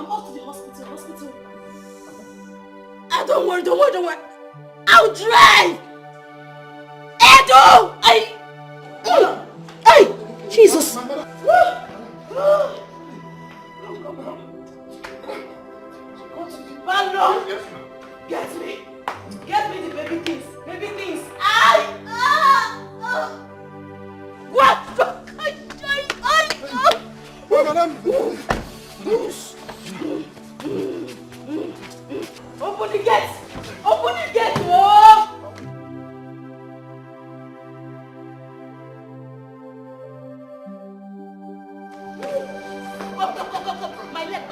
I'm off to the hospital. Don't worry. I'll drive! Edo! Hey! Jesus! Ballo! Get me the baby things. What? Madam! Open the gate! Oh! Come. My leg.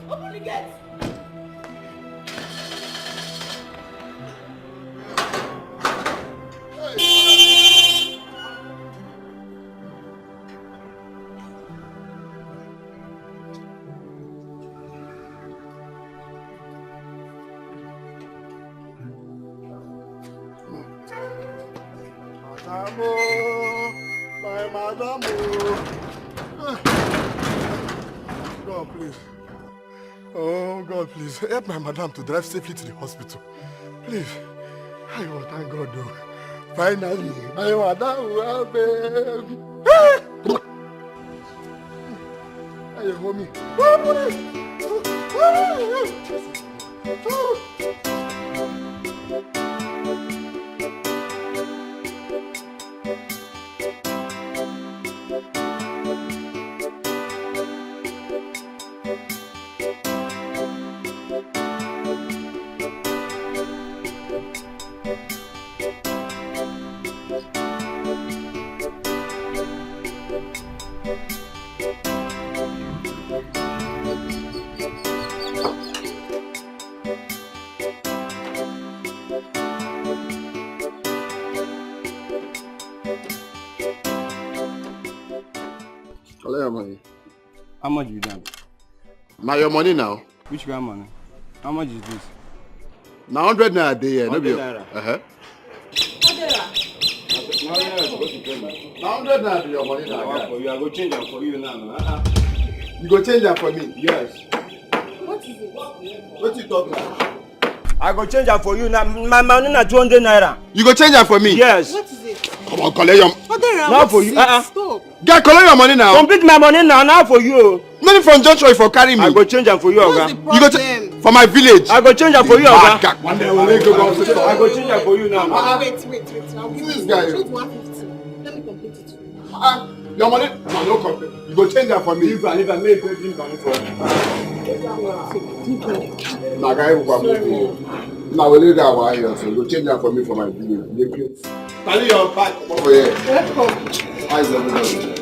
Open the gate! My madam. God, please. Oh, God, please. Help my madam to drive safely to the hospital. Please. I will thank God, though. Finally, my madam will have baby. Hey, homie. Money. How much you done? Now your money now. Which kind of money? How much is this? Now 100 naira a day. 100 naira. Now 100 naira be your money now. For you, I go change them for you now. You go change them for me? Yes. What is it? What you talking about? I go change them for you now. My money na 200 naira. You go change them for me? Yes. What is it? Come on, collect your... Now for you. Stop. Get collect your money now. Complete my money now for you. Money from Joshua for carry me. I go change them for you, Oga. You go for my village. I go change them for you, Oga. One day we'll go I go change them for you now. Wait. I'll give this you guy. 150. Let me complete it. Your money? No complete. You go change that for me. If I make a drink for you. Nah, guy, now we'll leave that one here. So you go change that for me for my village. Carry your back over here. Eyes everybody.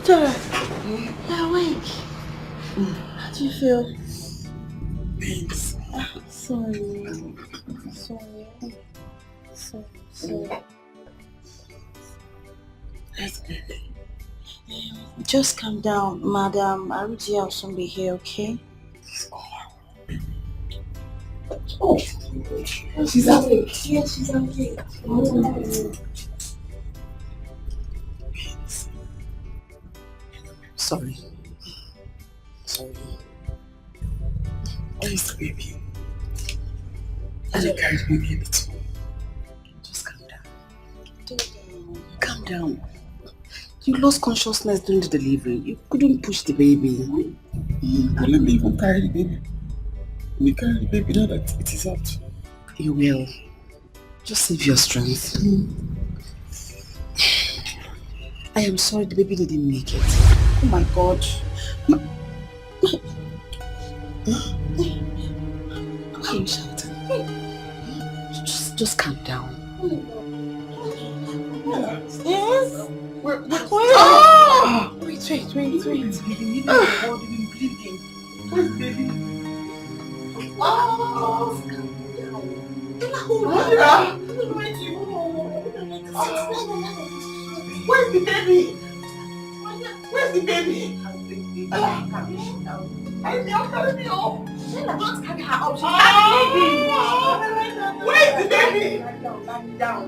Dora, you're awake. How do you feel? Thanks. Sorry. Just calm down, madam. Aruji will soon be here, okay? Oh, she's awake. Yes, she's awake. Sorry. Where is the baby? And you carried the baby too. Just calm down. Calm down. You lost consciousness during the delivery. You couldn't push the baby. Well, let me even carry the baby. Let me carry the baby now that it is out. You will. Just save your strength. I am sorry the baby didn't make it. Oh my God. Why are you shouting? Just calm down. Yes? Wait. You've been bleeding. Where's the baby? Where's the baby? Where's the baby? Carry me up. Don't carry her up. She's where's the baby? Lie down.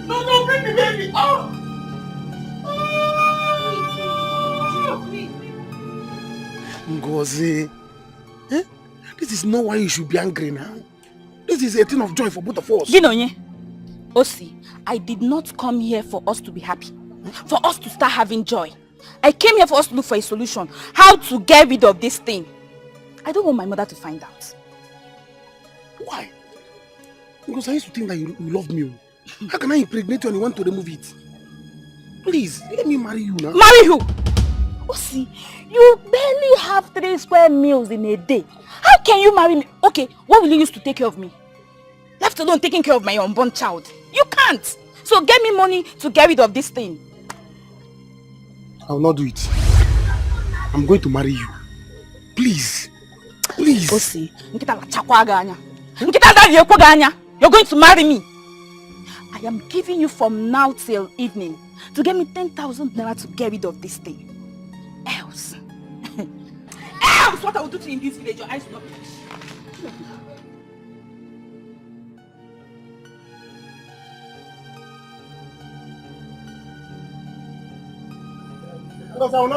No, bring the baby. Ngozi, this is not why you should be angry now. This is a thing of joy for both of us. Ginonye, Osi, I did not come here for us to be happy, for us to start having joy. I came here for us to look for a solution, how to get rid of this thing. I don't want my mother to find out. Why? Because I used to think that you loved me. How can I impregnate you and you want to remove it? Please, let me marry you now. Marry who? Osi, you barely have 3 square meals in a day. How can you marry me? Okay, what will you use to take care of me? Left alone taking care of my unborn child. You can't. So get me money to get rid of this thing. I will not do it. I'm going to marry you. Please. Osi, you're going to marry me. I am giving you from now till evening to get me 10,000 naira to get rid of this thing. Else, what I will do to you in this village, your eyes will not be. Because I will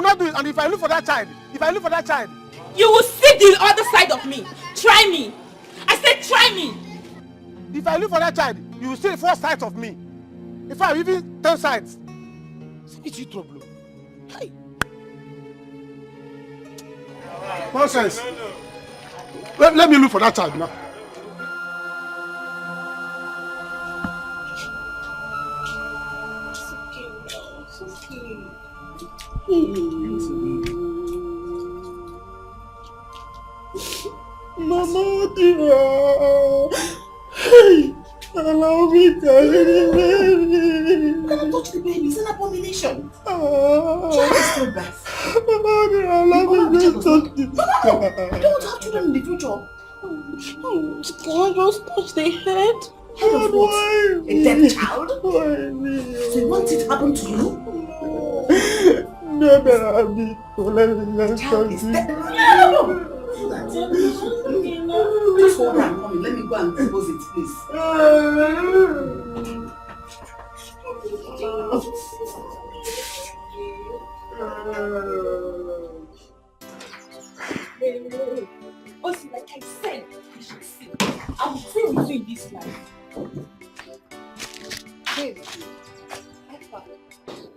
not do it. And if I look for that child, You will see the other side of me. Try me. I said try me. if I look for that child, you will see the 4 sides of me. If I even 10 sides, it's you trouble. Hey. Nonsense. Let me look for that child now. Mama, dear. Hey, allow me to touch the baby. You cannot touch the baby. It's an abomination. Child is still birth. Mama, dear, allow me to touch the No. You don't have children in the future. Can I just touch the head? Head of what? A dead child? Why me? So you want it to happen to you? No, baby. Child is dead. No. Just hold on, mommy. Let me go and dispose it, please. Also, like I said, you should see. I will stay with you in this life. Babe.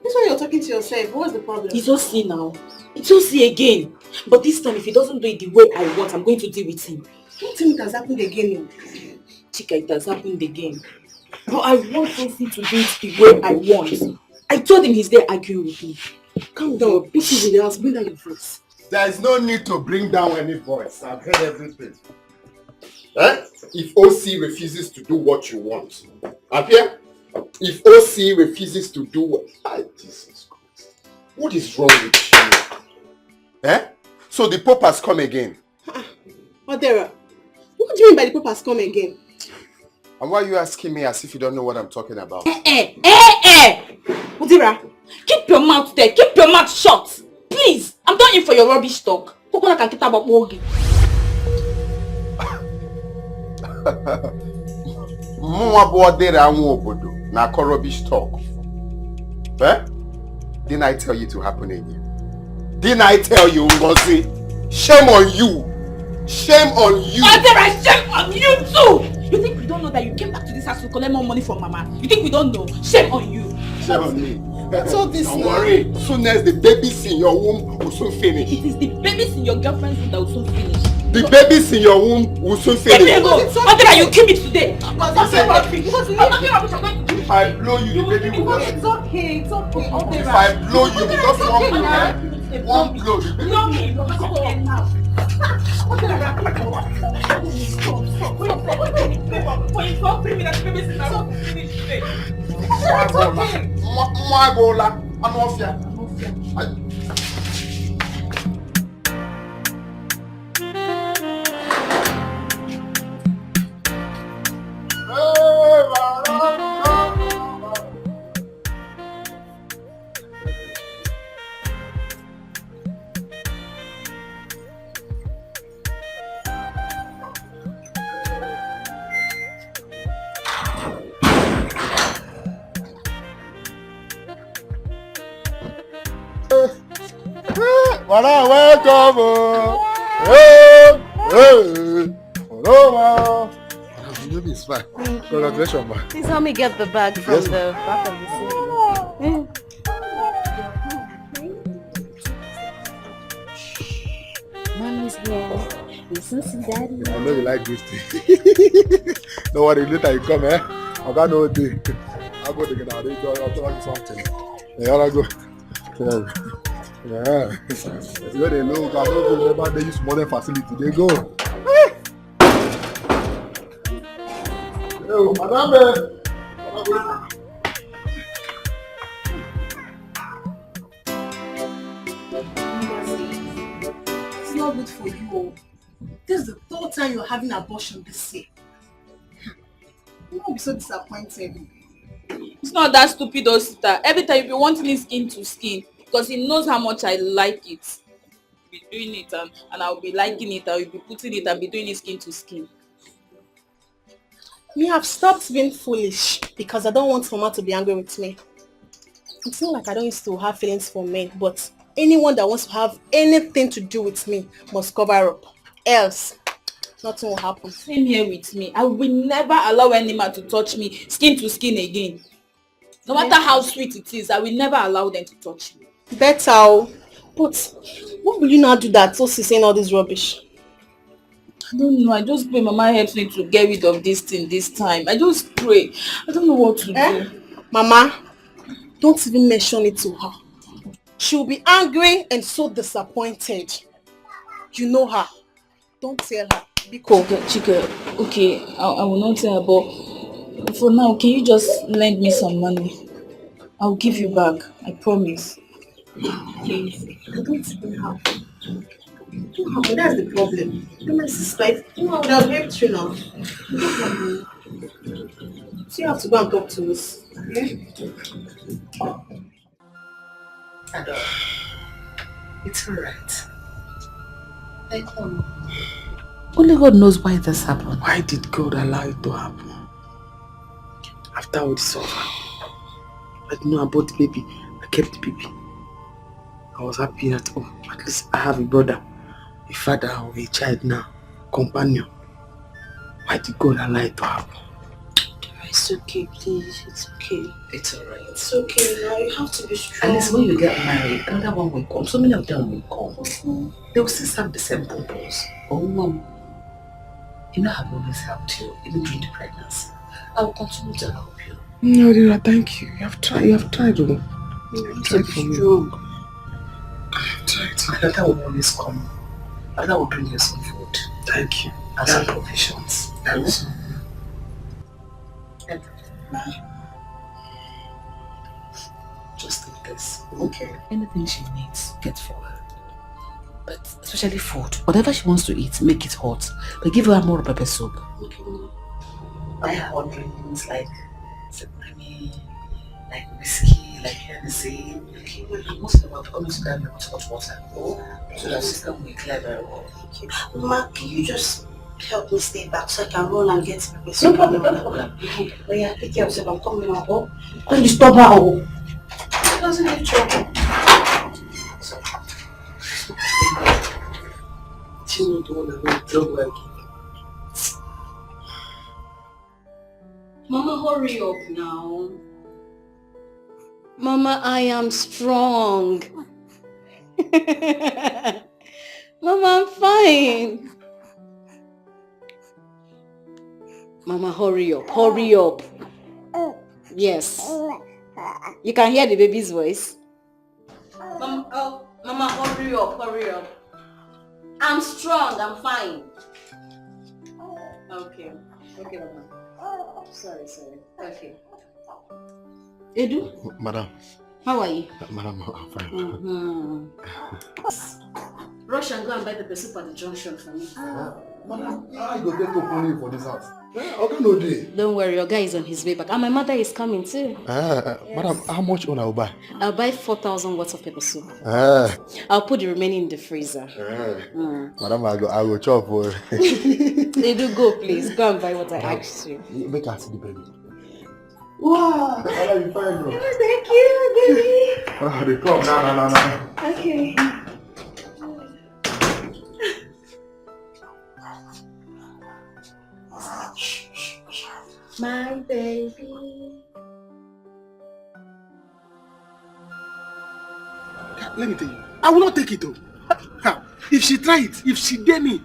This way you're talking to yourself. What's the problem? It's Osi now. It's Osi again. But this time, if he doesn't do it the way I want, I'm going to deal with him. Don't tell me it has happened again. Chika, it has happened again. But I want Osi to do it the way I want. I told him he's there arguing with me. Calm down. This is in the house. Bring down your voice. There is no need to bring down any voice. I've heard everything. If OC refuses to do what you want, Apia, if OC refuses to do what... Jesus Christ. What is wrong with you? So the Pope has come again. Odera, what do you mean by the Pope has come again? And why are you asking me as if you don't know what I'm talking about? Odira, keep your mouth there. Keep your mouth shut. Please, I'm not in for your rubbish talk. Coconut can get about Mogi. Na rubbish talk. Didn't I tell you to happen again? Didn't I tell you, Ngozi? Shame on you! Shame on you! Odira, shame on you too! You think we don't know that you came back to this house to collect more money from Mama? You think we don't know? Shame on you! Shame on me. So this don't worry. Soon as the babies in your womb will soon finish. It is the babies in your girlfriend's womb that will soon finish. The babies in your womb will soon finish. Let me go. Until that you kill me today. If I blow you, the baby will just... It's okay. It's okay. If I blow you, just one blow. Blow me. Welcome. Hey. The baby is fine. Congratulations, ma. Please help me get the bag from the back of the seat. Mommy's here. Listen to daddy. I know you like this thing. Don't worry, later you come, eh? I got no day. I'll go together. I'll tell you something. Yeah, I'll go. Yeah. Where they look, I don't remember they use modern facility. They go. Yo, madame. It's not good for you. This is the third time you're having abortion this year. You won't be so disappointed. It's not that stupid, though, sister. Every time you be wanting me skin to skin, because he knows how much I like it. Be doing it and I'll be liking it. I'll be putting it and be doing it skin to skin. Me have stopped being foolish because I don't want Mama to be angry with me. It's not like I don't used to have feelings for men, but anyone that wants to have anything to do with me must cover up. Else, nothing will happen. Same here with me. I will never allow any man to touch me skin to skin again. No matter how sweet it is, I will never allow them to touch me. Better. But what will you now do that so she's saying all this rubbish? I don't know. I just pray Mama helps me to get rid of this thing this time. I just pray. I don't know what to do. Mama, don't even mention it to her. She will be angry and so disappointed. You know her. Don't tell her. Be cool. Chika, okay, I will not tell her, but for now, can you just lend me some money? I'll give you back. I promise. Please. I don't even have. That's the problem. You're my sister. You know, I would have helped you now. So you have to go and talk to us. Okay? It's alright. Only God knows why this happened. Why did God allow it to happen? After all this over, I didn't know about the baby. I kept the baby. I was happy that, at least I have a brother, a father or a child now, companion. Why did God allow it to happen? It's okay, please. It's okay. It's alright. It's okay now. You have to be strong. At least when you get married, another one will come. So many of them will come. They will still have the same purpose. Oh, Mom. You know, I've always helped you, even during the pregnancy. I will continue to help you. No, Dira, thank you. You have tried. You have tried, You have tried for me. strong. I have tried. Another will always come. Another will bring you some food. Thank you. And some provisions. Thanks. Just take this. Okay. Anything she needs, get for her. But especially food. Whatever she wants to eat, make it hot. But give her more pepper soup. Okay. Buy her hot drinks like like whiskey, like Hennessy. Most of them have always got with hot water. So that system will clear very well. Okay. Mama, can you just help me stay back so I can run and get pepper No soup? problem, no problem. Oh yeah, take care of yourself. I'm coming now. Oh, don't disturb her. Oh, she doesn't need trouble. She will do all the job work. Mama, hurry up now. Mama, I am strong. Mama, I'm fine. Mama, hurry up. Hurry up. Yes. You can hear the baby's voice. Mama, hurry up. Hurry up. I'm strong. I'm fine. Okay. Okay, Mama. Sorry. Okay. Edu? Madam. How are you? Madam, I'm fine. Rush and go and buy the soup at the junction for me. Madam, I go get money for this house. Okay, no day. Don't worry, your guy is on his way back. And my mother is coming too. Yes. Madam, how much will I buy? I'll buy 4,000 worth of pepper soup. I'll put the remaining in the freezer. Madam, I go chop for They do go, please. Go and buy what I asked you. Make her see the baby. Wow! Madam, you fine, bro. Thank you, baby. They come. No. Okay. My baby. Let me tell you, I will not take it though. If she try it, if she dare me,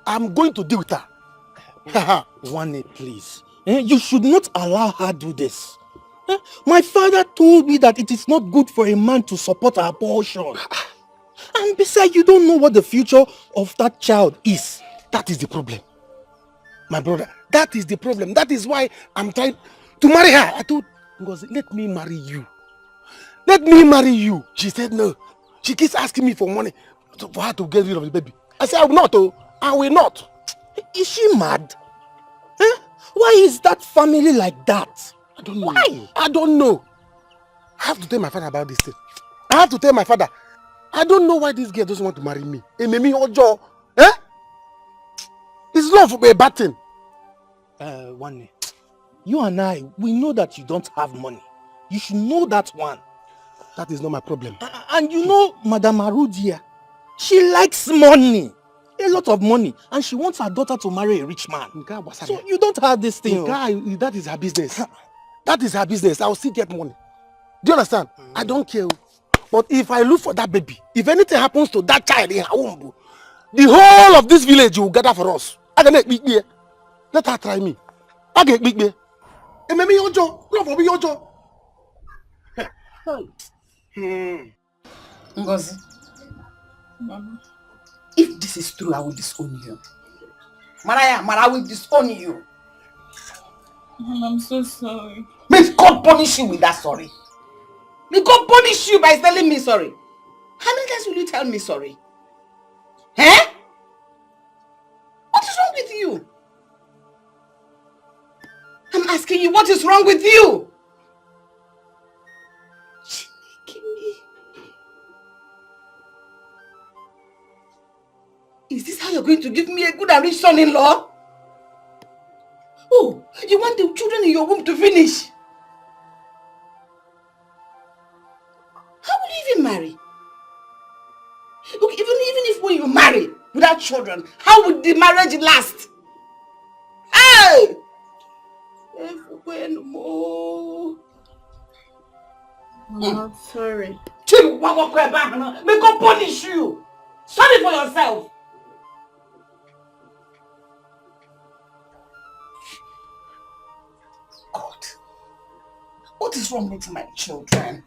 I'm going to deal with her. One, please. You should not allow her do this. My father told me that it is not good for a man to support abortion. And besides, you don't know what the future of that child is. That is the problem. My brother, that is the problem. That is why I'm trying to marry her. I told Ngozi, let me marry you. Let me marry you. She said no. She keeps asking me for money for her to get rid of the baby. I said, I will not. I will not. Is she mad? Why is that family like that? I don't know. Why? I don't know. I have to tell my father about this thing. I have to tell my father. I don't know why this girl doesn't want to marry me. Ojo. It's not for a bad thing. One, you and I, we know that you don't have money. You should know that one. That is not my problem. And you know, Madame Arudia, she likes money. A lot of money. And she wants her daughter to marry a rich man. So you don't have this thing. That is her business. That is her business. I will still get money. Do you understand? I don't care. But if I look for that baby, if anything happens to that child in her womb, the whole of this village will gather for us. I can make big beer. Let her try me. I get big beer. And maybe your job. Love for me your job. Ngozi, Mama, if this is true, I will disown you. Mara, I will disown you. Mama, I'm so sorry. May God punish you with that sorry. May God punish you by telling me sorry. How many times will you tell me sorry? What is wrong with you? I'm asking you, what is wrong with you? Is this how you're going to give me a good and rich son-in-law? Oh, you want the children in your womb to finish? How will you even marry? Look, even if when you marry without children, how would the marriage last? Hey! Mama, I'm sorry. May God punish you. Sorry for yourself. God, what is wrong with my children?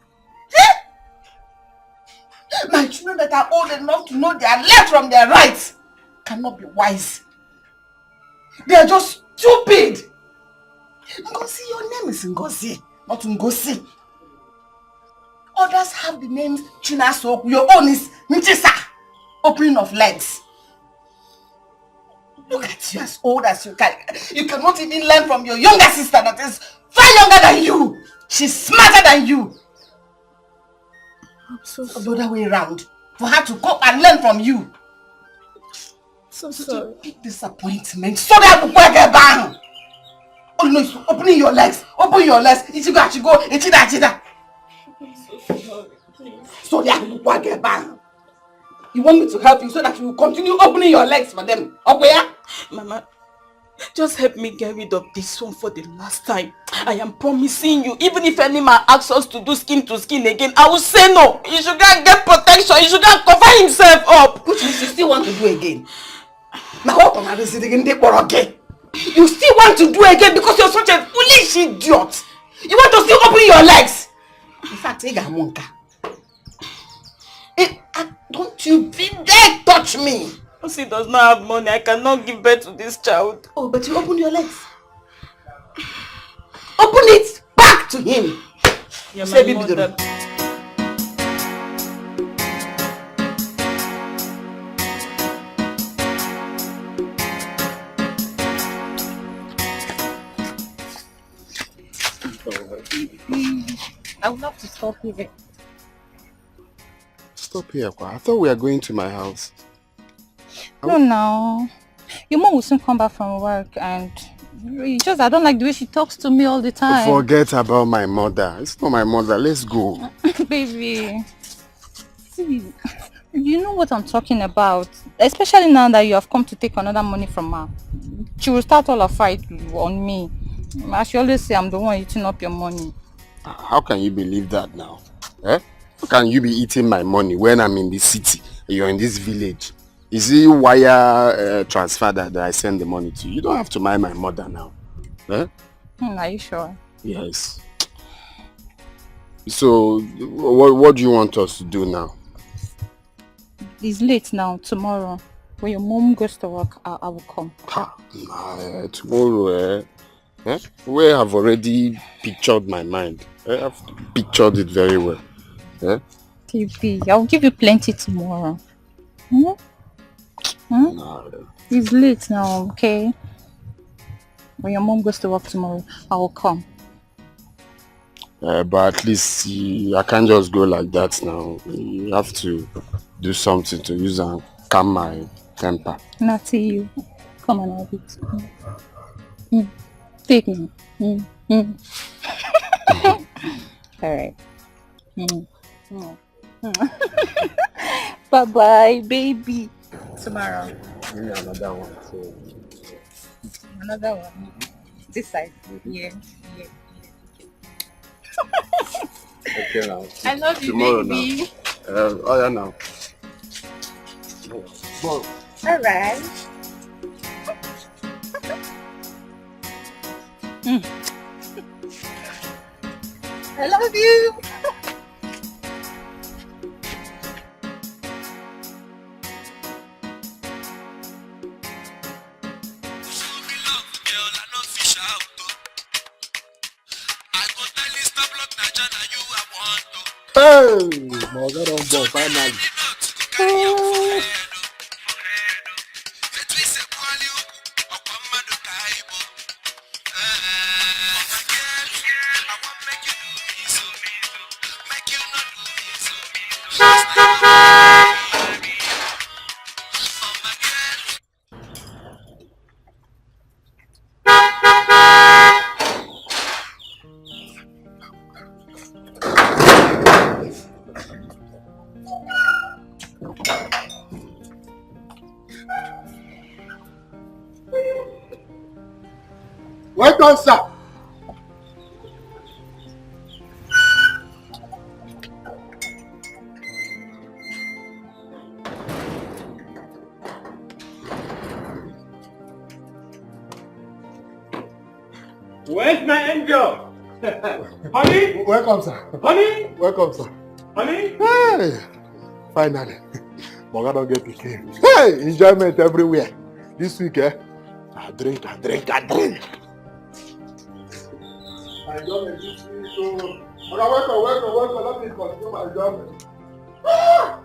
My children that are old enough to know their left from their right cannot be wise. They are just stupid. Ngozi, your name is Ngozi, not Ngozi. Others have the names Chinasok. Your own is Nchisa, opening of legs. Look at you, as old as you can. You cannot even learn from your younger sister that is far younger than you. She's smarter than you. I'm so sorry. The other way around. For her to come and learn from you. So Such sorry. a big disappointment. So that you get bang. Oh no, opening your legs. Open your legs. Ichigo. Ichida. I'm so sorry. Please. So that you get bang. You want me to help you so that you will continue opening your legs for them. Okay? Mama, just help me get rid of this one for the last time. I am promising you, even if any man asks us to do skin to skin again, I will say no. You should get protection. You should cover himself up. Which means you still want to do again. Now what am I saying again? You still want to do again because you're such a foolish idiot. You want to still open your legs. In fact, don't you dare touch me. Osi does not have money. I cannot give birth to this child. Oh, but you open your legs. Open it back to him. You're my mother. I would love to stop here. Stop here, Kwa. I thought we were going to my house. No. Your mom will soon come back from work and it's just I don't like the way she talks to me all the time. Forget about my mother. It's not my mother. Let's go. Baby. See, you know what I'm talking about. Especially now that you have come to take another money from her. She will start all a fight on me. As she always say, I'm the one eating up your money. How can you believe that now? Eh? How can you be eating my money when I'm in the city and you're in this village? Is it wire transfer that I send the money to? You don't have to mind my mother now. Eh? Are you sure? Yes. So, what do you want us to do now? It's late now. Tomorrow, when your mom goes to work, I will come. Tomorrow, we have already pictured my mind. I've pictured it very well. Baby, I'll give you plenty tomorrow. It's late now, okay? When your mom goes to work tomorrow, I will come. But at least I can't just go like that now. You have to do something to use and calm my temper. Not to you. Come on, I'll be. Take me. Alright. Bye-bye, baby. Tomorrow. Another one. So. Another one. This side. Yeah. Okay now. I love you, tomorrow baby. Now. Now. Alright. I love you. Hey, my God, on board finally. Welcome, sir. Where's my angel? Honey? Welcome, sir. Honey? Welcome, sir. Honey? Hey, finally. Moga don't get picky. Hey, enjoyment everywhere. This week, I drink. Enjoyment this week, so. Welcome. Let me continue my enjoyment. Hey.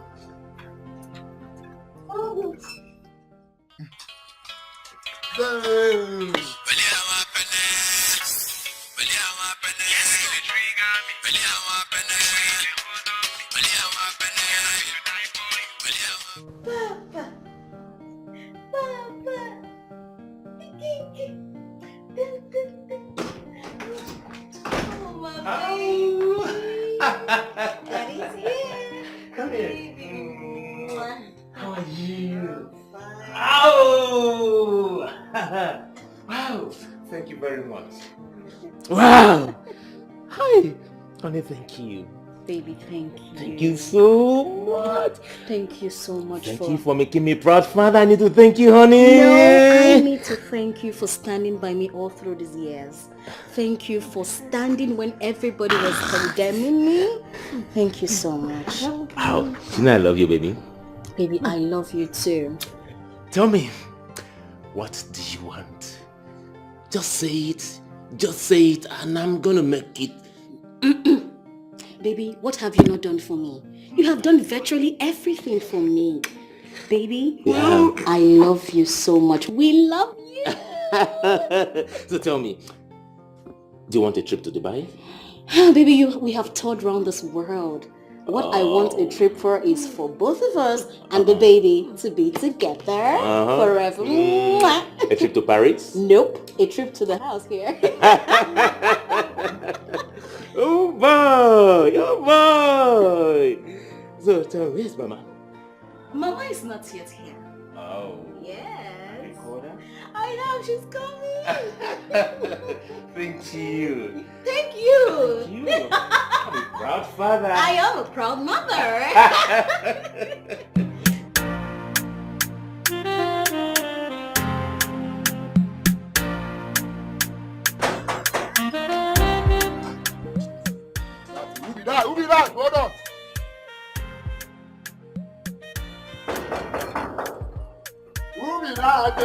Daddy's here. Come here. How are you? Fine. Oh! Wow! Thank you very much. Wow. Hi! Honey, thank you. Baby, thank you. Thank you so much. Thank you so much. Thank you for making me proud, father. I need to thank you, honey. No, I need to thank you for standing by me all through these years. Thank you for standing when everybody was condemning me. Thank you so much. Wow. You know I love you, baby. Baby, I love you too. Tell me, what do you want? Just say it. Just say it and I'm gonna make it. Baby, what have you not done for me? You have done virtually everything for me. Baby, yeah. I love you so much. We love you. So tell me, do you want a trip to Dubai? Baby, we have toured around this world. What I want a trip for is for both of us and the baby to be together forever. A trip to Paris? Nope, a trip to the house here. Oh boy, oh boy. So tell me, where's Mama? Mama is not yet here. Oh. Yes. Recorder? I know, she's coming. Thank you. Thank you. Thank you. I'm a proud father. I am a proud mother. Who be that? Hold on. Who be that?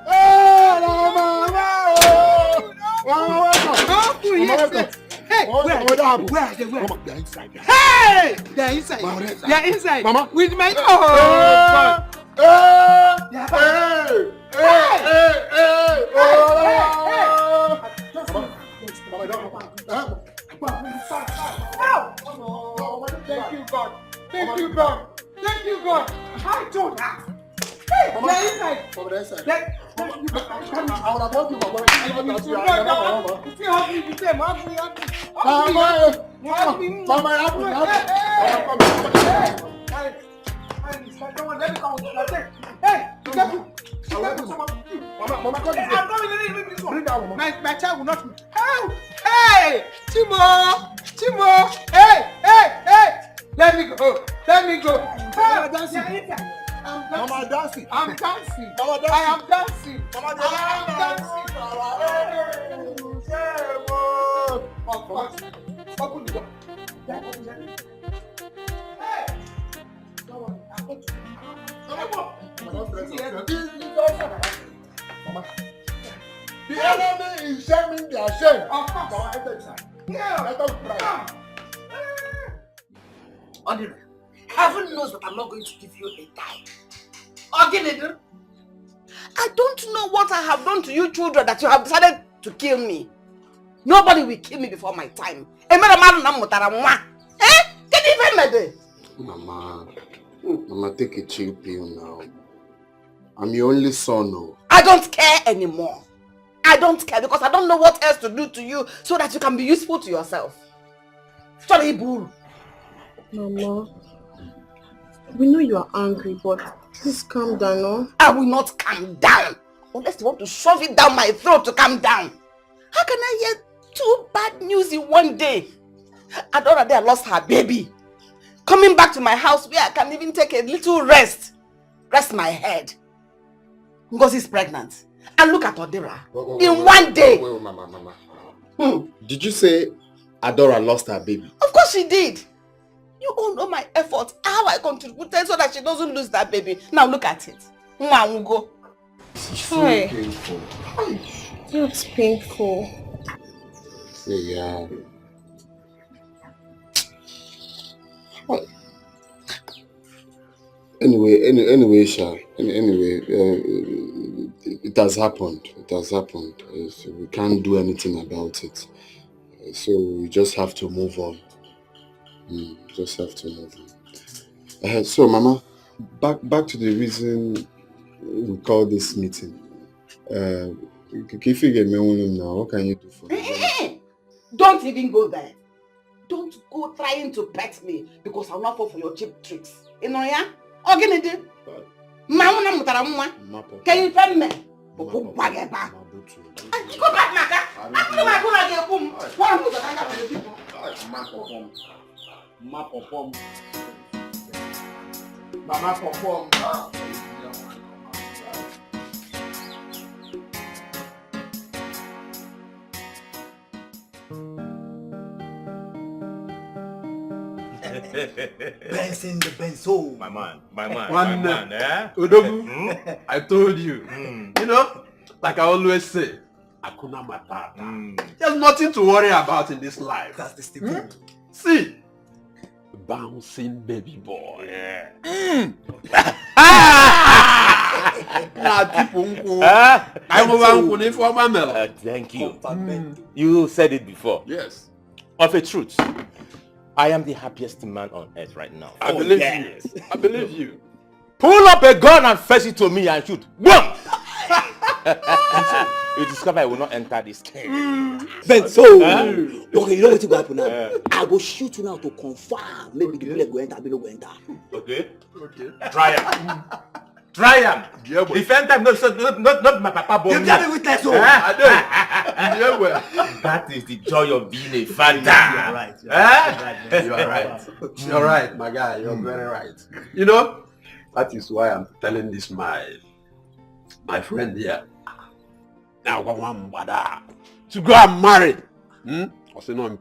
Hey, Mama! Hey, where are they? Mama, they're inside. Hey! They're inside. Mama, They're inside. Mama. With my... Oh, God. Thank you, God. Thank you, God. Thank you, God. I told her. Hey, they're inside. Mama, they're inside. I would have told you, Mama. Mama, come here. I'm coming in this one. My child will not. Oh, hey, Chimo. Hey. Let me go. Mama dancing. Mama dancing. I'm dancing. Mama dancing. I am dancing. Mama dancing. Open the door. Hey. Mama. The enemy is shaming their shame. Mama, enter inside. Enter with pride. Odimgbe, heaven knows that I'm not going to give you a dime. Oginede, I don't know what I have done to you children that you have decided to kill me. Nobody will kill me before my time. Mama, take a chill pill now. I'm your only son, no. I don't care anymore. I don't care because I don't know what else to do to you so that you can be useful to yourself. Sorry, bull. Mama, we know you are angry, but please calm down, no? I will not calm down unless you want to shove it down my throat to calm down. How can I hear 2 bad news in one day? Adora there lost her baby. Coming back to my house where I can even take a little rest my head. Ngozi is pregnant. And look at Odira. In one day. Wait, Mama. Did you say Adora lost her baby? Of course she did. You all know my efforts, how I contributed so that she doesn't lose that baby. Now look at it. Go. It's so painful. It's painful. Yeah. Anyway, Sha. It has happened. So we can't do anything about it. So we just have to move on. So, Mama, back to the reason we call this meeting. If you get me on now, what can you do for me? Don't even go there. Don't go trying to pet me because I'll not fall for your cheap tricks. You know, yeah? Oginede. Mauna mutara mwa. Can you tell me? Go back, Maka. I go back, Maka. Mama perform. Benson the Benzo. My man, eh? Odogu, I told you. You know, like I always say, Hakuna Matata. There's nothing to worry about in this life. That's the stable. See, bouncing baby boy. Thank you. You said it before. Yes. Of a truth, I am the happiest man on earth right now. I believe you. I believe you. Pull up a gun and fetch it to me and shoot. Boom! You discover I will not enter this cave. Benzo. Okay, you know what will happen now? I will shoot you now to confirm. Maybe the bullet go enter, the bullet go enter. Okay? Try him. Try him. Defend time, not my papa bomb. You tell me witness, oh. That is the joy of being a father. You are right. You are right. You're right, my guy. You're very right. You know, that is why I'm telling this my friend here. Now to go and marry. Also no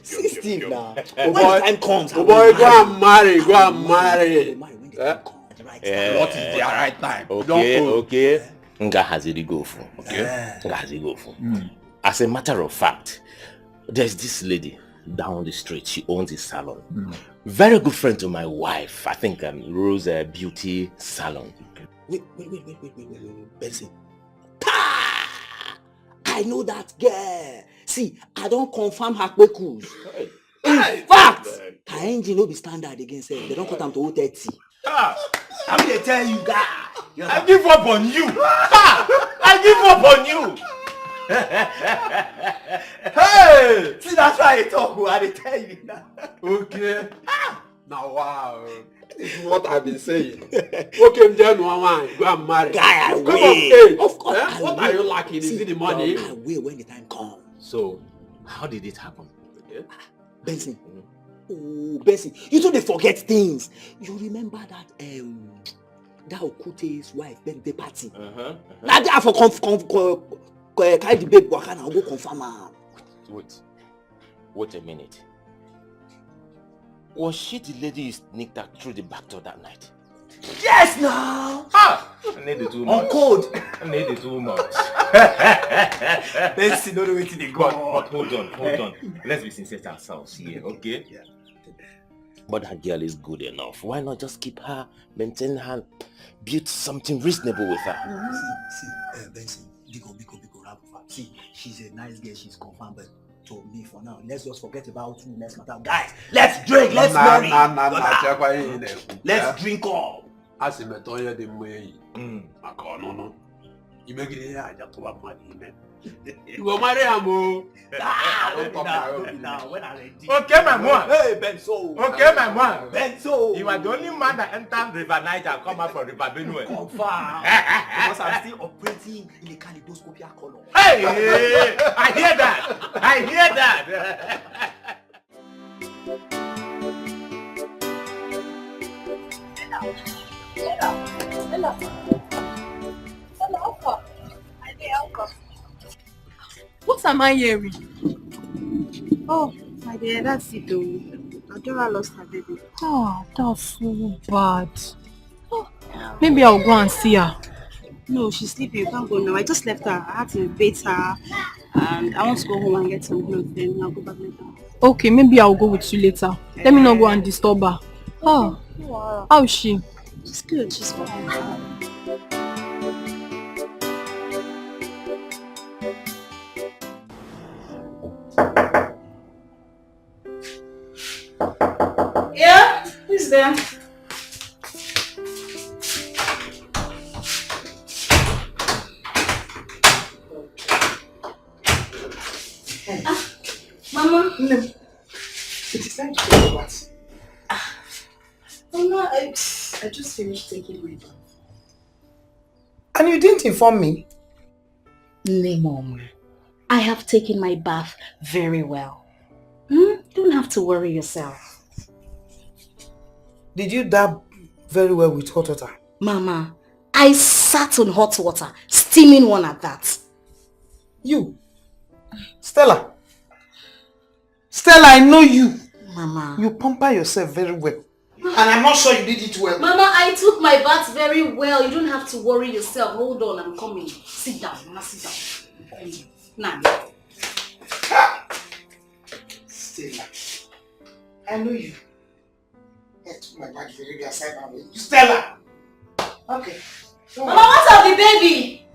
Steve now. When the time comes, go and marry. What is the right time? Okay. Nga has it go for. As a matter of fact, there's this lady down the street. She owns a salon. Very good friend to my wife. I think Rose Beauty Salon. Wait, Benson. I know that girl. See, I don't confirm her quickos. In fact, her engine will be standard against her. They don't cut them to 030. I'm gonna tell you, guy. I give up on you. I give up on you. Hey! See, that's why I talk. I tell you now. Okay. Now, wow. This is what I've been saying. Okay, then go and marry. Guy, I will. Of course, I what will. are you lacking? Is it the money? I will when the time comes. So, how did it happen? Benson. Oh, Benson, you don't forget things. You remember that that Okute's wife birthday party? Now they for carry the babe waka and go confirm her. Wait a minute. Was she the lady you sneaked out through the back door that night? Yes, now. I need it too much. On code. I need it too much. Benson, don't wait till they go. But hold on. Let's be sincere to ourselves here, okay? Yeah. But that girl is good enough. Why not just keep her, maintain her, build something reasonable with her? See, Benson, Biko, see, she's a nice girl, she's confirmed, but to me for now, let's just forget about who next matter. Guys, let's drink, let's marry. Let's drink all. As a metoya de way, no. You make it here, I just want money. You go marry Amo. Now, when I ready. Okay, my man. Hey, Benzo. Okay, my man. Benzo. You are the only man that entered River Niger and come out from River Benue. Confirm. Because I'm still operating in a kaleidoscopic color. Hey, I hear that. What am I hearing? Oh, my dear, that's it though. Adora lost her baby. Oh, that's so bad. Oh, maybe I'll go and see her. No, she's sleeping. You can't go now. I just left her. I had to bathe her. And I want to go home and get some clothes. Then I'll go back later. Okay, maybe I'll go with you later. Let me not go and disturb her. Oh, wow. How is she? She's good. She's fine. Yeah? Who's there? Mama? No. It is time to go what? Mama, I just finished taking my bath. And you didn't inform me? Mom, I have taken my bath very well. You don't have to worry yourself. Did you dab very well with hot water? Mama, I sat on hot water, steaming one at that. You? Stella, I know you. Mama. You pamper yourself very well. And I'm not sure you did it well. Mama, I took my bath very well. You don't have to worry yourself. Hold on, I'm coming. Sit down, Mama, sit down. I'm coming. Now. Stella, I know you. I took my bath very well. Stella! Okay. Mama, what's up the baby?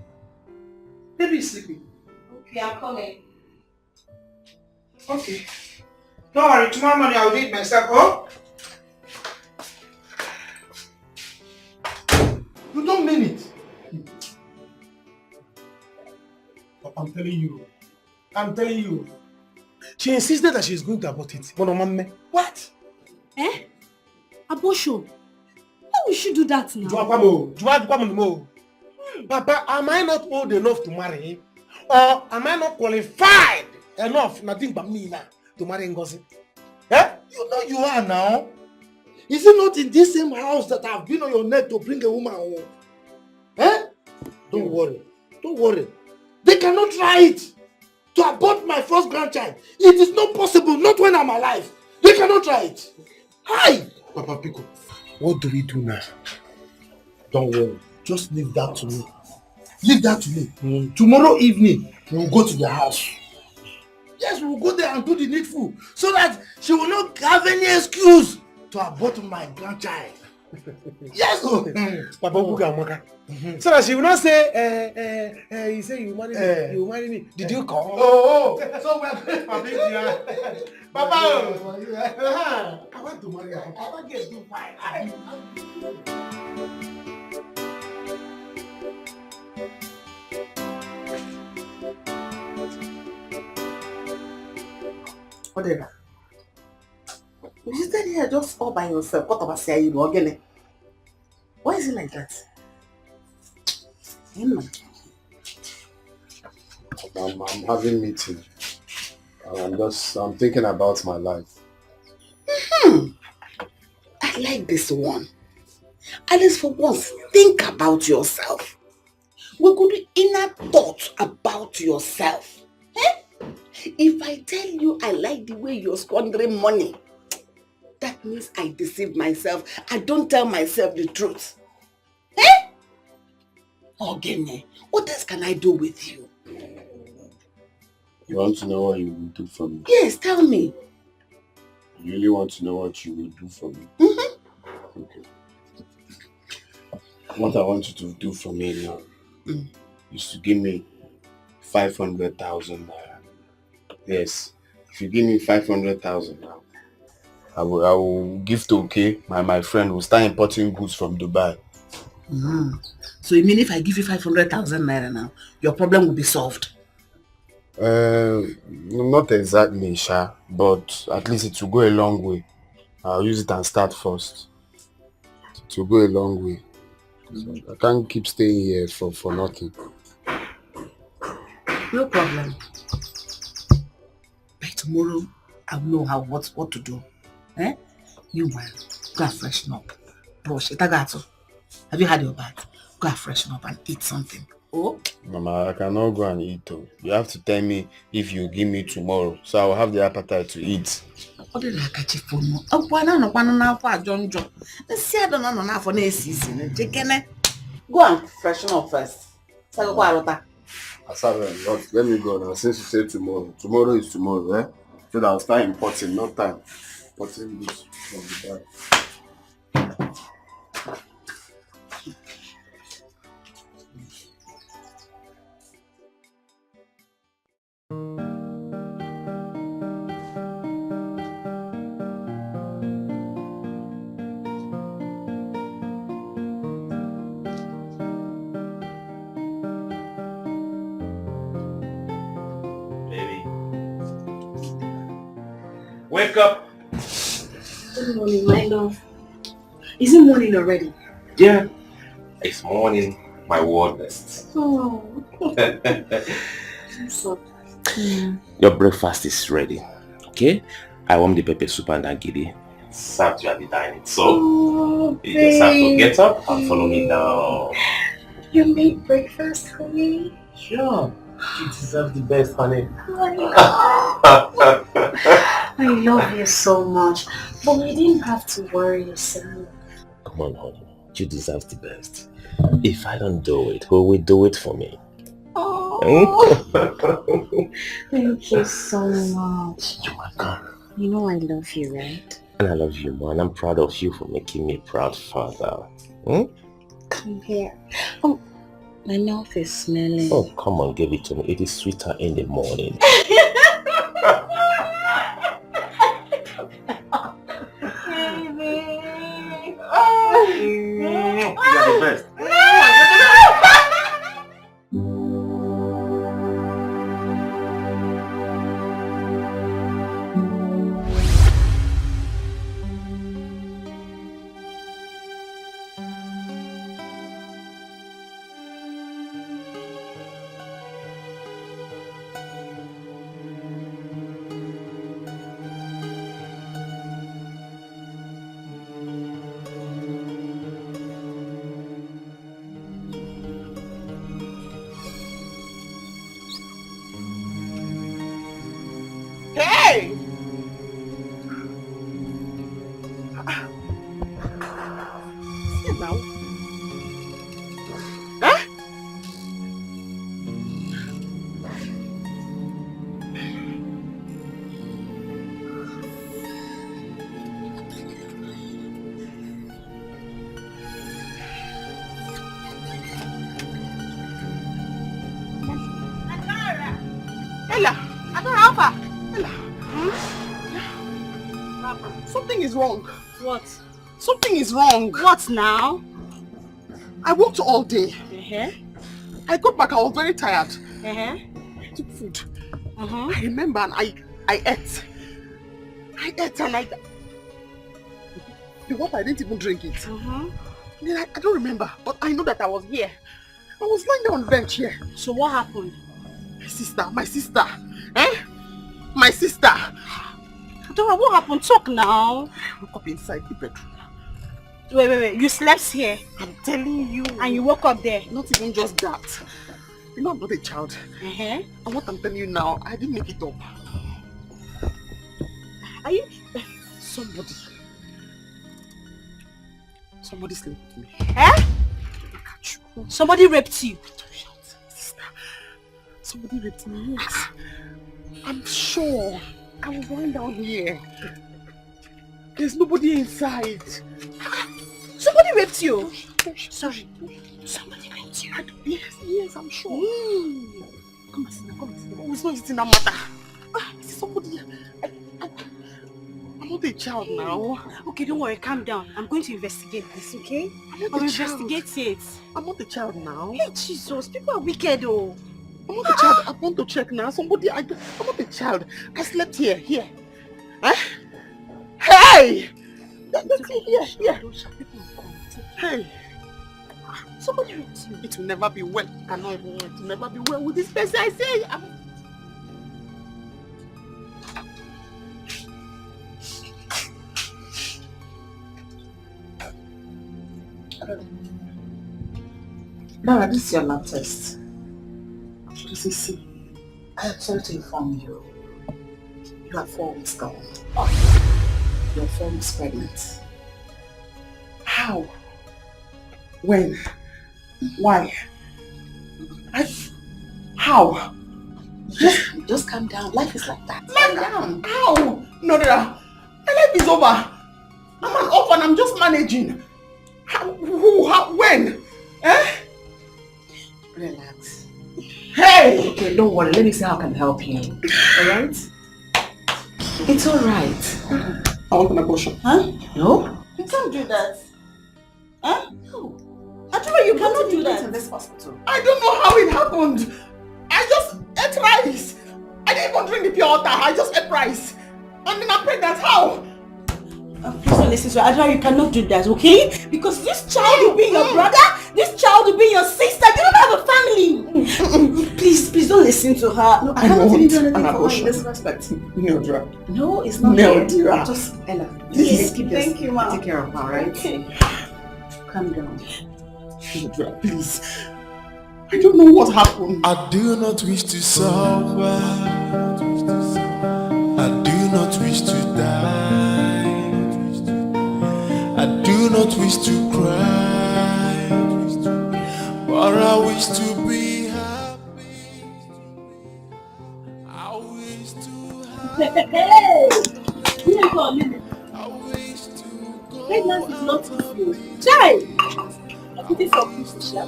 Baby is sleeping. Okay, I'm coming. Okay. Don't worry, tomorrow morning I'll do it myself, oh? You don't mean it. But I'm telling you. She insisted that she's going to abort it. What? Eh? Abortion? Why would she do that now? Papa, am I not old enough to marry him? Or am I not qualified enough, nothing but me now, to marry Ngozi? Eh? You know you are now. Is it not in this same house that I've been on your neck to bring a woman home? Eh? Don't worry. They cannot try it to abort my first grandchild. It is not possible, not when I'm alive. They cannot try it. Hi! Papa Pico, what do we do now? Don't worry. Just leave that to me. Tomorrow evening, we'll go to the house. Yes, we'll go there and do the needful so that she will not have any excuse to abort my grandchild. Yes, Papa Buga. So that she will not say, you say you marry me. Did you come? So we are going for big deal. Papa, I want to marry her. Papa gets too fine. Whatever. You stand here just all by yourself. What about say you again? Why is it like that? I'm having meeting. I'm thinking about my life. I like this one. At least for once, think about yourself. We could do inner thought about yourself. Eh? If I tell you I like the way you're squandering money, that means I deceive myself. I don't tell myself the truth. Eh? Ogene, what else can I do with you? You want to know what you will do for me? Yes, tell me. You really want to know what you will do for me? Mm-hmm. Okay. What I want you to do for me now is to give me 500,000 naira. Yes. If you give me 500,000 now, I will give to my friend who will start importing goods from Dubai. So you mean if I give you 500,000 naira now, your problem will be solved? Not exactly, Sha, but at least it will go a long way. I'll use it and start first. It will go a long way. So I can't keep staying here for nothing. No problem. By tomorrow, I'll know what to do. Eh? You will go and freshen up. Brush. Itagato. Have you had your bath? Go and freshen up and eat something. Oh? Mama, I cannot go and eat. You have to tell me if you give me tomorrow, so I will have the appetite to eat. What did I catch it for? Oh, why not? John. Let's see. I don't know now for next season. Go and freshen up first. So let me go now. Since you say tomorrow. Tomorrow is tomorrow, eh? So that I'll start importing, no time. Importing this from the bag. Wake up! Good morning, my love. Is it morning already? Yeah, it's morning, my word best. Oh. I'm so Your breakfast is ready, okay? I warmed the pepper soup and agidi. Served you at the dining. So, you just have to get up and follow me down. You made breakfast for me? Sure. You deserve the best, honey. I love you so much, but you didn't have to worry yourself. Come on, honey. You deserve the best. If I don't do it, who will do it for me? Oh, thank you so much. You're welcome. You know I love you, right? And I love you, man. I'm proud of you for making me proud father. Come here. Oh, my mouth is smelling. Oh, come on, give it to me. It is sweeter in the morning. You're the best. Hey! See now. Huh? Ella, Adora, Alpha. Something is wrong. What? Something is wrong. What now? I worked all day. Uh-huh. I got back, I was very tired. Uh-huh. I took food. Uh-huh. I remember and I ate. I ate and the water, I didn't even drink it. Uh-huh. Then I don't remember, but I know that I was here. I was lying down on the bench here. So what happened? My sister. Eh? My sister. Adora, what happened? Talk now. I woke up inside the bedroom. Wait. You slept here? I'm telling you. And you woke up there? Not even just that. You know I'm not a child. Uh-huh. And what I'm telling you now, I didn't make it up. Are you... Somebody slept with me. Eh? Somebody raped you? Sister, somebody raped me, yes. I'm sure. I was lying down here. There's nobody inside. Somebody raped you? Sorry. Somebody raped you? Yes, I'm sure. Come and sit down. Oh, it's not in that matter. Somebody... I'm not a child now. Okay, don't worry, calm down. I'm going to investigate this, okay? I'll investigate it. I'm not a child now. Hey, Jesus, people are wicked, oh. I'm not a child. I want to check now. I'm not a child. I slept here. Eh? Hey! Let's see here. Hey! Somebody raped you. It will never be well. It will never be well with this person. I say. Dara, this is your lab test. See, I am sorry to inform you. You are 4 weeks gone. You're 4 weeks pregnant. How? When? Why? How? Just calm down. Life is like that. Calm down. How? No. My life is over. I'm an orphan. I'm just managing. How? Who? How? When? Eh? Relax. Hey! Okay, don't worry. Let me see how I can help you. Alright? It's alright. I want an abortion. Huh? No? You can't do that. Huh? No. Adora, you cannot do that in this hospital. I don't know how it happened. I just ate rice. I didn't even drink the pure water. I just ate rice. And then I'm pregnant. How? Please don't listen to her. Adora, you cannot do that, okay? Because this child will be your brother This child will be your sister. You don't have a family. Please don't listen to her. No, I haven't even done anything for her in this respect. Neodra. No, it's not Neodra. Just Ella. Please. Thank you, Ma. Take care of her, right? Okay. Calm down. Neodra, please. I don't know what happened. I do not wish to suffer. I do not wish to die. I do not wish to cry. But I wish to be happy. I wish to have. Hey! I wish to go. Pregnancy is not easy. Child! It is for Christian.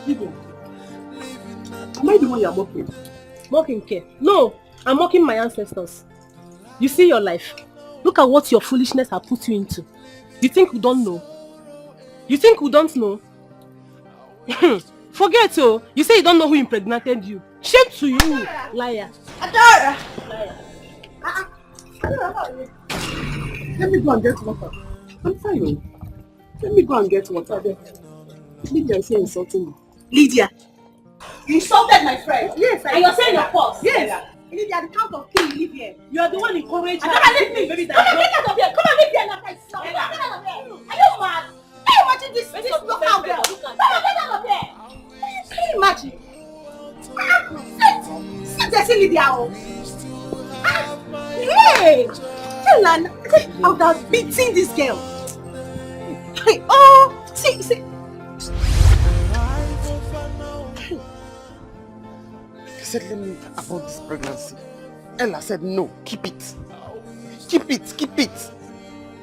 Lydia, am I the one you are mocking? Mocking care? No, I'm mocking my ancestors. You see your life. Look at what your foolishness has put you into. You think we don't know? You think we don't know? Forget oh. You say you don't know who impregnated you. Shame to you, liar. Adora! Liar. Let me go and get water. I'm fine. Let me go and get water there. Lydia is here insulting me. Lydia, You insulted my friend. Yes, And you're saying your pause. Yes. Lydia, at the count of 3, you live here. You are the one encouraging her. Come and leave me. Come and get out of here. Come and leave here. Get out of here. Are you mad? Can you imagine this local girl? Come and get out of here. Can you imagine? Sit there, see Lydia. Hey! Tell her, I would have beaten this girl. Oh, see. He said, let me about this pregnancy. Ella said, no, keep it. Keep it.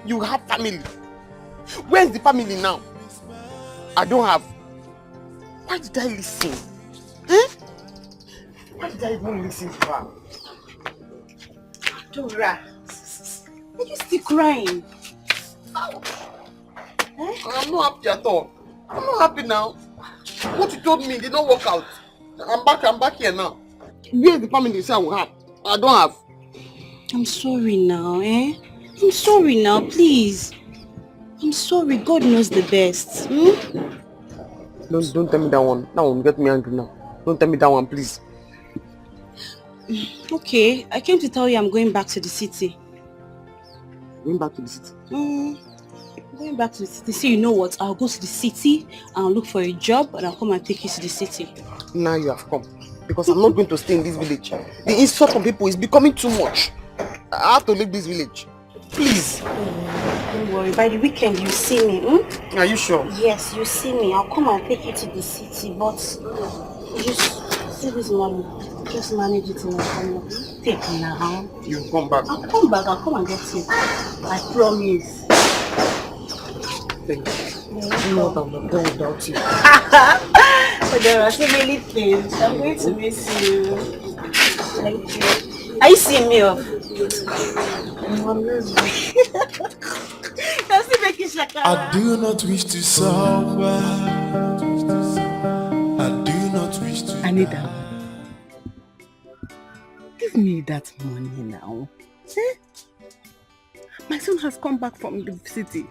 You have family. Where's the family now? I don't have. Why did I listen? Why did I even listen to her? Dora, are you still crying? I'm not happy at all. I'm not happy now. What you told me did not work out. I'm back here now. Where's the family say I will have? I don't have. I'm sorry now, I'm sorry now, please. I'm sorry, God knows the best. Don't tell me that one. That one get me angry now. Don't tell me that one, please. Okay, I came to tell you I'm going back to the city. Going back to the city? Going back to the city. So you know what? I'll go to the city and look for a job and I'll come and take you to the city. Now you have come. Because I'm not going to stay in this village. The insult from people is becoming too much. I have to leave this village. Please. Don't worry, by the weekend you see me. Are you sure? Yes, you see me. I'll come and take you to the city, but just see this money. Just manage it in a family. Take it now. You'll come back. I'll come back. I'll come and get you. I promise. Thank you. You know what I'm not done without you. But there are so many things. I'm going to miss you. Thank you. Are you seeing me off? I do not wish to suffer. I do not wish to. Anita, give me that money now. My son has come back from the city.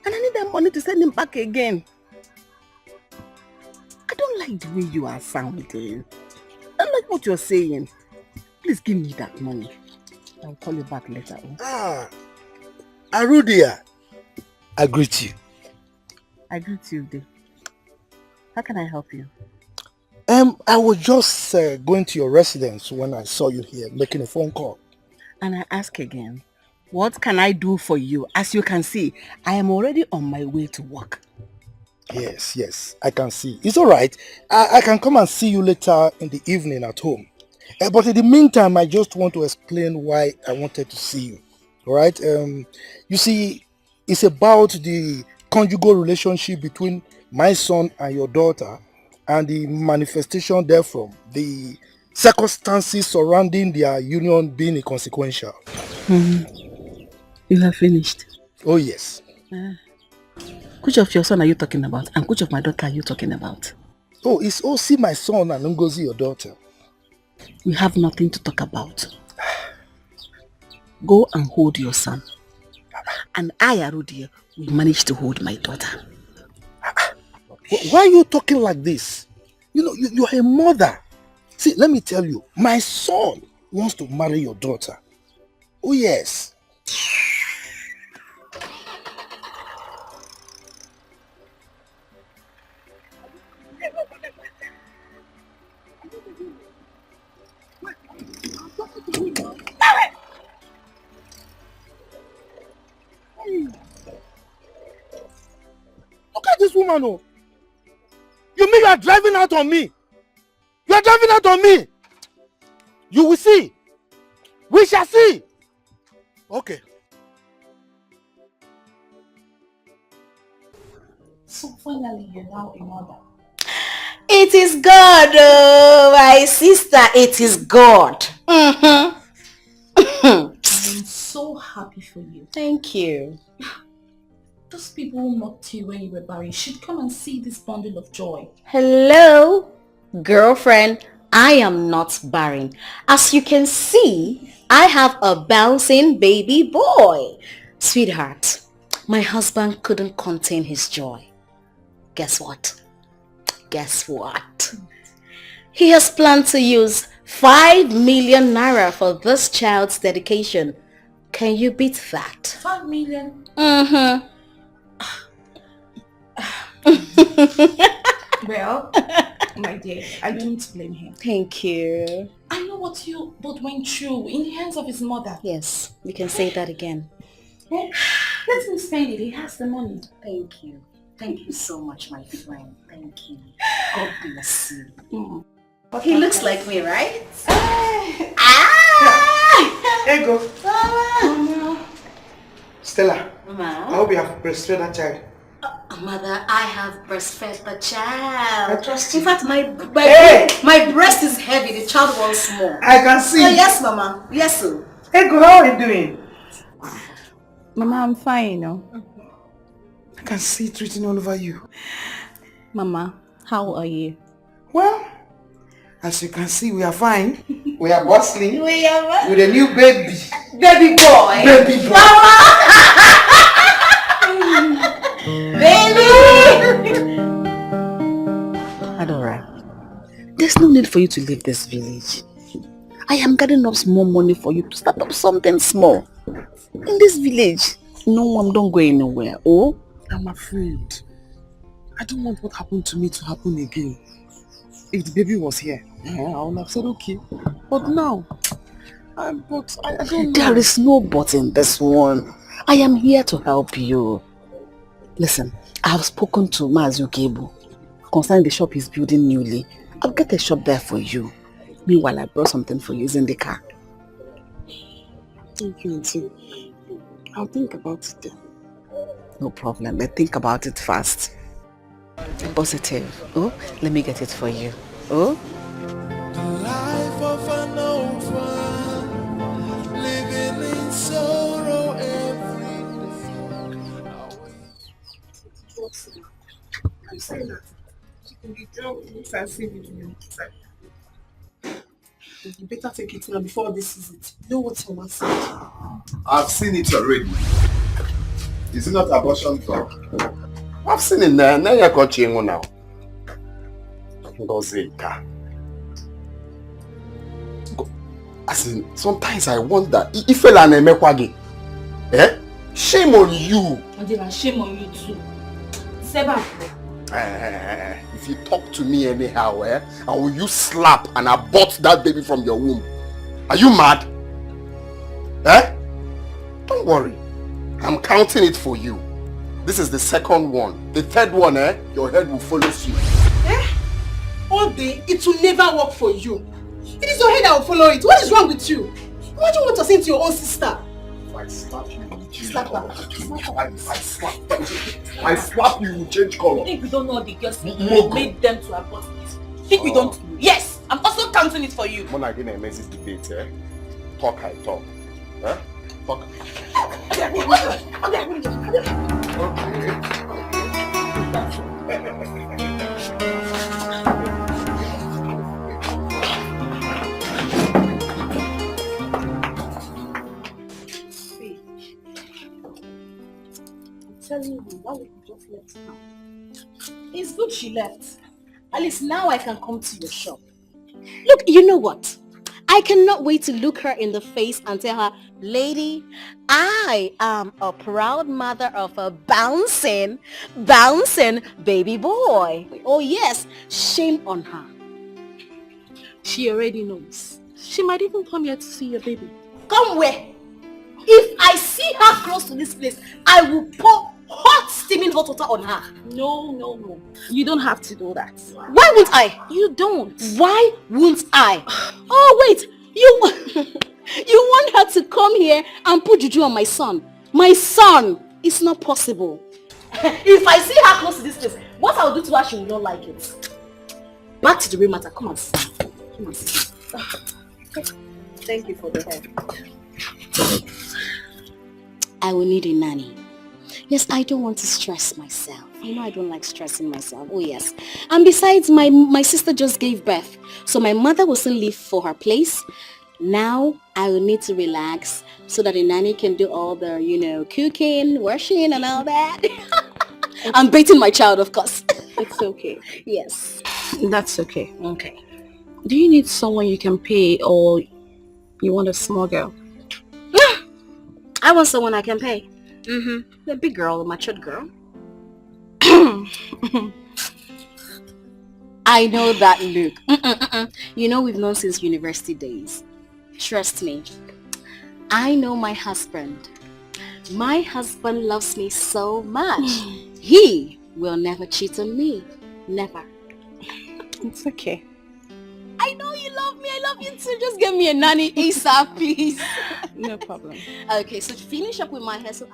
And I need that money to send him back again. I don't like the way you are sounding. I don't like what you're saying. Please give me that money. I'll call you back later. Arudia, I greet you. I greet you, Dave. How can I help you? I was just going to your residence when I saw you here making a phone call. And I ask again, what can I do for you? As you can see, I am already on my way to work. Yes, I can see. It's all right. I can come and see you later in the evening at home. But in the meantime, I just want to explain why I wanted to see you. All right? You see, it's about the conjugal relationship between my son and your daughter and the manifestation therefrom, the circumstances surrounding their union being inconsequential. You have finished? Oh, yes. Which of your son are you talking about? And which of my daughter are you talking about? Oh, it's Osi, my son, and Ngozi, your daughter. We have nothing to talk about. Go and hold your son. And I, Arudia, we managed to hold my daughter. Why are you talking like this? You know, you're a mother. See, let me tell you, my son wants to marry your daughter. Oh, yes. Look at this woman, oh. You mean you are driving out on me? You are driving out on me. You will see. We shall see. Okay. So finally you're now a mother. It is God, oh, my sister. It is God. I'm so happy for you. Thank you. Those people who mocked you when you were barren should come and see this bundle of joy. Hello, girlfriend. I am not barren. As you can see, I have a bouncing baby boy. Sweetheart, my husband couldn't contain his joy. Guess what? Guess what? He has planned to use 5 million naira for this child's dedication. Can you beat that? 5 million? Mm-hmm. Well, my dear, I don't blame him. Thank you. I know what you both went through in the hands of his mother. Yes, you can say that again. Let him spend it. He has the money. Thank you. Thank you so much, my friend. Thank you. God bless you. Mm. He looks like me, right? Here you go. Mama. Stella, Mama. I hope you have breastfed that child. Mother, I have breastfed the child. I trust you. In fact, my breast is heavy. The child wants more. I can see. Oh, yes, Mama. Yes, sir. Hey, go, how are you doing? Mama, I'm fine, you know. I can see it written all over you. Mama, how are you? Well, as you can see, we are fine. We are bustling. We are with a new baby. Baby boy. Baby boy. Mama! Baby! Adora, there's no need for you to leave this village. I am gathering up small money for you to start up something small. In this village, no, I don't go anywhere. Oh? I'm afraid. I don't want what happened to me to happen again. If the baby was here, I would have said okay. But now, I don't know. There is no but in this one. I am here to help you. Listen, I have spoken to Mazukebu concerning the shop he's building newly. I'll get a shop there for you. Meanwhile, I brought something for you. It's in the car. Thank you, Auntie. I'll think about it then. No problem, but think about it fast. Positive. Oh, let me get it for you. Oh? The life of an orphan, living in sorrow every day. I'm saying that the girl looks as if you better take it now before this is it. You know what someone said? I've seen it already. Is it not abortion talk? I've seen it now. Now you're coaching now. As in, sometimes I wonder if you are a eh? Shame on you. And shame on you too. Seba. If you talk to me anyhow, I will use slap and abort that baby from your womb. Are you mad? Eh? Don't worry. I'm counting it for you. This is the second one. The third one, your head will follow you. All day, it will never work for you. It is your head that will follow it. What is wrong with you? Why do you want to say to your own sister? If I slap you, Slap her. I slap you, you change color. I think we don't know the girls who Mogo. made them to abort this. I think we don't. Yes, I'm also counting it for you. I'm not going to make this debate, Talk, I talk. Talk. telling you, why would you just left now? It's good she left. At least now I can come to your shop. Look, you know what? I cannot wait to look her in the face and tell her, lady, I am a proud mother of a bouncing baby boy. Oh yes, shame on her. She already knows. She might even come here to see your baby. Come where? If I see her close to this place, I will pour hot steaming hot water on her. No. You don't have to do that. Why won't I? You don't. Why won't I? Oh wait, you want her to come here and put juju on my son? My son! It's not possible. If I see her close to this place, what I'll do to her, she will not like it. Back to the real matter. Come on, sit. Come on, sit. Thank you for the help. I will need a nanny. Yes, I don't want to stress myself. You know I don't like stressing myself. Oh yes. And besides, my sister just gave birth. So my mother will still leave for her place. Now I will need to relax so that the nanny can do all the, cooking, washing and all that. I'm baiting my child, of course. It's okay. Yes. That's okay. Okay. Do you need someone you can pay or you want a small girl? I want someone I can pay. A big girl, a matured girl. I know that look. We've known since university days. Trust me. I know my husband. My husband loves me so much. He will never cheat on me. Never. It's okay. I know you love me. I love you too. Just give me a nanny ASAP, please. No problem. Okay, so to finish up with my hair, so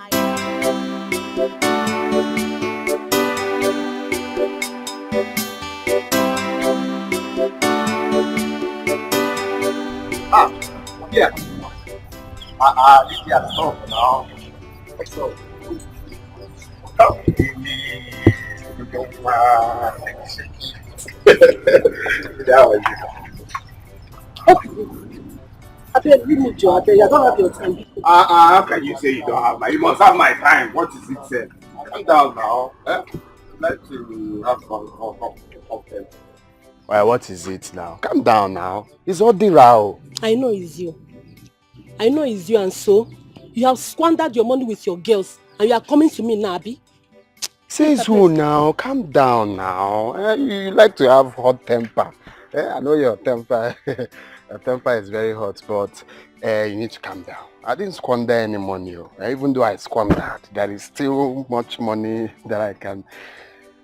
Yeah. Lydia, stop now. So, you don't want that was leave me, Joe. I don't have your time. How can you say you don't have my? You must have my time. What is it, sir? Calm down now. I'd like to have some. Well, what is it now? Calm down now. It's Odira. I know it's you. And so you have squandered your money with your girls and you are coming to me now, Abi? Says who now? Calm down now. You like to have hot temper. I know your temper. Your temper is very hot, but you need to calm down. I didn't squander any money. Even though I squandered, there is still much money that I can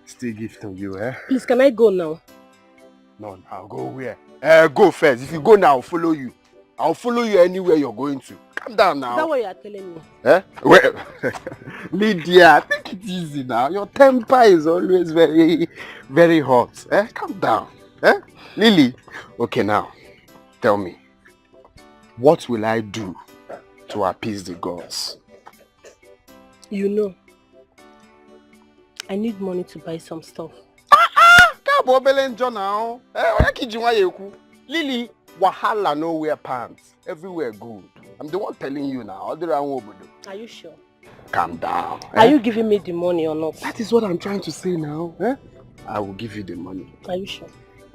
still give to you. Please, can I go now? No, I'll go where? Go first. If you go now, I'll follow you. I'll follow you anywhere you're going to. Calm down now. Is that what you are telling me? Well, Lydia, take it easy now. Your temper is always very, very hot. Calm down. Lily, okay now, tell me, what will I do to appease the gods? You know, I need money to buy some stuff. Lily, wahala no wear pants. Everywhere good. I'm the one telling you now. Are you sure? Calm down. Are you giving me the money or not? That is what I'm trying to say now. I will give you the money. Are you sure?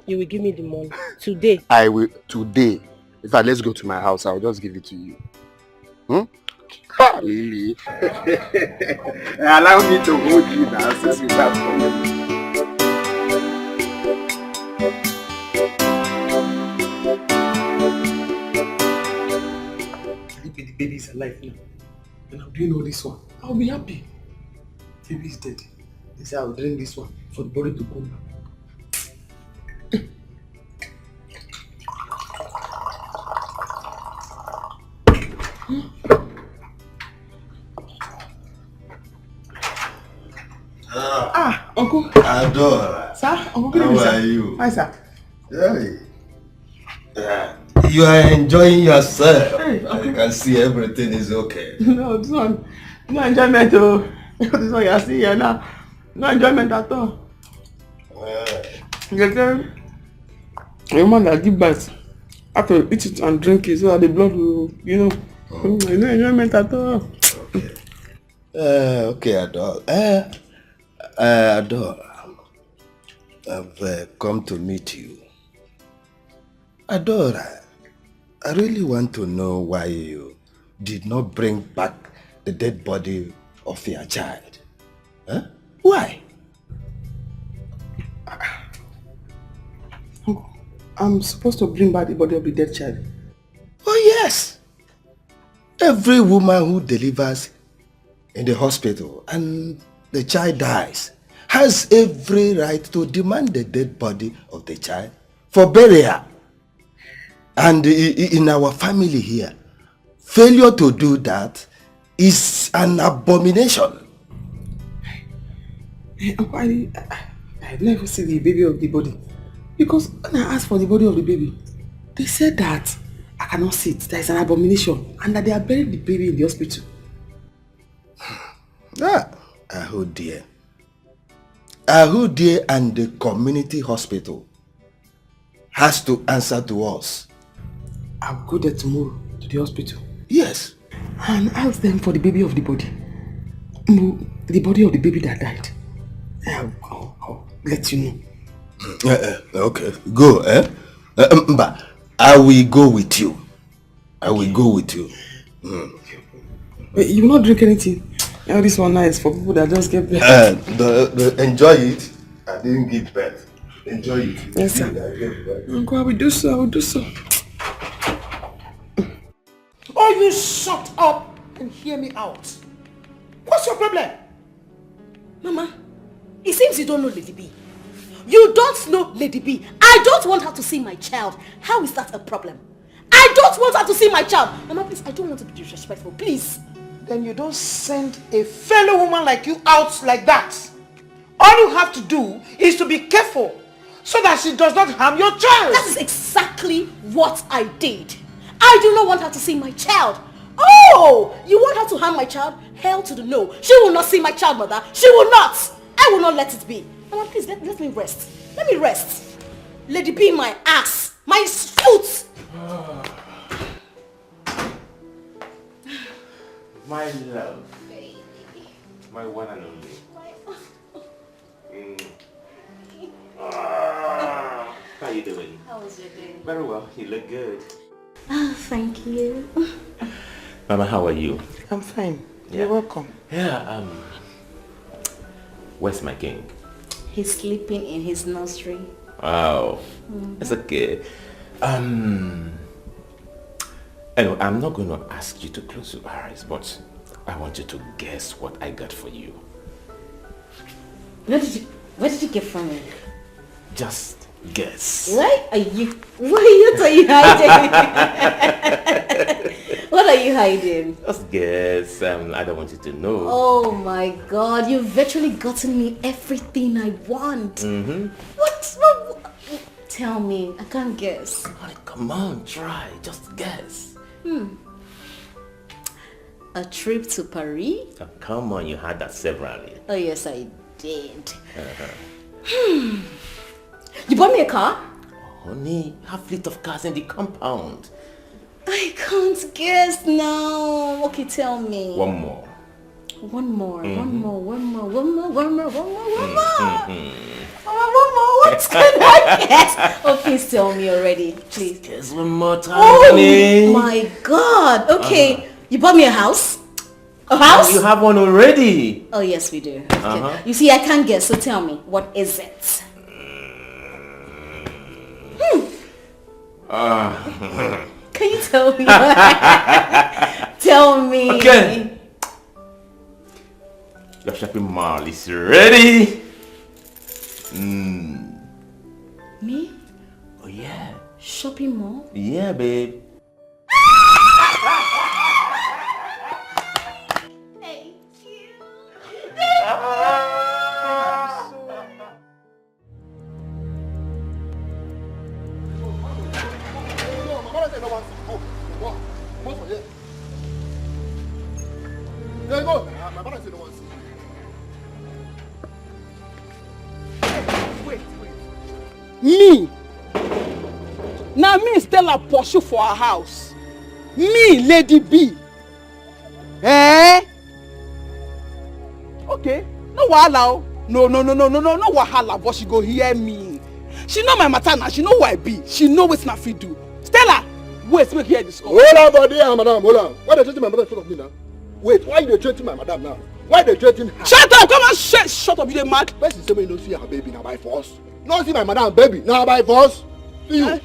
You will give me the money today? I will today. In fact, let's go to my house. I'll just give it to you. Lily. Allow me to hold you now since you have come. The baby is alive now. And I'm doing all this one. I'll be happy. The baby is dead. They say I'll drink this one for the body to come back. Uncle. Adora. Sir, Uncle. How are you? Hi, sir. You are enjoying yourself. Hey, I can see everything is okay. No, this one, no enjoyment. This one you are seeing here now, no enjoyment at all. You tell a woman that give birth, have to eat it and drink it so that the blood will, no enjoyment at all. Okay, Adore. Adore, I've come to meet you. Adore, I really want to know why you did not bring back the dead body of your child. Huh? Why? I'm supposed to bring back the body of the dead child. Oh yes! Every woman who delivers in the hospital and the child dies has every right to demand the dead body of the child for burial. And in our family here, failure to do that is an abomination. I never see the baby of the body. Because when I asked for the body of the baby, they said that I cannot see it. There is an abomination. And that they are burying the baby in the hospital. Oh dear. Oh dear, and the community hospital has to answer to us. I'll go there tomorrow to the hospital. Yes. And ask them for the baby of the body. The body of the baby that died. I'll let you know. Okay, go. But I will go with you. I will go with you. Wait, you will not drink anything? Oh, this one nice for people that just get birth. Enjoy it. I didn't give birth. Enjoy it. Yes, sir. Uncle, I will do so. I will do so. Oh, you shut up and hear me out. What's your problem? Mama, it seems you don't know Lady B. You don't know Lady B. I don't want her to see my child. How is that a problem? I don't want her to see my child. Mama, please, I don't want to be disrespectful. Please. Then you don't send a fellow woman like you out like that. All you have to do is to be careful so that she does not harm your child. That is exactly what I did. I do not want her to see my child. Oh, you want her to harm my child? Hell to the no. She will not see my child, mother. She will not. I will not let it be. Mama, please, let me rest. Let me rest. Lady B, my ass. My foot. My love. My one and only. How you doing? How was your day? Very well. You look good. Oh, thank you. Mama, how are you? I'm fine. Yeah. You're welcome. Yeah, where's my king? He's sleeping in his nursery. Wow. It's okay. Anyway, I'm not going to ask you to close your eyes, but I want you to guess what I got for you. Where did you get from it? Just guess. What are you hiding? What are you hiding? Just guess. I don't want you to know. Oh my God, you've virtually gotten me everything I want. What? Tell me, I can't guess. Come on, try. Just guess. A trip to Paris? Oh, come on, you had that severally. Oh yes, I did. You bought me a car? Oh, honey, have fleet of cars in the compound. I can't guess now. Okay, tell me. One more. One more. What can I guess? Oh, please tell me already, please. Guess one more time, Oh my God. Okay, you bought me a house? A house? You have one already. Oh yes, we do. Okay. You see, I can't guess, so tell me, what is it? Can you tell me? Tell me. Okay. Your shopping mall is ready. Me? Oh yeah. Shopping mall? Yeah, babe. Thank you. There you go. My mother said no one see you. Wait. Me? Now me Stella pursue for her house. Me, Lady B. Eh? Okay, no wahala. No wahala, but she go hear me. She know my matter now, she know who I be. She know wetin I fit do. Stella, wait, make hear this. Hold on, body, madam, hold on. Why they treating my mother in front of me now? Wait, why you treating my madam now? Why they treating her? Shut up, come on, shut up, you dey mad? First you say me you don't see her baby now by force. No see my madam baby now by force. See you.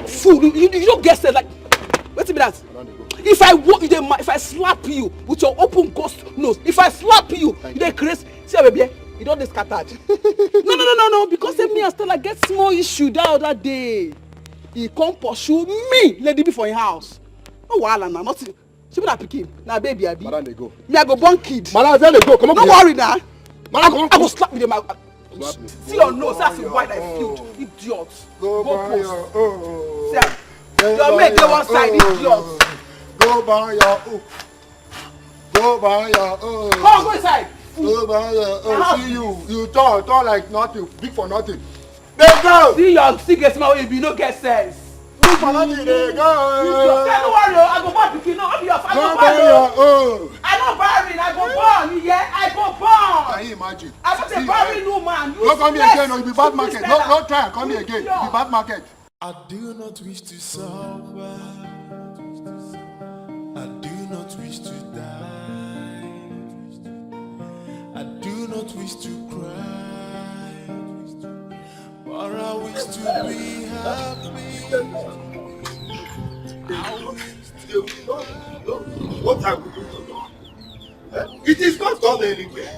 Fool, you don't get said like. Wait a minute. If I slap you with your open ghost nose, if I slap you, you dey crazy. See baby, you don't dey scattered. No, because me and Stella get small issue that other day. He come pursue me, lady be for him house. No wahala na, nothing. She be na pikin, na baby abi. Madam, they go. Me I go born kid. Madam, tell they go. Come on. Don't worry now. Madam, I go slap with them. See your nose, that's why I feel. Idiot. Go post. Your mate dey one side, idiot. Go by your Go by your Come on, go inside. Go by your See you tall like nothing, big for nothing. They go. See your cigarette smell if you no get sense. Big for nothing, they go. Don't worry, I go born pikin. No, be your father. Go by your I no barren, I go born. Yeah, I go born. Can you imagine? I'm not a barren woman. Don't come here again, or you be bad market. Don't try and come here again. You be bad market. I do not wish to suffer. I do not wish to die. I do not wish to cry. But I wish to be happy. What are we doing? It is not gone anywhere.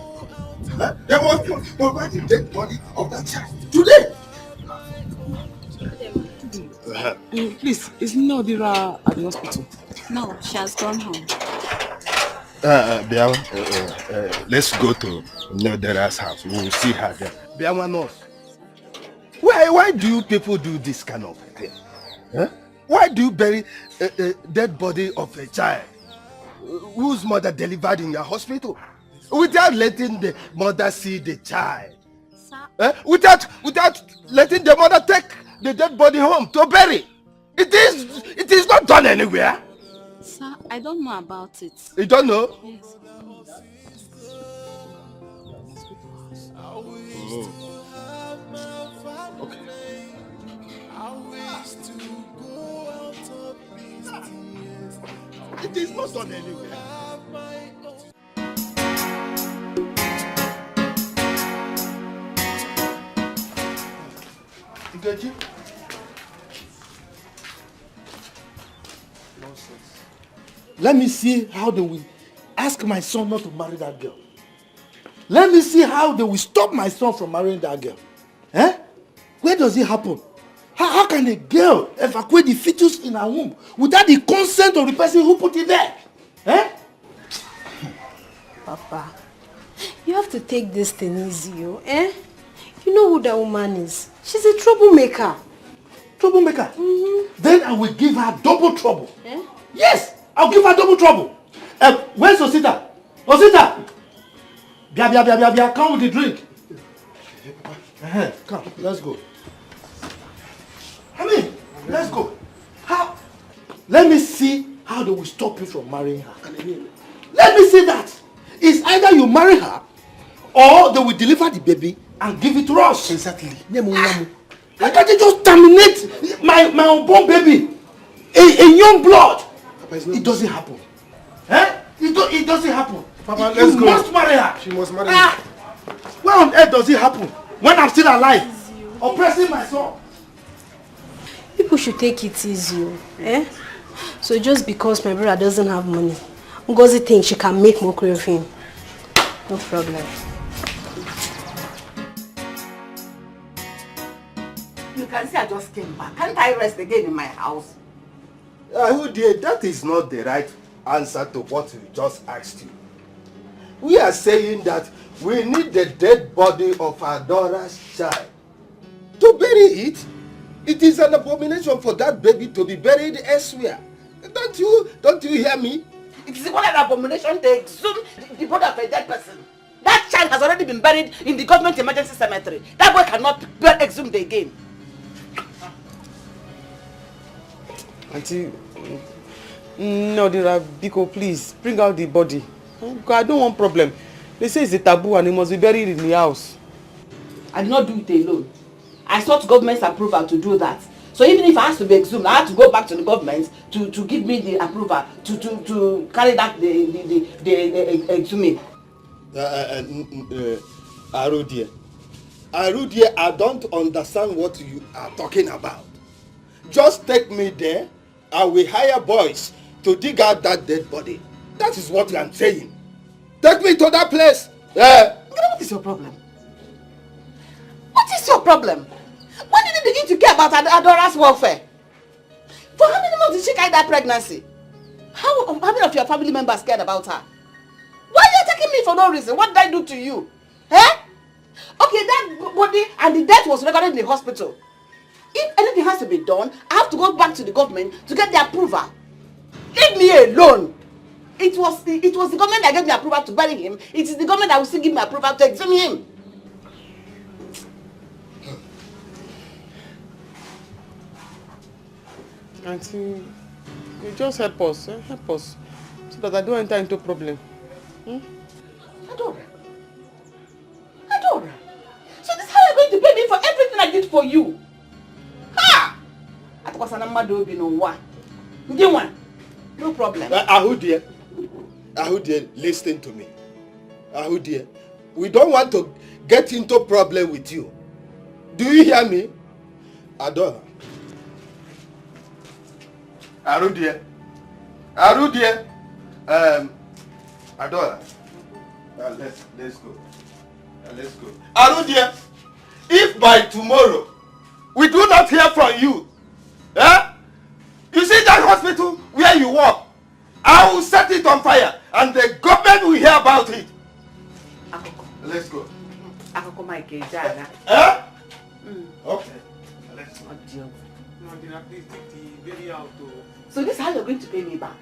There was over the dead body of that child today. Please, is Nodira at the hospital? No, she has gone home. Let's go to Nodira's house. We will see her there. Biawa nurse. Why do you people do this kind of thing? Huh? Why do you bury a dead body of a child whose mother delivered in your hospital without letting the mother see the child? Without letting the mother take the dead body home to bury? It is not done anywhere. Sir, I don't know about it. You don't know? Yes. Oh. Okay. It is not done anywhere. Nkechi? Nonsense. Let me see how they will ask my son not to marry that girl. Let me see how they will stop my son from marrying that girl. Eh? Where does it happen? How can a girl evacuate the fetus in her womb without the consent of the person who put it there? Eh? Papa, you have to take this thing easy, eh? You know who that woman is. She's a troublemaker. Troublemaker? Mm-hmm. Then I will give her double trouble. Eh? Yes, I'll give her double trouble. Where's Osita? Osita! Bia, come with the drink. Come, let's go. Let's go. How? Let me see how they will stop you from marrying her. Let me see that. It's either you marry her or they will deliver the baby and give it to us. Exactly. Why can't they just terminate my unborn baby? A young blood. Papa, it doesn't happen. Eh? It doesn't happen. Papa, let's go. You must marry her. She must marry her. Where on earth does it happen? When I'm still alive? Oppressing my son. People should take it easy, eh? So just because my brother doesn't have money, Ngozi thinks she can make mockery of him. No problem. You can see I just came back. Can't I rest again in my house? Who did? That is not the right answer to what we just asked you. We are saying that we need the dead body of our daughter's child to bury it. It is an abomination for that baby to be buried elsewhere. Don't you hear me? It is what an abomination to exhume the body of a dead person. That child has already been buried in the government emergency cemetery. That boy cannot be exhumed again. Auntie, no, Biko, please bring out the body. I don't want problem. They say it's a taboo and it must be buried in the house. I did not do it alone. I sought government's approval to do that. So even if I have to be exhumed, I have to go back to the government to give me the approval to carry that the exhuming. Arudie, I don't understand what you are talking about. Just take me there. I will hire boys to dig out that dead body. That is what I'm saying. Take me to that place. What is your problem? What is your problem? When did you begin to care about Adora's welfare? For how many months did she carry that pregnancy? How many of your family members cared about her? Why are you attacking me for no reason? What did I do to you? Eh? Okay, that body and the death was recorded in the hospital. If anything has to be done, I have to go back to the government to get the approval. Leave me alone. It was the government that gave me approval to bury him. It is the government that will still give me approval to exhume him. Auntie, you just help us, so that I don't enter into problem. Adora. So this is how you're going to pay me for everything I did for you? Ha! No problem. Ahudie, listen to me. Ahudie, we don't want to get into problem with you. Do you hear me? Adora. Arudie. Adora. Let's go. Let's go. Arudie, if by tomorrow we do not hear from you, you see that hospital where you work, I will set it on fire and the government will hear about it. Let's go. Okay. Let's go. Please take the baby out. So this is how you're going to pay me back?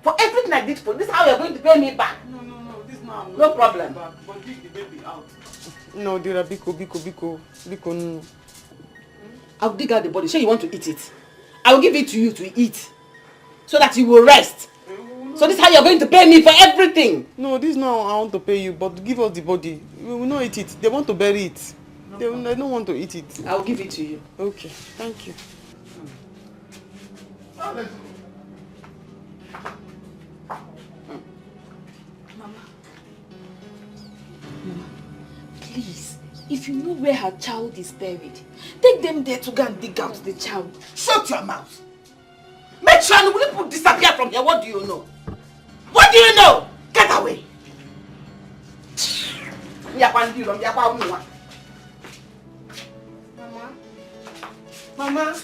For everything I did for this is how you're going to pay me back? No, this now. No problem. But take the baby out. No, dear, biko, no. I'll dig out the body. Sure you want to eat it? I will give it to you to eat. So that you will rest. So this is how you're going to pay me for everything? No, this now I want to pay you, but give us the body. We will not eat it. They want to bury it. They don't want to eat it. I'll give it to you. Okay, thank you. Mama, please, if you know where her child is buried, take them there to go and dig out the child. Shut your mouth. Make sure you will disappear from here. What do you know? What do you know? Get away. Mama.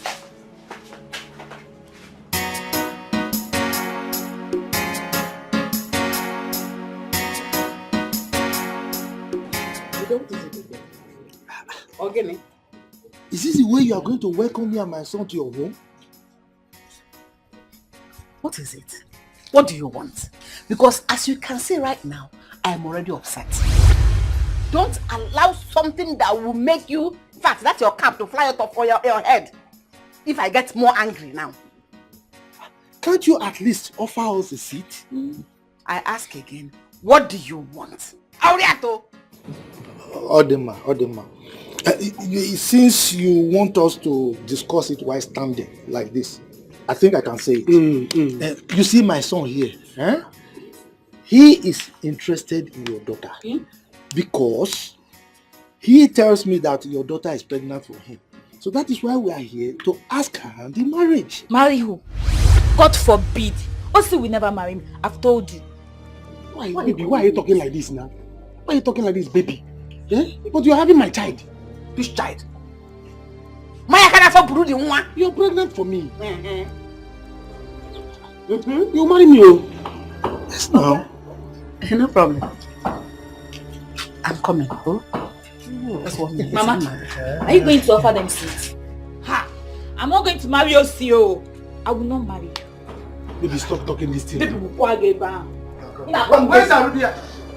Okay. Is this the way you are going to welcome me and my son to your home? What is it? What do you want? Because as you can see right now, I am already upset. Don't allow something that will make you, in fact, that's your cap to fly out of your head. If I get more angry now. Can't you at least offer us a seat? I ask again, what do you want? Auriato! Odimgbe. Since you want us to discuss it while standing like this, I think I can say it. You see my son here, he is interested in your daughter because he tells me that your daughter is pregnant for him. So that is why we are here to ask her the marriage. Marry who? God forbid. Osi will never marry me. I've told you. Why are you talking like this now? Why are you talking like this, baby? But you're having my child. Which child? You're pregnant for me. You marry me, oh. Yes, no. No problem. I'm coming, oh. Mama, are you going to offer them seats? Ha! I'm not going to marry Osio. I will not marry you. Baby, stop talking this thing. Baby, where's Arudie?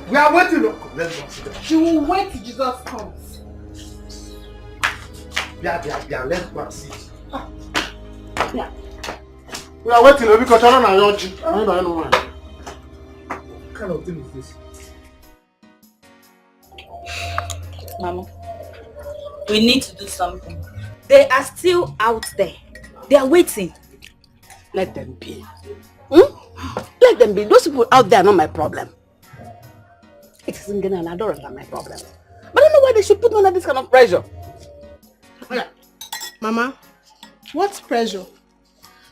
We are waiting. Let's go sit down. She will wait till Jesus comes. Yeah, let's go and sit. Yeah. We are waiting because I don't know. kind of thing is this? Mama, we need to do something. They are still out there. They are waiting. Let them be. Let them be. Those people out there are not my problem. It is Ngene and Adora that are my problem. But I don't know why they should put me under this kind of pressure. Mama, what pressure?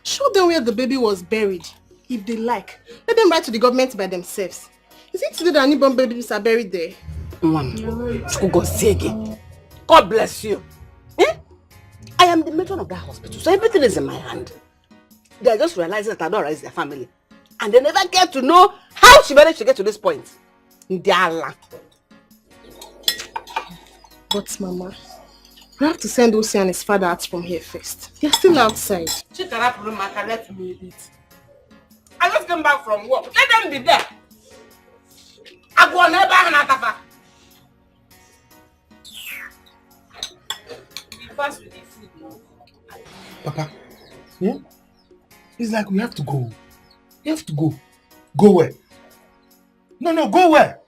Show them where the baby was buried, if they like. Let them write to the government by themselves. Is it today that newborn babies are buried there? God bless you. I am the matron of that hospital, so everything is in my hand. They are just realizing that Adora is their family. And they never get to know how she managed to get to this point. Ndiala. But Mama, we have to send Osi and his father out from here first. They're still outside. Let me eat. I just came back from work. Let them be there. I go never have fast with the food now. Papa, it's like we have to go. You have to go. Go where? No, go where?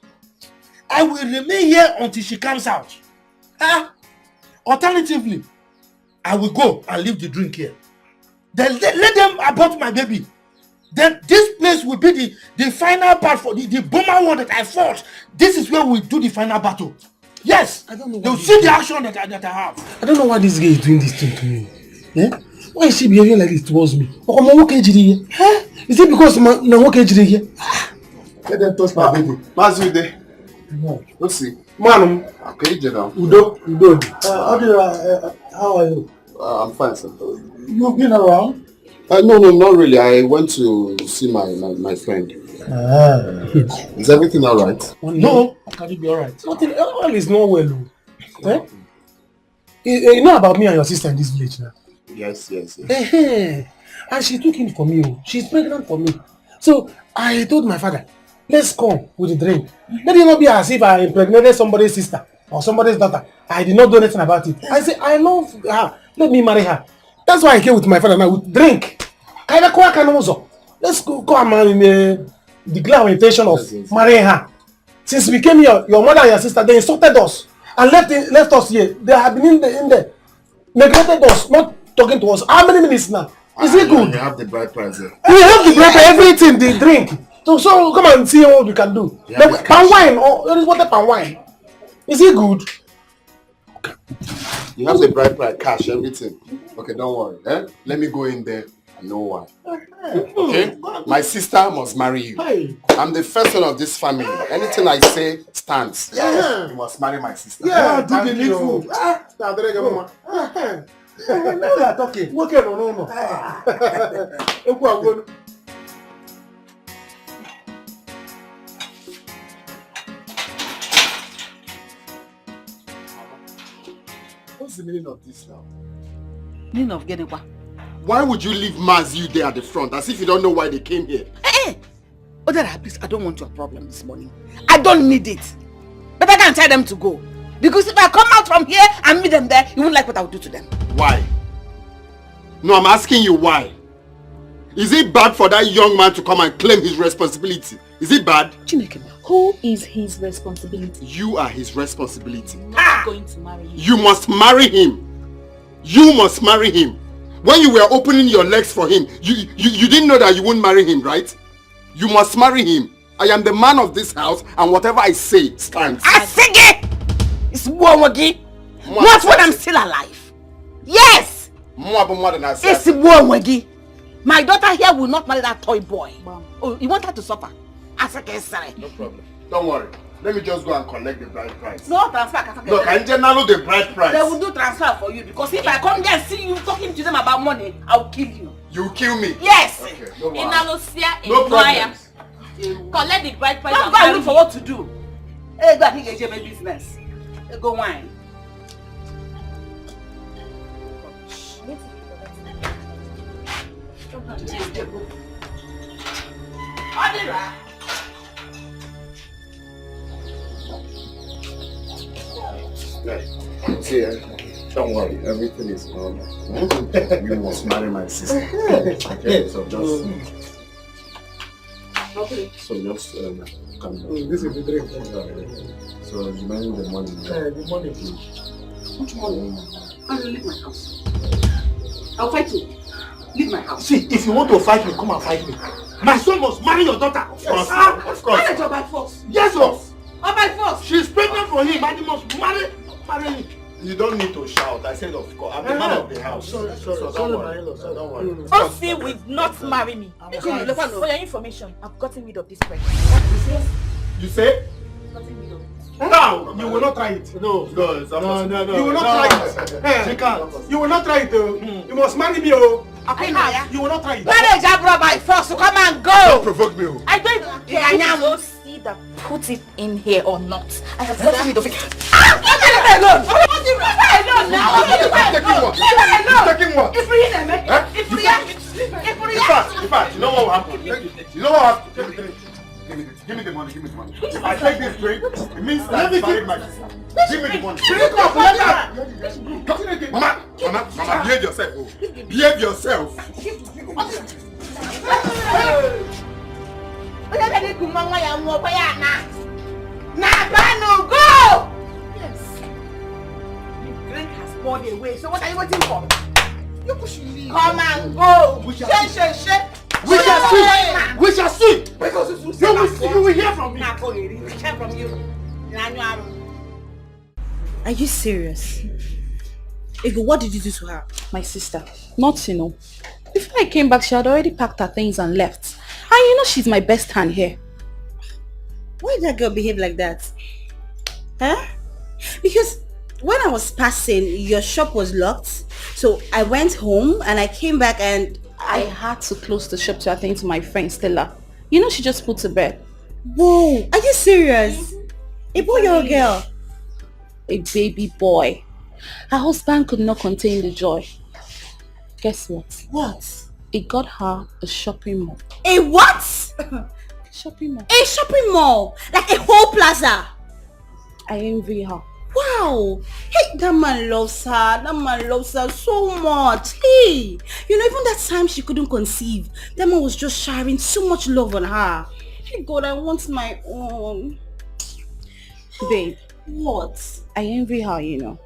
I will remain here until she comes out. Alternatively, I will go and leave the drink here. Then let them abort my baby. Then this place will be the final part for the bomber one that I fought. This is where we do the final battle. Yes, I don't know. They'll see the action that I have. I don't know why this guy is doing this thing to me. Why is she behaving like this towards me? Is it because I'm okay here? Let them touch my baby. Mazude. Let's see. Man, okay, General. Udo. How are you? I'm fine, sir. You've been around? No, not really. I went to see my friend. Is everything all right? No. How can it be all right? Nothing. All is not well. You know about me and your sister in this village now? Yes. And she took him for me. She's pregnant for me. So I told my father, let's come with the drink. Let it not be as if I impregnated somebody's sister or somebody's daughter. I did not do anything about it. I said, I love her. Let me marry her. That's why I came with my father now with drink. Let's go come and declare our intention of marrying her. Since we came here, your mother and your sister, they insulted us and left us here. They have been in there, neglected us, not talking to us. How many minutes now? Is it good? You have the bride price there. We have the bride, everything, the drink. So come and see what we can do. Palm wine, there is water palm wine. Is it good? You have the bride price, cash, everything. Okay, don't worry. Let me go in there. I know why. Okay? My sister must marry you. I'm the first one of this family. Anything I say stands. You must marry my sister. Do the needful. Now we are talking. No. What's the meaning of this now? Meaning of getting what? Why would you leave Maz you there at the front as if you don't know why they came here? Odara, please, I don't want your problem this morning. I don't need it. But I can't tell them to go. Because if I come out from here and meet them there, you won't like what I will do to them. Why? No, I'm asking you why. Is it bad for that young man to come and claim his responsibility? Is it bad? Chineke, who is his responsibility? You are his responsibility. I'm not going to marry him. You must marry him. You must marry him. When you were opening your legs for him, you didn't know that you wouldn't marry him, right? You must marry him. I am the man of this house, and whatever I say stands. Asige! It's Mwawagi. Not when I'm still alive. Yes! It's Mwawagi. My daughter here will not marry that toy boy. Oh, you want her to suffer? Asige, sorry. No problem. Don't worry. Let me just go and collect the bride price. No transfer. Look, I didn't know the bride price. They will do transfer for you because if I come there and see you talking to them about money, I'll kill you. You will kill me? Yes. Okay, no problem. Collect the bride price. Don't go and look for what to do. Hey, go and think my business. Hey, go wine. Odira. See, don't worry, everything is normal. You must marry my sister. Okay, so just... Okay. So just calm down. This is the drink. So remaining the money. The money. Which money? I'll leave my house. I'll fight you. Leave my house. See, if you want to fight me, come and fight me. My son must marry your daughter. Of course. Of course. Marriage or by force? Yes, of. Or by force? She's pregnant for him, and he must marry him. You don't need to shout. I said of course. I'm the man of the house. Sorry, So don't worry. Don't worry. Osi will not marry me. For your information, I've gotten rid of this pregnancy. You say? No, you will not try it. No. You will not try it. She can't. You will not try it. You must marry me. You will not try it. Marriage abroad by force. Come and go. Don't provoke me. I don't care if you see that put it in here or not. I have gotten rid of it. Leave me alone. Leave me alone now. Taking what? If we In fact, you know what will happen? You know what will happen? Give me the money. If I take this drink, it means that I married my sister. Give me the money. Mama, behave yourself. Behave yourself. Go! Yes. The drink has poured away, so what are you waiting for? You push me. Come and go. We shall see. We shall see. Because you will hear from me. We will hear from you. Are you serious? Ego, what did you do to her? My sister. Nothing. Before I came back, she had already packed her things and left. And you know she's my best hand here. Why did that girl behave like that? Huh? Because when I was passing, your shop was locked. So I went home and I came back and I had to close the shop to attend to my friend Stella. You know she just put to bed. Whoa, are you serious? A boy or a girl? A baby boy. Her husband could not contain the joy. Guess what? What? It got her a shopping mall. A what? Shopping mall. A shopping mall? Like a whole plaza? I envy her. Wow. Hey, that man loves her. That man loves her so much. Hey, you know, even that time she couldn't conceive, that man was just showering so much love on her. Hey, God, I want my own. Babe. What? I envy her, you know.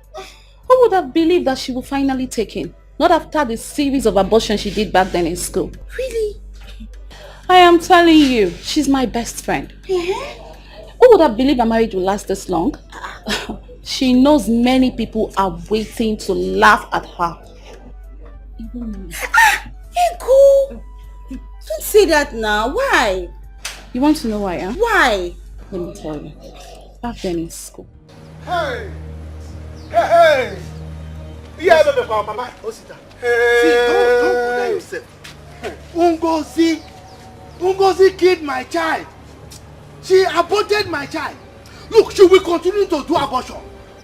Who would have believed that she would finally take in? Not after the series of abortions she did back then in school. Really? I am telling you, she's my best friend. Who would have believed a marriage will last this long? She knows many people are waiting to laugh at her. Even me. Ego! Don't say that now. Why? You want to know why, huh? Why? Let me tell you. Back then in school. Hey! Yeah, baby, mama. Osita. See, don't put that yourself. Ungozi killed my child. She aborted my child. Look, she will continue to do abortion.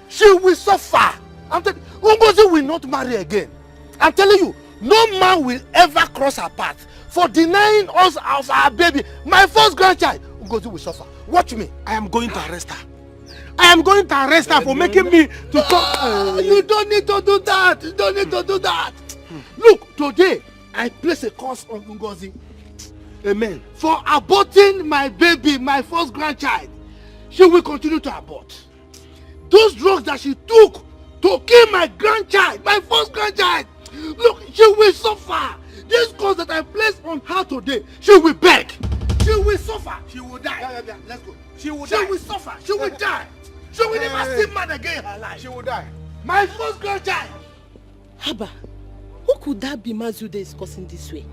She will suffer. Ungozi will not marry again. I'm telling you, no man will ever cross her path for denying us of our baby, my first grandchild. Ungozi will suffer. Watch me. I am going to arrest her. I am going to arrest her for making me to come. You don't need to do that. You don't need to do that. Look, today, I place a curse on Ungozi. Amen. For aborting my baby, my first grandchild. She will continue to abort. Those drugs that she took to kill my grandchild, my first grandchild. Look, she will suffer. This curse that I placed on her today, she will beg. She will suffer. She will die. Yeah. Let's go. She will die. She will suffer. She will die. She will never see man again in her life. She will die. My first grandchild. Haba, who could that be Mazude is cursing this way?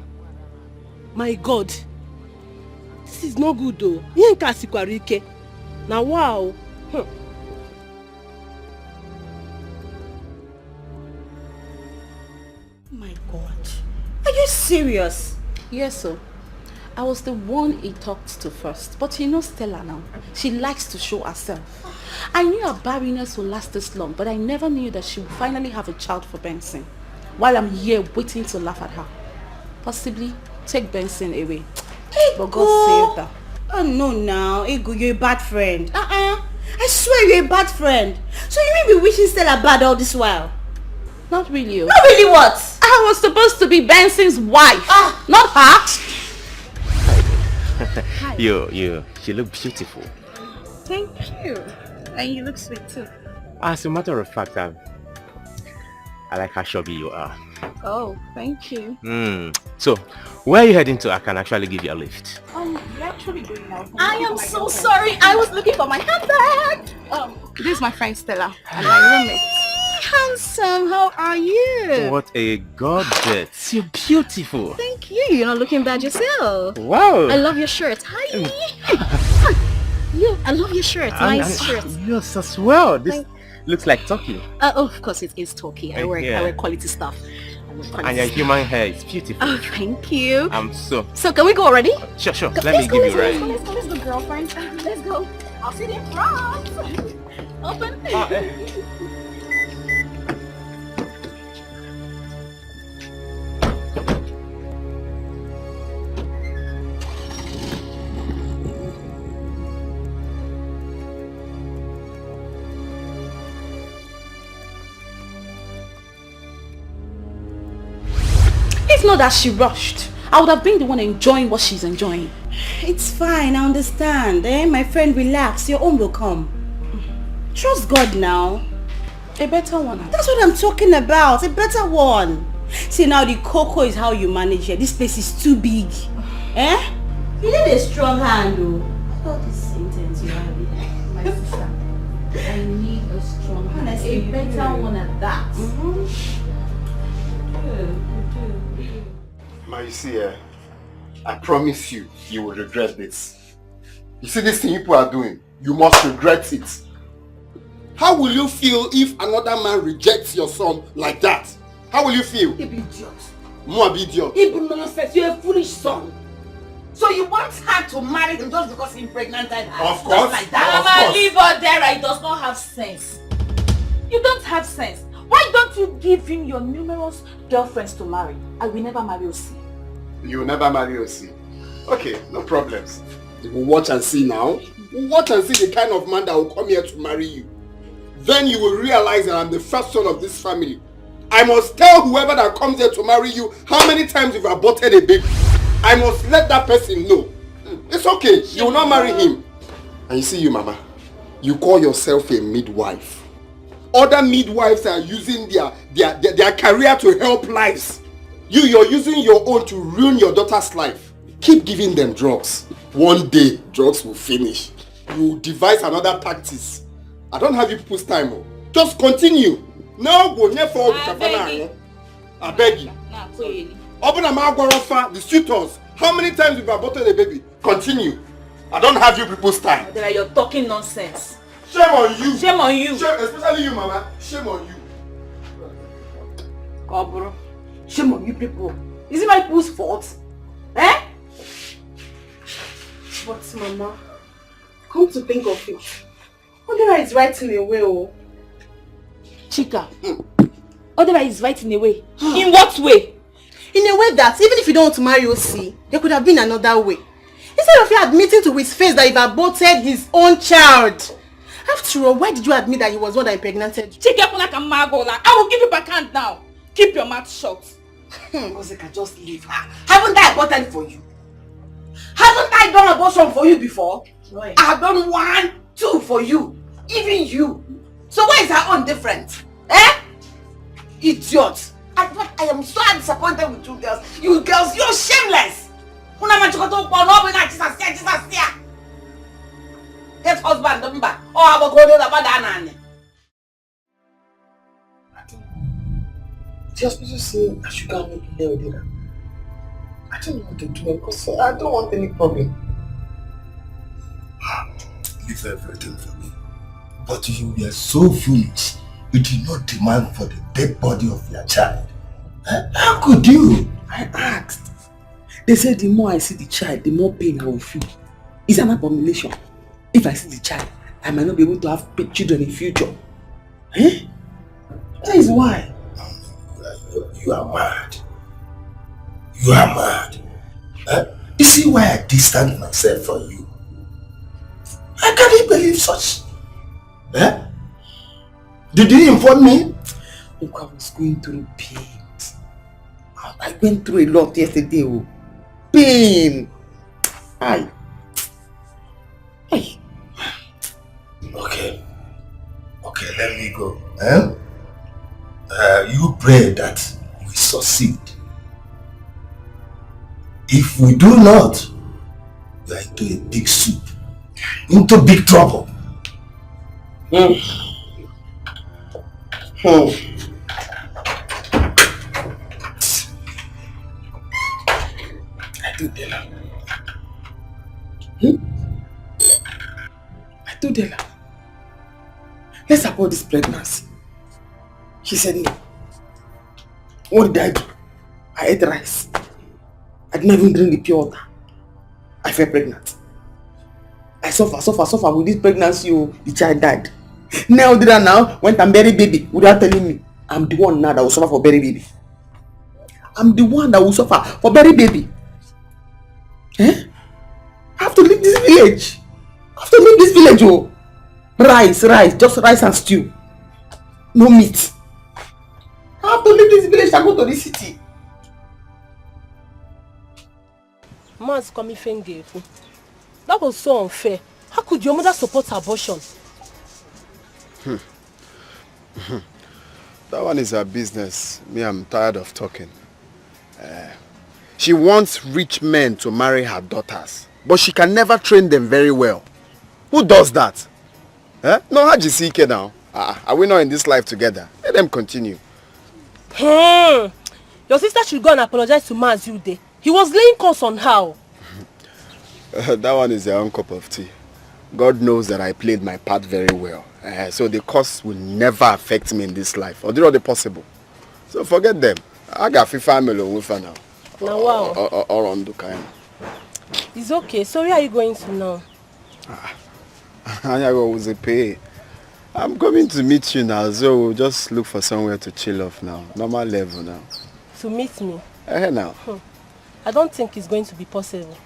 My God. This is not good though. Now wow. My God. Are you serious? Yes, sir. I was the one he talked to first. But you know Stella now. She likes to show herself. I knew her barrenness would last this long, but I never knew that she would finally have a child for Benson. While I'm here waiting to laugh at her. Possibly take Benson away. But God saved her. Oh no now, Ego, you're a bad friend. I swear you're a bad friend. So you may be wishing Stella bad all this while? Not really. Not really what? I was supposed to be Benson's wife. Not her. You look beautiful. Thank you. And you look sweet too. As a matter of fact, I like how chubby you are. Oh, thank you. So, where are you heading to? I can actually give you a lift. We're actually going out. I am so sorry. I was looking for my handbag. This is my friend Stella and my roommate. Handsome, how are you? What a goddess. You're beautiful. Thank you. You're not looking bad yourself. Wow. I love your shirt. Hi. Yeah, I love your shirt. Nice shirt. Yours as well. This looks like Turkey. Oh, of course it is Turkey. I wear quality stuff. And your human hair is beautiful. Oh, thank you. So can we go already? Sure. Let me give you a ride. Let's go, girlfriend. Let's go. I'll sit in front. Open. It's not that she rushed. I would have been the one enjoying what she's enjoying. It's fine, I understand. My friend, relax. Your own will come. Trust God now. A better one. That's what I'm talking about. A better one. See, now the cocoa is how you manage it. This place is too big. You need a strong hand, though. All this intense you have. My sister. I need a strong hand. A better one at that. You see, I promise you, you will regret this. You see this thing people are doing, you must regret it. How will you feel if another man rejects your son like that? How will you feel? You're an idiot. More an idiot. Even nonsense, you're a foolish son. So you want her to marry him just because he impregnated her? Of course. Just like that. Leave her there. He does not have sense. You don't have sense. Why don't you give him your numerous girlfriends to marry? I will never marry Osi. You will never marry Osi. Okay, no problems. You will watch and see now. Watch and see the kind of man that will come here to marry you. Then you will realize that I'm the first son of this family. I must tell whoever that comes here to marry you how many times you've aborted a baby. I must let that person know. It's okay, you will not marry him. And you see you, Mama, you call yourself a midwife. Other midwives are using their career to help lives. You're using your own to ruin your daughter's life. Keep giving them drugs. One day, drugs will finish. You will devise another practice. I don't have you people's time. Just continue. No, go near for I beg you. Open a mouth, the suitors. How many times you've aborted a baby? Continue. I don't have you people's time. You're talking nonsense. Shame on you. Shame on you. Shame, especially you, Mama. Shame on you. God, bro. Shame on you people. Is it my people's fault? But Mama, come to think of it, Odera is right in a way. Chika, Odera is right in a way. In what way? In a way that even if you don't want to marry Osi, there could have been another way. Instead of you admitting to his face that you've aborted his own child. After all, why did you admit that he was one that impregnated you? Chika, I will give you back hand now. Keep your mouth shut. Osika, just leave her. Haven't I aborted for you? Haven't I done abortion for you before? Right. I have done 1, 2 for you. Even you. So why is her own different? Idiot. I am so disappointed with you girls. You girls, you're shameless. Get husband number. I will go to the banana. The hospital say I should go and make a with dinner. I don't know what to do because I don't want any problem. Leave everything for me. But you were so foolish. You did not demand for the dead body of your child. How could you? I asked. They said the more I see the child, the more pain I will feel. It's an abomination. If I see the child, I might not be able to have children in future. That is why. You are mad. You are mad. You see why I distance myself from you? I can't believe such. Did you inform me? Look, I was going through pain. I went through a lot yesterday. Pain. Hi. Hey. Okay, let me go. Eh? You pray that we succeed. If we do not, we are into a big soup, into big trouble. I do Dela. I do Dela. Let's abort this pregnancy. She said no. What did I do? I ate rice. I didn't even drink the pure water. I fell pregnant. I suffer with this pregnancy. The child died. Now did I now went and bury baby without telling me. I'm the one now that will suffer for bury baby. I'm the one that will suffer for bury baby. Eh? I have to leave this village. I have to leave this village. Oh. Rice, just rice and stew. No meat. I have to leave this village and go to the city. Man's coming finger. That was so unfair. How could your mother support abortion? That one is her business. Me, I'm tired of talking. She wants rich men to marry her daughters, but she can never train them very well. Who does that? No, Hajisike now. Are we not in this life together? Let them continue. Your sister should go and apologize to Maz you day. He was laying curse on her. That one is their own cup of tea. God knows that I played my part very well. So the curse will never affect me in this life. Or do not possible. So forget them. I got family with her now. Now wow. Or on the kind. It's okay. So where are you going to now? I'm coming to meet you now, so we'll just look for somewhere to chill off now. Normal level now. To meet me? Now. I don't think it's going to be possible.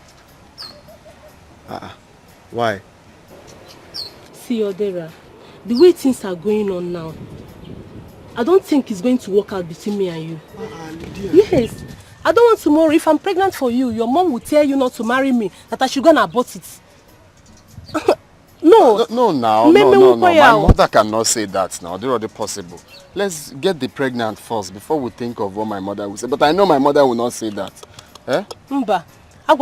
Why? See, Odera, the way things are going on now, I don't think it's going to work out between me and you. Yes. I don't want tomorrow, if I'm pregnant for you, your mom will tell you not to marry me, that I should go and abort it. No. No, my mother cannot say that now. Do not possible. Let's get the pregnant first before we think of what my mother will say. But I know my mother will not say that. Mba, I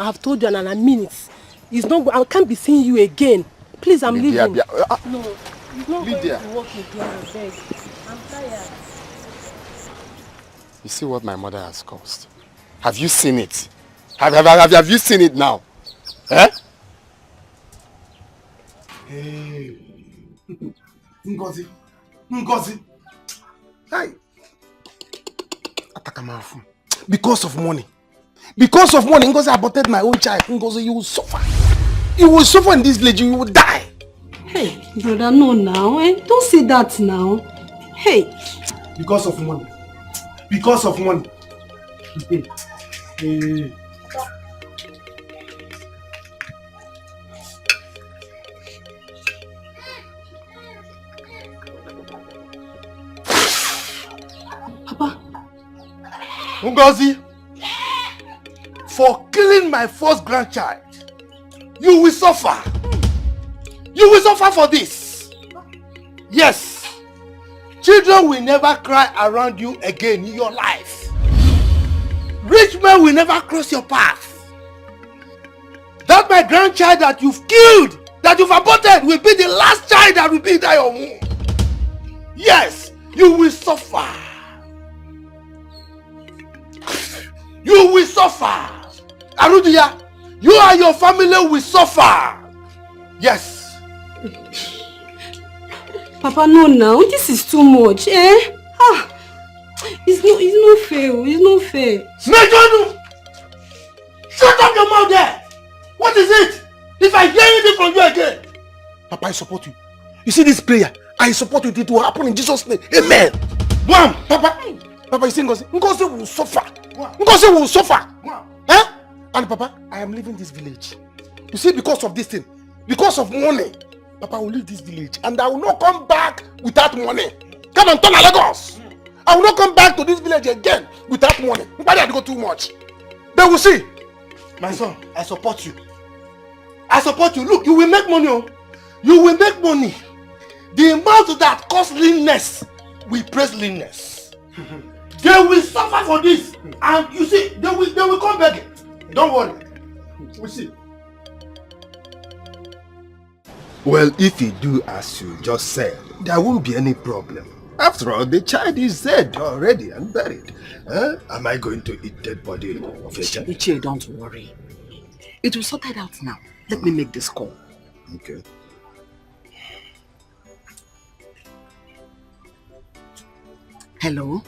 have told you in a minute. It's not. I can't be seeing you again. Please, I'm leaving. No, it's not going to work again. I beg. I'm tired. You see what my mother has caused? Have you seen it? Have you seen it now? Hey, Ngozi. Hi. Atakamafu. Because of money, Ngozi aborted my own child. Ngozi, you will suffer. You will suffer in this village. You will die. Hey, brother, no now. Don't say that now. Hey. Because of money. Hey. Papa. Ngozi, for killing my first grandchild, you will suffer. You will suffer for this. Yes. Children will never cry around you again in your life. Rich men will never cross your path. That my grandchild that you've killed, that you've aborted, will be the last child that will be in your womb. Yes, you will suffer. You will suffer. Arudia, you and your family will suffer. Yes. Papa, no now. This is too much, It's not fair. It's not fair. Mejonu! Shut up your mouth there! What is it? If I hear anything from you again. Papa, I support you. You see this prayer? I support you. It will happen in Jesus' name. Amen. One, Papa, you see Ngozi will suffer. Ngozi will suffer. And Papa, I am leaving this village. You see, because of this thing, because of money, Papa, I will leave this village and I will not come back without money. Come and turn to Lagos. I will not come back to this village again without money. Nobody had to go too much. They will see. My son, I support you. I support you. Look, you will make money. Oh. You will make money. The amount that costs leanness will praise leanness. They will suffer for this. And you see, they will come back. Don't worry. We'll see. Well, if you do as you just said, there won't be any problem. After all, the child is dead already and buried. Am I going to eat dead body of a child? Ichie, don't worry. It will sort it out now. Let me make this call. Okay. Hello?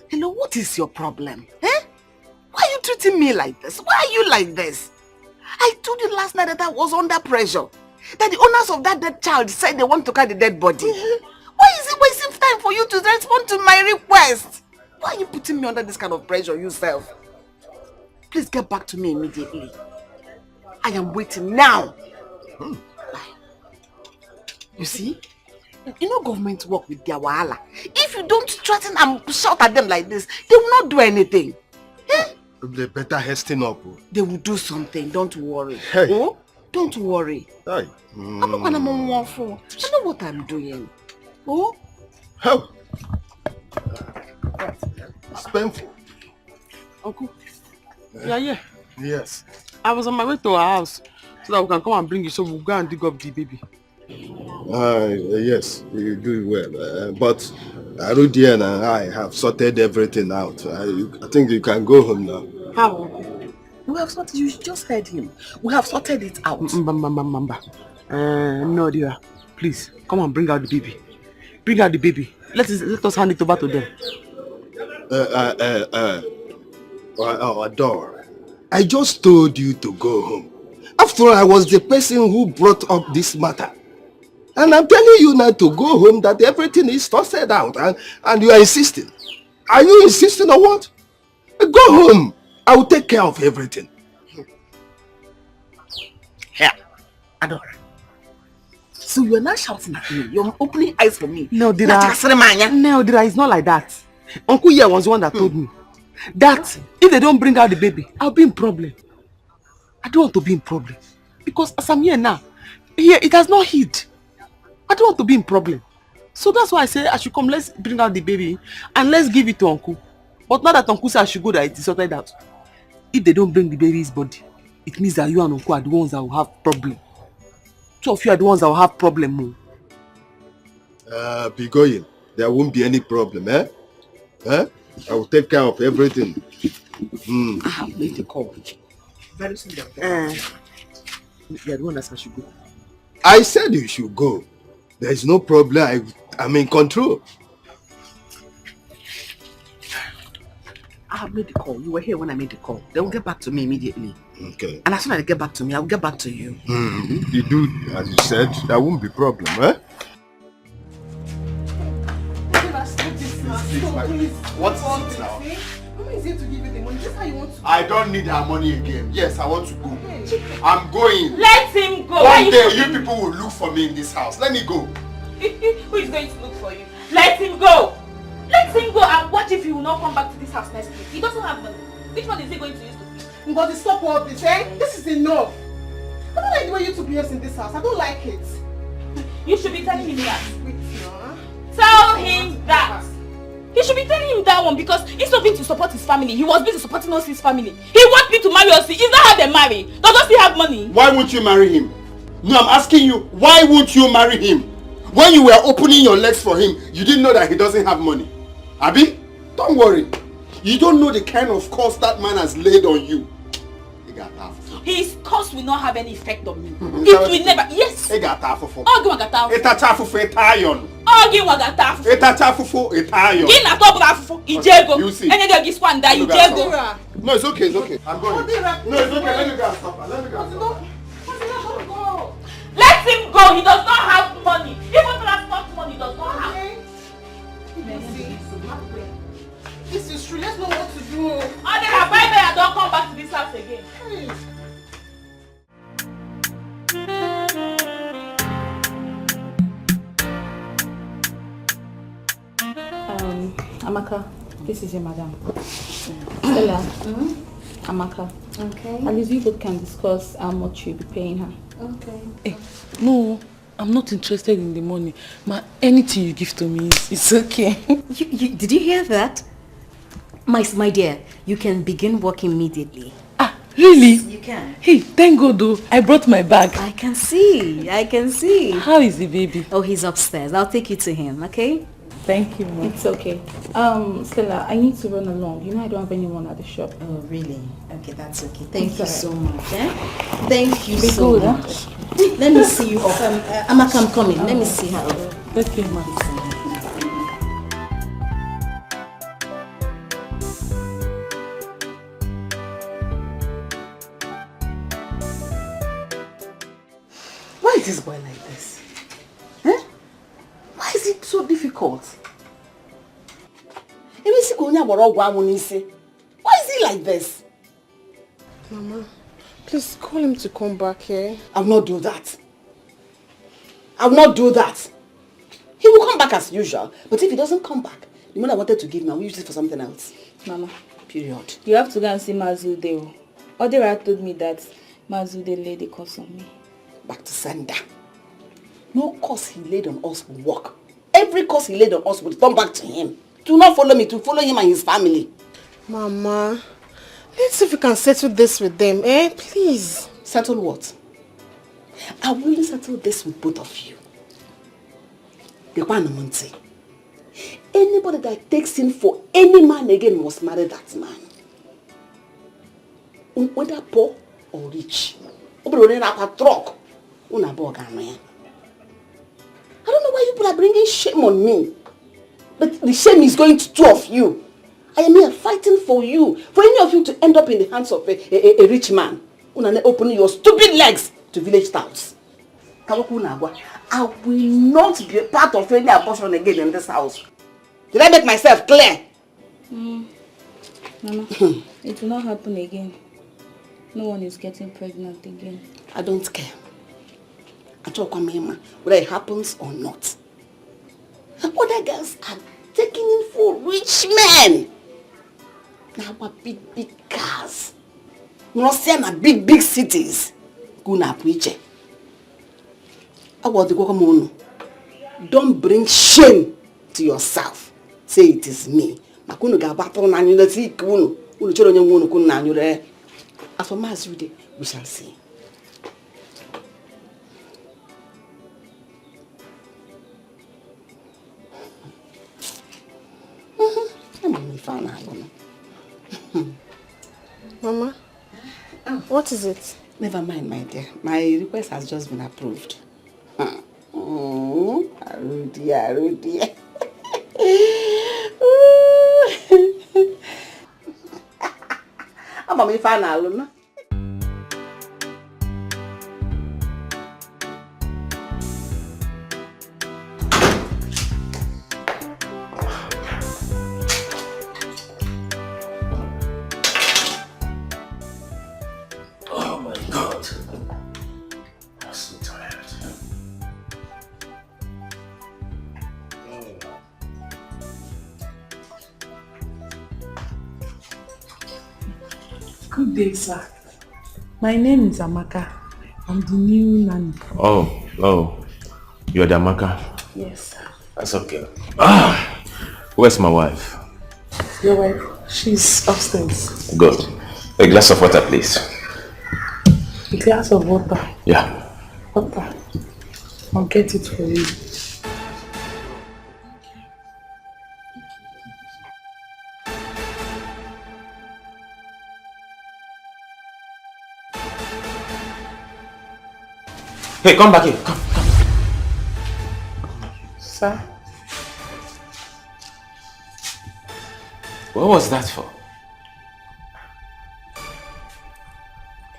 Hello, what is your problem? Eh? Why are you treating me like this? Why are you like this? I told you last night that I was under pressure. That the owners of that dead child said they want to carry the dead body. Why is it wasting time for you to respond to my request? Why are you putting me under this kind of pressure yourself? Please get back to me immediately. I am waiting now. You see? You know government work with their wahala. If you don't threaten and shout at them like this, they will not do anything. Eh? They better hasten up. They will do something, don't worry. Hey. Oh? Don't worry. Hey. I'm not gonna I know what I'm doing. Oh? How? It's painful. Uncle, yeah, yeah. Yes. I was on my way to our house so that we can come and bring you, so we'll go and dig up the baby. Yes, you do well. But Arudi and I have sorted everything out. I think you can go home now. How? We have sorted, you just heard him. We have sorted it out. No, dear. Please, come and bring out the baby. Bring out the baby. Let us hand it over to them. Adore, I just told you to go home. After all, I was the person who brought up this matter. And I'm telling you now to go home, that everything is sorted out, and you are insisting. Are you insisting or what? Go home. I will take care of everything. Here, Adore. So you're not shouting at me. You're opening eyes for me. No, Dira. No, Dira, it's not like that. Uncle here was the one that told me that if they don't bring out the baby, I'll be in problem. I don't want to be in problem. Because as I'm here now, here it has not hit. I don't want to be in problem. So that's why I say I should come, let's bring out the baby and let's give it to Uncle. But now that Uncle said I should go, that it is sorted out. If they don't bring the baby's body, it means that you and Uncle are the ones that will have problem. Two of you are the ones that will have problem. Be going. There won't be any problem, eh? I will take care of everything. I have made the call. Very soon. You are the one that said I should go. I said you should go. There is no problem. I'm in control. I have made the call. You were here when I made the call. They will get back to me immediately. Okay. And as soon as they get back to me, I will get back to you. You do, as you said, there won't be problem, eh? What's it now? Mama is here to give you the money. Just how you want to. I don't need her money again. Yes, I want to go. I'm going. Let him go. One day, you people will look for me in this house. Let me go. Who is going to look for you? Let him go. Let him go, and watch if he will not come back to this house next week. He doesn't have money. Which one is he going to use to feed? But stop all this, eh? This is enough. I don't like the way you two behave in this house. I don't like it. You should be telling him that. Tell him that. He should be telling him that one, because he's not being to support his family. He was busy supporting us, his family. He wants me to marry us. Is that how they marry? Doesn't he have money? Why won't you marry him? No, I'm asking you, why won't you marry him? When you were opening your legs for him, you didn't know that he doesn't have money. Abi, don't worry. You don't know the kind of curse that man has laid on you. His curse will not have any effect on me. It will never. Yes. Ogi wagata. Etachafufu etayon. Ogi wagata afufu. Etachafufu etayon. Gina to bra afufu. Ijego. You see. Any day squander ijego. No, it's okay, it's okay. I'm going. No, it's okay. Let me go and stop her. Let me go and stop her. Let him go. He does not have money. Even transport money, he does not have. This is true. Let's know what to do. Odimgbe, bye-bye and don't come back to this house again. Amaka, this is your madam. Stella, Amaka, Okay. At least you both can discuss how much you'll be paying her. Okay. Hey, no, I'm not interested in the money. Anything you give to me is okay. Did you hear that? My dear, you can begin work immediately. Really? You can. Hey, thank God though. I brought my bag. I can see. How is the baby? Oh, he's upstairs. I'll take you to him, okay? Thank you, Mom. It's okay. Stella, I need to run along. You know I don't have anyone at the shop. Oh, really? Okay, that's okay. Thank you It's so alright. much. Thank you Be so good, much. Let me see you off. Amaka, I'm coming. Let me see her. Okay, Mom. Why is this boy like this? Eh? Why is it so difficult? Why is he like this? Mama, please call him to come back, eh? I will not do that. I will not do that. He will come back as usual. But if he doesn't come back, the money I wanted to give him, I will use it for something else. Mama. Period. You have to go and see Mazude. Odira told me that Mazude laid a curse on me. Back to sender. No curse he laid on us will work. Every curse he laid on us will turn back to him. Do not follow me, to follow him and his family. Mama, let's see if we can settle this with them, eh? Please. Settle what? I will only settle this with both of you. Anybody that takes in for any man again must marry that man. Whether poor or rich. I don't know why you people are bringing shame on me. But the shame is going to two of you. I am here fighting for you. For any of you to end up in the hands of a rich man. Opening your stupid legs to village towns. I will not be a part of any abortion again in this house. Did I make myself clear? Mama, it will not happen again. No one is getting pregnant again. I don't care. I talk whether it happens or not. Other girls are taking in for rich men. Now what big cars. Not saying big cities. Guna preacher. Don't bring shame to yourself. Say it is me. As for Mazude, we shall see. Mama, what is it? Never mind, my dear. My request has just been approved. Rudy. I'm a fan alone. Oh my God. I'm so tired. Good day, sir. My name is Amaka. I'm the new nanny. Oh. You're the Amaka? Yes, sir. That's okay. Where's my wife? Your wife? She's upstairs. Good. A glass of water, please. A glass of water? Yeah. Water. I'll get it for you. Hey, come back here. Come. Sir? What was that for?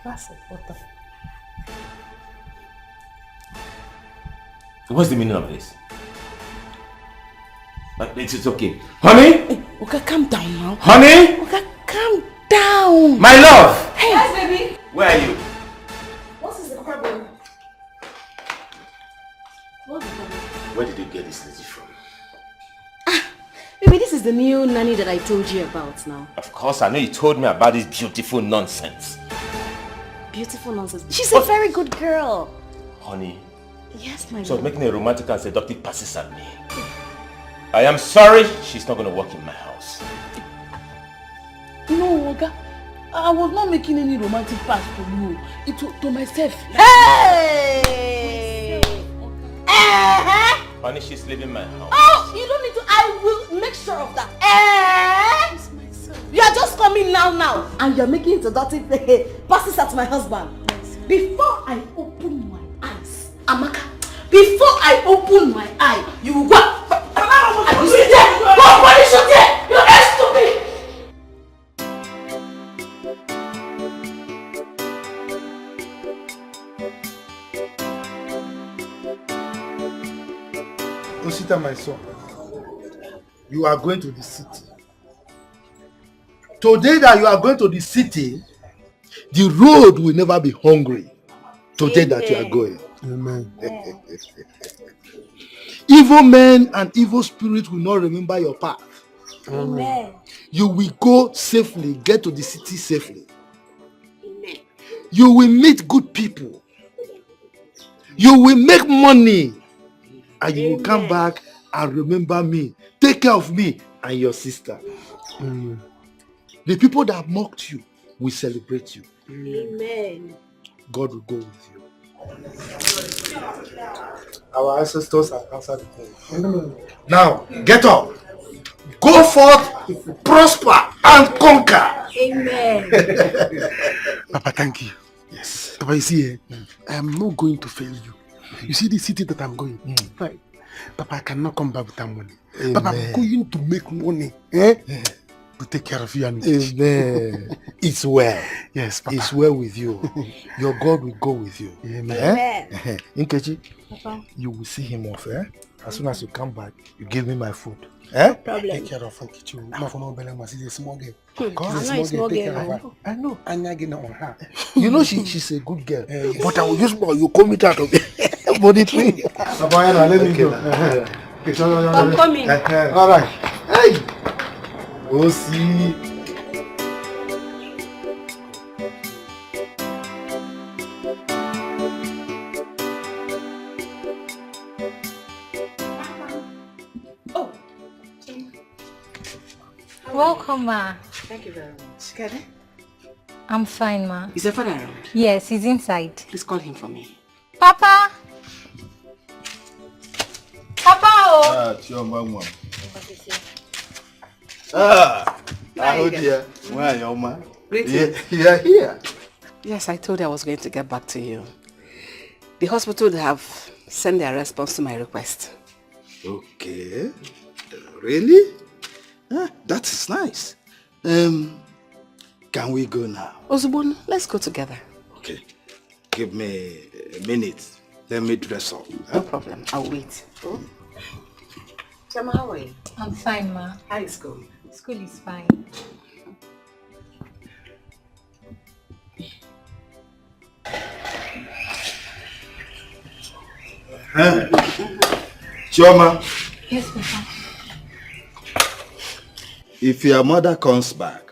Glass of water. What's the meaning of this? It's okay. Honey? Hey, okay, calm down now. Honey? Okay, calm down. My love! Hey! Yes, baby. Where are you? What is the problem? Where did you get this lady from? Baby, this is the new nanny that I told you about now. Of course, I know you told me about this beautiful nonsense. beautiful nonsense. She's a very good girl. Honey, Yes, my so love. making a romantic and seductive passes at me. I am sorry, she's not going to work in my house. No, Oga. I was not making any romantic pass to you. It was to myself. Hey! Honey, she's leaving my house. Oh, you don't need to. I will make sure of that. You are just coming now, and you're making seductive passes at my husband. Before I open my eyes, Amaka, before I open my eye, you will go. And you sit there. Go punish you there. You're very stupid. Osita, my son, you are going to the city. Today that you are going to the city, the road will never be hungry. Today that you are going. Amen. Evil men and evil spirits will not remember your path. Amen. You will go safely, get to the city safely. Amen. You will meet good people. You will make money. And you will come back and remember me. Take care of me and your sister. Amen. The people that mocked you will celebrate you. Amen. God will go with you. Our ancestors have answered the prayer. Now, get up. Go forth, prosper, and conquer. Amen. Papa, thank you. Yes. Papa, you see, I am not going to fail you. You see the city that I'm going? Right. Papa, I cannot come back without money. Amen. Papa, I'm going to make money. To take care of you and Amen. It's well. Yes, Papa. It's well with you. Your God will go with you. Amen. Nkechi, Papa. you will see him off. As soon as you come back, you give me my food. Problem. Take care of Nkechi. My phone is a small girl. God, I know it's small Take care girl. of her. I know. I'm not getting on her. You know she's a good girl. But I will use more. You come it out of it. Body tree. Papa, let me go. I'm coming. All right. Hey. We'll see. Welcome, ma. Thank you very much. Kede? I'm fine, ma. Is your father around? Yes, he's inside. Please call him for me. Papa! Papa! Oh! Chioma. Oh dear. Where are you, ma? You are here. Yes, I told you I was going to get back to you. The hospital have sent their response to my request. Okay. Really? That is nice. Can we go now? Ozubon, let's go together. Okay. Give me a minute. Let me dress up. No problem. I'll wait. Chama, how are you? I'm fine, ma. How is school? School is fine. Chioma, Yes, Papa. if your mother comes back,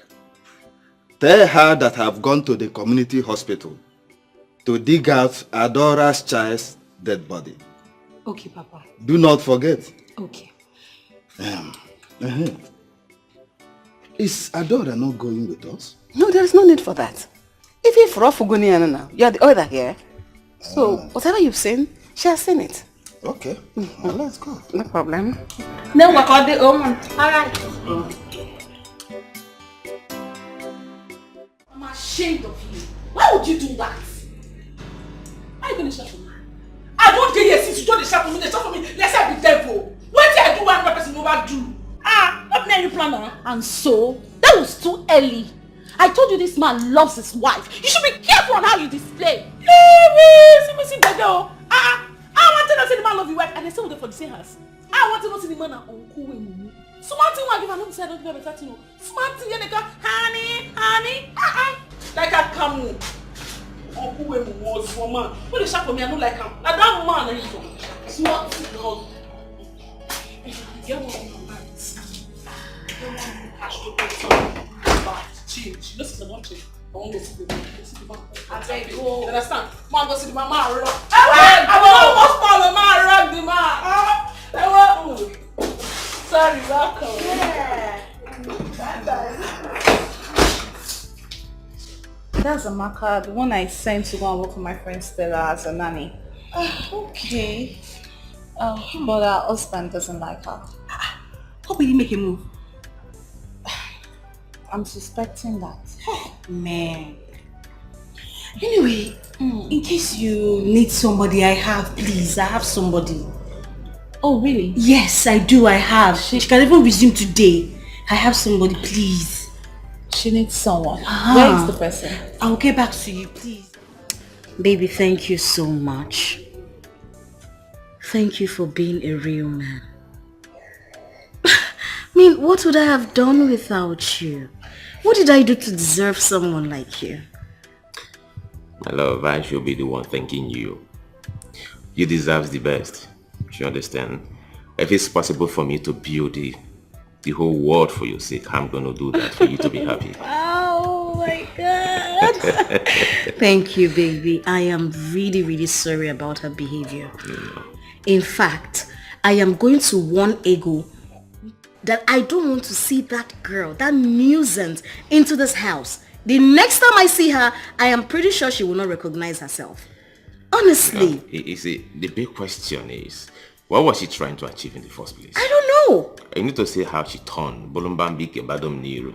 tell her that I've gone to the community hospital to dig out Adora's child's dead body. Okay, Papa. Do not forget. Okay. Is Adora not going with us? No, there is no need for that. If you're for Fuguniana now, you are the other here. So, whatever you've seen, she has seen it. Okay. Well, let's go. No problem. No, we're called the woman. Alright. I'm ashamed of you. Why would you do that? Why are you going to shout for me? I don't care since you told the shout for me, they shout for me. Let's say be devil. What did I do one person overdo? What made you plan that? And so, that was too early. I told you this man loves his wife. You should be careful on how you display. I want to know see the man love your wife and they say we're for the same house. I want to know see the man and uncle with Smart thing I give another side, don't give a better thing. Smart thing they go, honey. Like I come. Uncle with was woman. When they shout for me, I don't like him. Like that man is smart thing. No. Get one of my minds. Get one of cash to pay some. Change. This is a one change. won't go see the man. I beg you. You understand? Man, go see the man. Man, rock. I will almost follow. Man, rock the man. Sorry, welcome. Yeah. That's Amaka, the one I sent to go and work for my friend Stella as a nanny. Okay. But her husband doesn't like her. How will you make a move? I'm suspecting that. Man. Anyway, in case you need somebody, I have somebody. Oh, really? Yes, I do, I have. She can even resume today. I have somebody, please. She needs someone. Where is the person? I'll get back to you, please. Baby, thank you so much. Thank you for being a real man. I mean, what would I have done without you? What did I do to deserve someone like you? My love, I should be the one thanking you. You deserve the best. You understand? If it's possible for me to build the whole world for your sake, I'm gonna do that for you to be happy. Oh my God. Thank you, baby. I am really, really sorry about her behavior. In fact, I am going to warn Ego that I don't want to see that girl, that nuisance, into this house. The next time I see her, I am pretty sure she will not recognize herself. Honestly. You see, the big question is, what was she trying to achieve in the first place? I don't know. I need to say how she turned. Bolumbambike Badom Niru.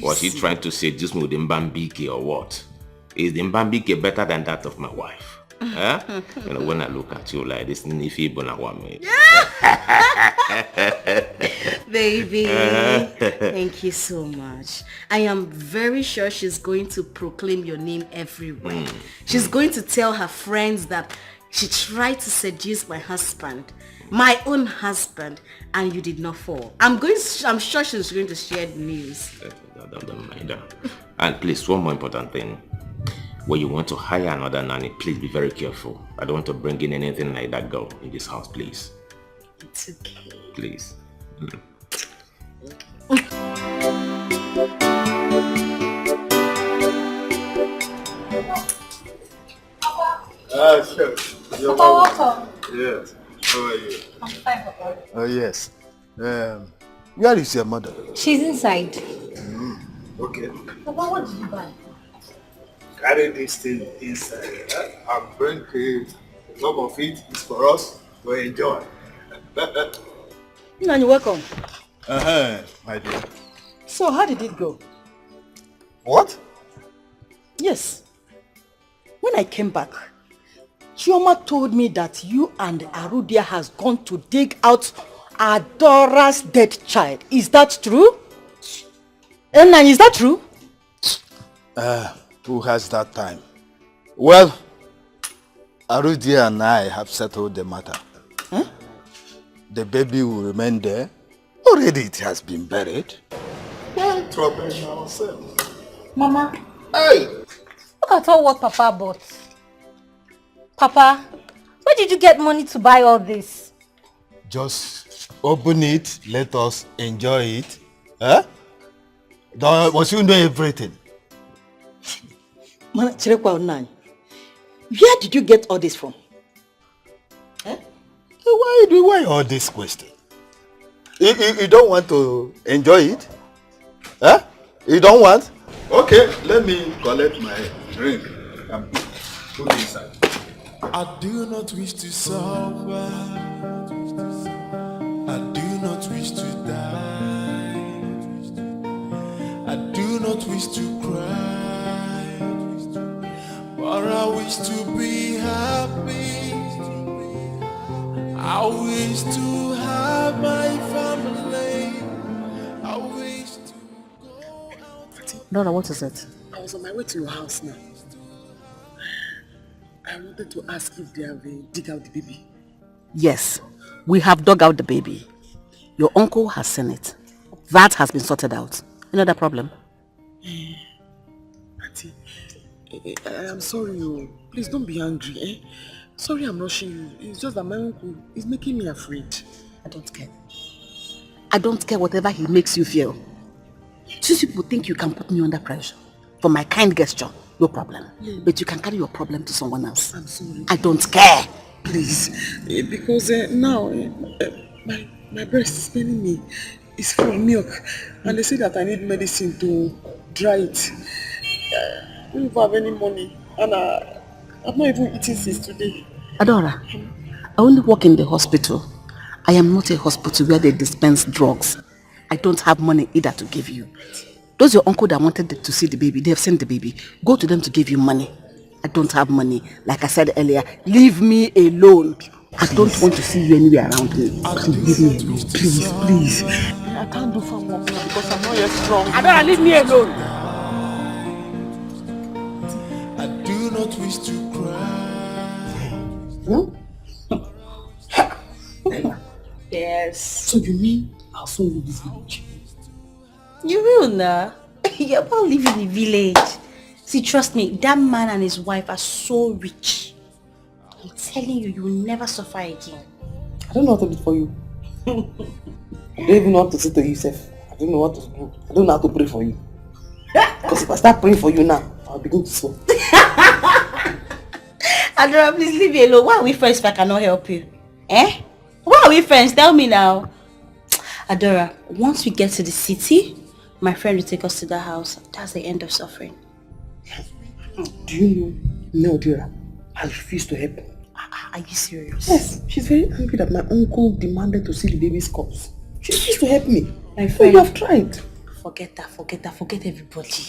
Was she trying to seduce me with Mbambike or what? Is the Mbambike better than that of my wife? Huh? You know, when I look at you like this, Nifi Bonawame. Baby, thank you so much. I am very sure she's going to proclaim your name everywhere. She's going to tell her friends that she tried to seduce my husband, my own husband, and you did not fall. I'm sure she's going to share the news. Don't mind her. And please, one more important thing. When you want to hire another nanny, please be very careful. I don't want to bring in anything like that girl in this house, please. It's okay. Please. Sure. You're welcome. Yes. How are you? I'm fine, Papa. Oh, yes. Where is your mother? She's inside. Okay. Papa, what did you buy? Carry this thing inside. I'm bring it. Some of it is for us to enjoy. Nani, welcome. My dear. So, how did it go? What? Yes. When I came back, Chioma told me that you and Arudia has gone to dig out Adora's dead child. Is that true? Nani, is that true? Who has that time? Well, Arudia and I have settled the matter. Huh? The baby will remain there. Already it has been buried. Why trouble ourselves? Mama. Hey! Look at all what Papa bought. Papa, where did you get money to buy all this? Just open it, let us enjoy it. Huh? Must you know everything? Where did you get all this from? Why all this question? You don't want to enjoy it? Huh? You don't want? Okay, let me collect my drink and put it inside. I do not wish to suffer. I do not wish to die. I do not wish to cry. But I wish to be happy. I wish to have my family. I wish to go out. Nora, what is it? I was on my way to your house now. I wanted to ask if they have dig out the baby. Yes, we have dug out the baby. Your uncle has seen it. That has been sorted out. Another problem? Auntie, I'm sorry. Please don't be angry. Sorry I'm rushing you. It's just that my uncle is making me afraid. I don't care. I don't care whatever he makes you feel. These people think you can put me under pressure. for my kind gesture, no problem. But you can carry your problem to someone else. I'm sorry. I don't care. Please, because now my breast is paining me. It's full of milk, and they say that I need medicine to dry it. I don't even have any money, and I've not even eaten since today. Adora, I only work in the hospital. I am not a hospital where they dispense drugs. I don't have money either to give you. Those your uncle that wanted to see the baby, they have sent the baby. Go to them to give you money. I don't have money. Like I said earlier, leave me alone. I don't want to see you anywhere around me. Leave me alone, please, please. I can't do farm work now because I'm not yet strong. Adora, leave me alone. I do not wish to cry. Yes. So you mean I'll soon leave this village? You will now. You're about leaving the village. See, trust me, that man and his wife are so rich. I'm telling you, you will never suffer again. I don't know what to do for you. I don't even know what to say to you, Seth. I don't know what to do. I don't know how to pray for you. Because if I start praying for you now, I'll begin to sweat. Adora, please leave me alone. Why are we friends if I cannot help you? Eh? Why are we friends? Tell me now. Adora, once we get to the city, my friend will take us to the house. That's the end of suffering. Do you know, Adora, I refuse to help. Are you serious? Yes, she's very angry that my uncle demanded to see the baby's corpse. She refused to help me. My friend, you have tried. Forget everybody.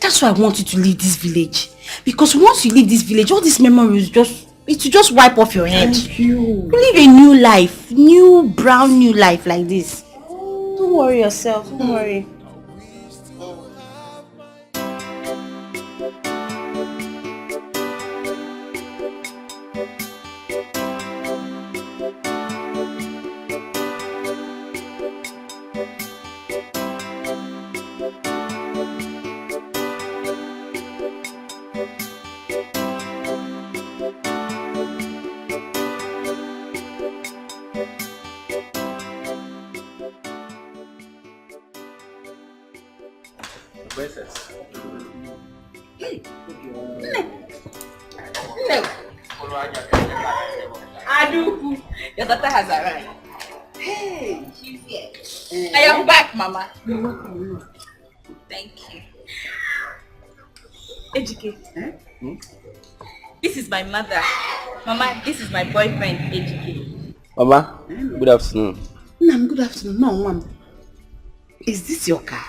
That's why I want you to leave this village. Because once you leave this village, all these memories it will just wipe off your head. Thank you. Live a new life. New life like this. Don't worry yourself. Don't worry. Adu, your daughter has arrived. Hey, she's here. I am back, Mama. You're welcome. Thank you. Ejike, this is my mother. Mama, this is my boyfriend, Ejike. Mama, good afternoon. Nam, good afternoon. No, Mom. Is this your car?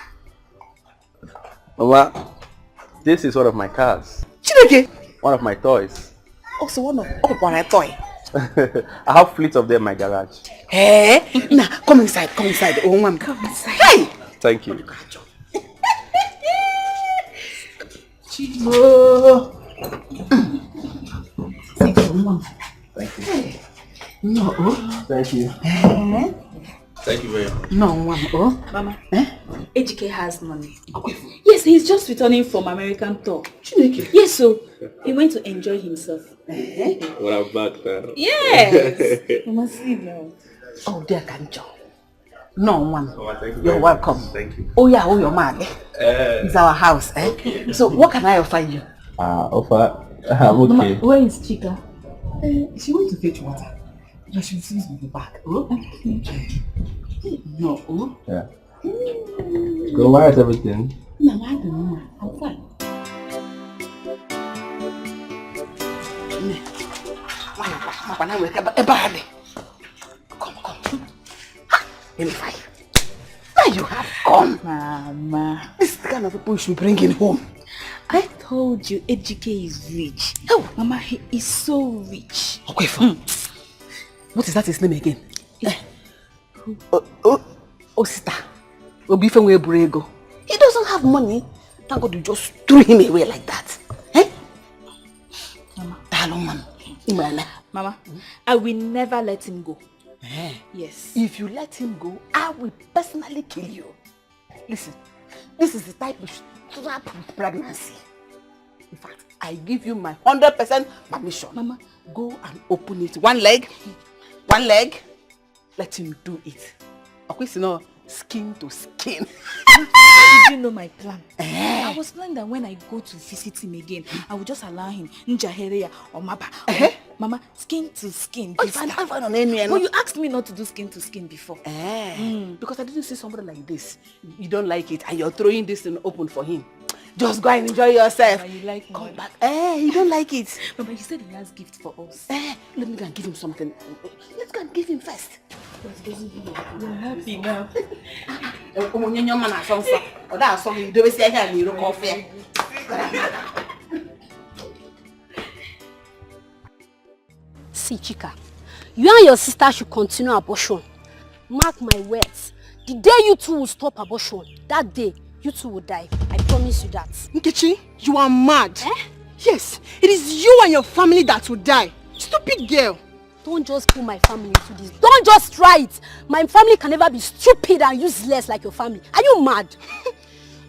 Mama, this is one of my cars. Chineke! One of my toys. Also one of my toy. I have fleet of them in my garage. Hey, nah, come inside. Oh, Mom. Come inside. Hey! Thank you. Chimo. Thank you, Mom. Thank you. Hey. No. Thank you. Thank you very much. No, Mom. Mama, Ejike has money. Yes, he's just returning from American tour. Yes, so he went to enjoy himself. Well, I'm back now. Yes. You must see now. Oh, dear Kanjo. No, Mom. Oh, thank you. You're welcome. Thank you. Oh, yeah, your man. It's our house. Okay. So, what can I offer you? Offer? I'm okay. Mama, where is Chika? She went to fetch water. But she will be back. Oh? No. Oh? Yeah. So why is everything? No, I don't know. I'm fine. Come. Now you have come. Mama. This is the kind of people you should bring in home. I told you Ejike is rich. Oh, Mama, he is so rich. Okay, what is that his name again? Sister. He doesn't have money. Thank God you just threw him away like that. Mama, I will never let him go. Yes. If you let him go, I will personally kill you. Listen, this is the type of trap with pregnancy. In fact, I give you my 100% permission. Mama, go and open it. One leg. Let him do it. Okay, so now, Skin to skin. How did you know my plan? I was planning that when I go to visit him again, I would just allow him Njahereya or Maba. Mama, skin to skin. But you asked me not to do skin to skin before. Because I didn't see somebody like this. You don't like it and you're throwing this in open for him. Just go and enjoy yourself. Mama, you like me. Come back. You don't like it. Mama, you said he has gift for us. Let me go and give him something. Let's go and give him first. You're happy now. See, Chika, you and your sister should continue abortion. Mark my words. The day you two will stop abortion, that day you two will die. I promise you that. Nkechi, you are mad. Yes, it is you and your family that will die. Stupid girl. Don't just put my family into this. Don't just try it. My family can never be stupid and useless like your family. Are you mad?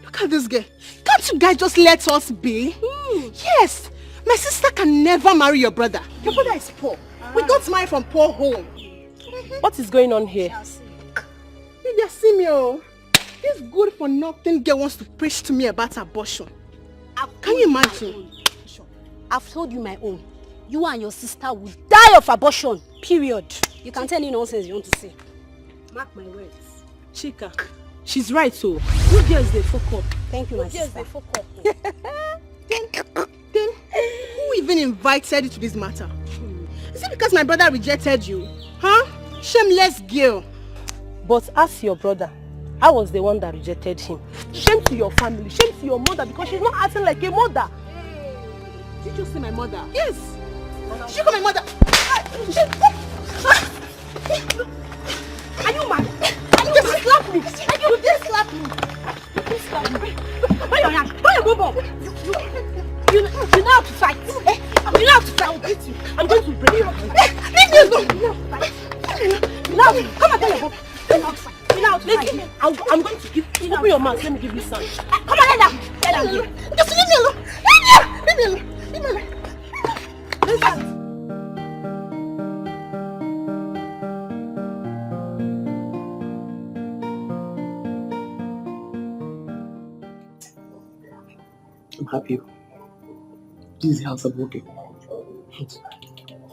Look at this girl. Can't you guys just let us be? Yes. My sister can never marry your brother. Your brother is poor. We got married from poor home. What is going on here? You see me, oh. This good for nothing girl wants to preach to me about abortion. Can you imagine? I've told you my own. You and your sister will die of abortion. Period. You can tell any nonsense you want to say. Mark my words. Chika, she's right, so. You girls, they fuck up. Thank you, my sister. They fuck up. Then, who even invited you to this matter? Is it because my brother rejected you? Huh? Shameless girl. But ask your brother. I was the one that rejected him. Shame to your family. Shame to your mother because she's not acting like a mother. Did you see my mother? Yes. She called my mother. Are you mad? Are you just slap me? You just slap me. You slap me. Why your hand? Why your bum? You know how to fight. You know how to fight. I'll beat you. I'm going to break you. Leave me alone. You know how to fight. Come and tell your bum. You know how to fight. You know how to fight. I'm going to give you. Open your mouth. Let me give you some. Come on, let them. Let them. Just leave me alone. Leave me alone. Leave me alone. I'm happy. This house is working.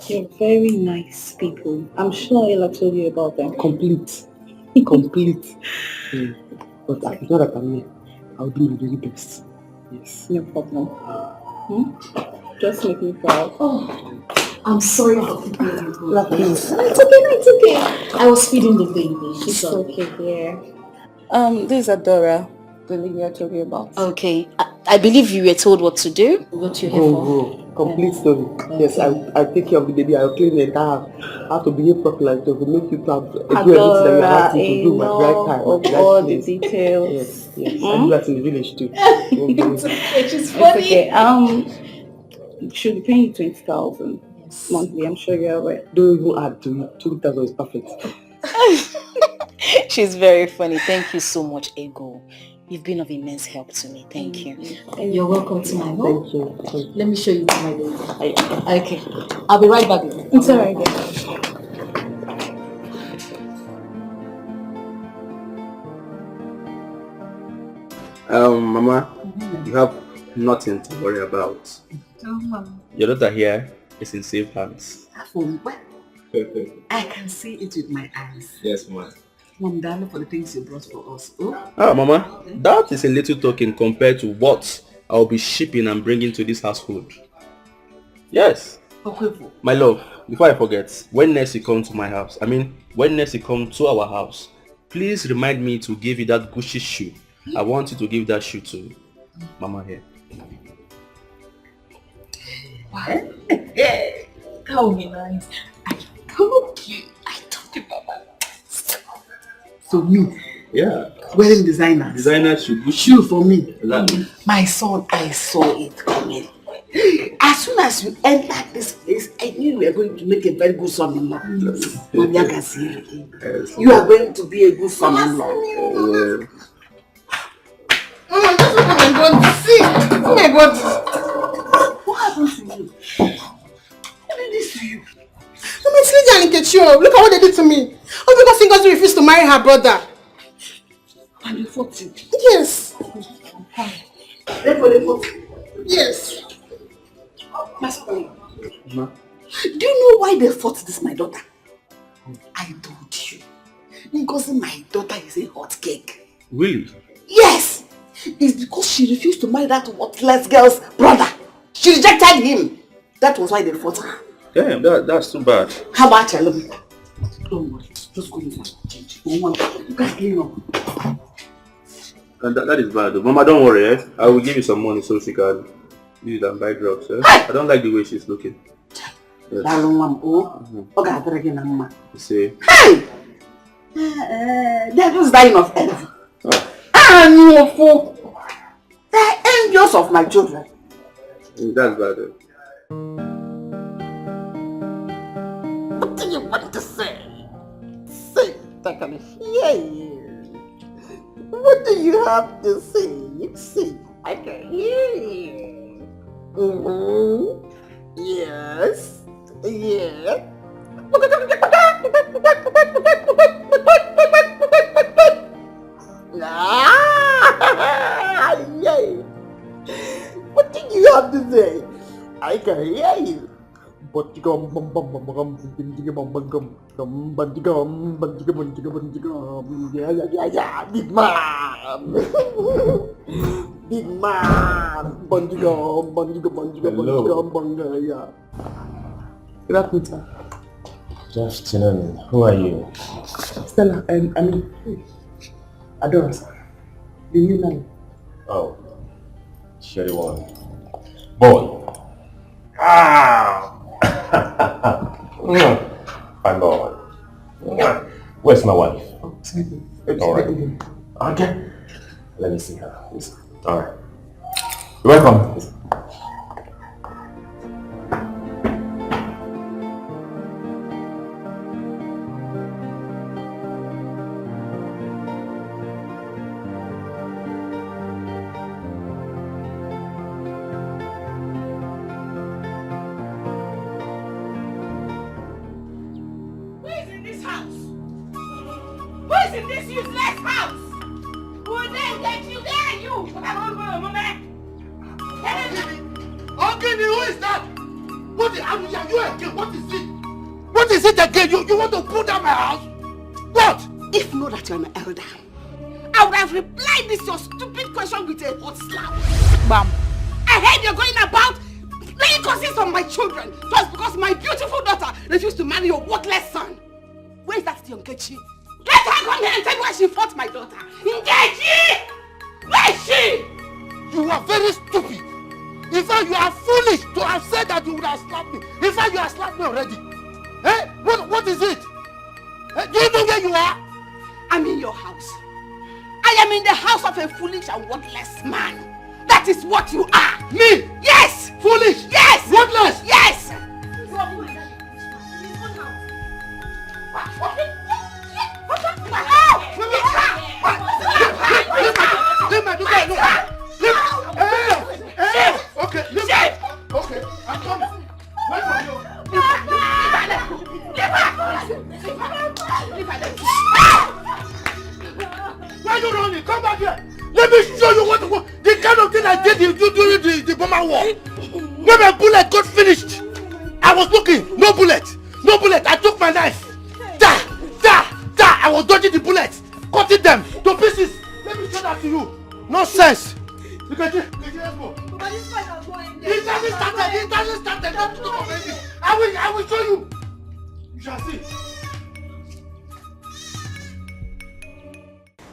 You're very nice people. I'm sure Ella told you about them. Complete. Complete. But I know that I'm here. I'll do my very best. Yes. No problem. Just make me proud. Oh, I'm sorry for keeping you going. Please. It's okay. I was feeding the baby. It's okay, dear. This is Adora, the lady I told you about. Okay. I believe you were told what to do. What you're here for. Complete story. Yes, I take care of the baby. I'll clean the entire house. How to behave properly. To make you do everything that you're asking to do by the right time. Of all the details. Yes. I do that in the village too. It's okay. She's funny. It's okay. She'll be paying you 20,000 monthly. I'm sure you're aware. Don't even add to it. 2,000 is perfect. She's very funny. Thank you so much, Ego. You've been of immense help to me. Thank you. You're welcome to my home. Thank you. Let me show you my room. Okay. I'll be right back. It's alright. Mama, you have nothing to worry about. Your daughter here is in safe hands. From where? I can see it with my eyes. Yes, Mama. Mom, darling, for the things you brought for us. Mama, that is a little token compared to what I'll be shipping and bringing to this household. Yes. My love, before I forget, when next you come to my house, when next you come to our house, please remind me to give you that Gucci shoe. I want you to give that shoe to Mama here. What? That would be nice. I told you, Mama. So me, wearing designer shoe for me. Exactly. My son, I saw it coming. As soon as you enter this place, I knew we were going to make a very good son-in-law. You are going to be a good son-in-law. Oh my God, see! Oh my God! What happened to you? What did this to you? Look at what they did to me. All because Ngozi refused to marry her brother. And you fought him? Yes. Therefore they fought? Yes. My son, Ma? do you know why they fought this, my daughter? I told you. Because my daughter is a hot cake. Really? Yes! It's because she refused to marry that worthless girl's brother. She rejected him. That was why they fought her. Damn, that's too bad. How about you? Don't worry. Just go inside. Change. You guys clean up. And that is bad though. Mama, don't worry, eh? I will give you some money so she can use it and buy drugs, eh? I don't like the way she's looking. Yes. You see? Hey! They're just dying of envy. And you fool! They're envious of my children. That's bad though. What do you want to say? Say, I can hear you. What do you have to say? You say, I can hear you. Yes. Yeah. Yay. What do you have to say? I can hear you. But you go yeah, big man. Big man. Yeah. Good afternoon, sir. Good afternoon. Who are you? Stella, I mean, Adora, sir. The new man. Oh, you're the one. Boy. Ah! Fine boy. Where's my wife? Alright. Okay. Let me see her. Alright. You're welcome.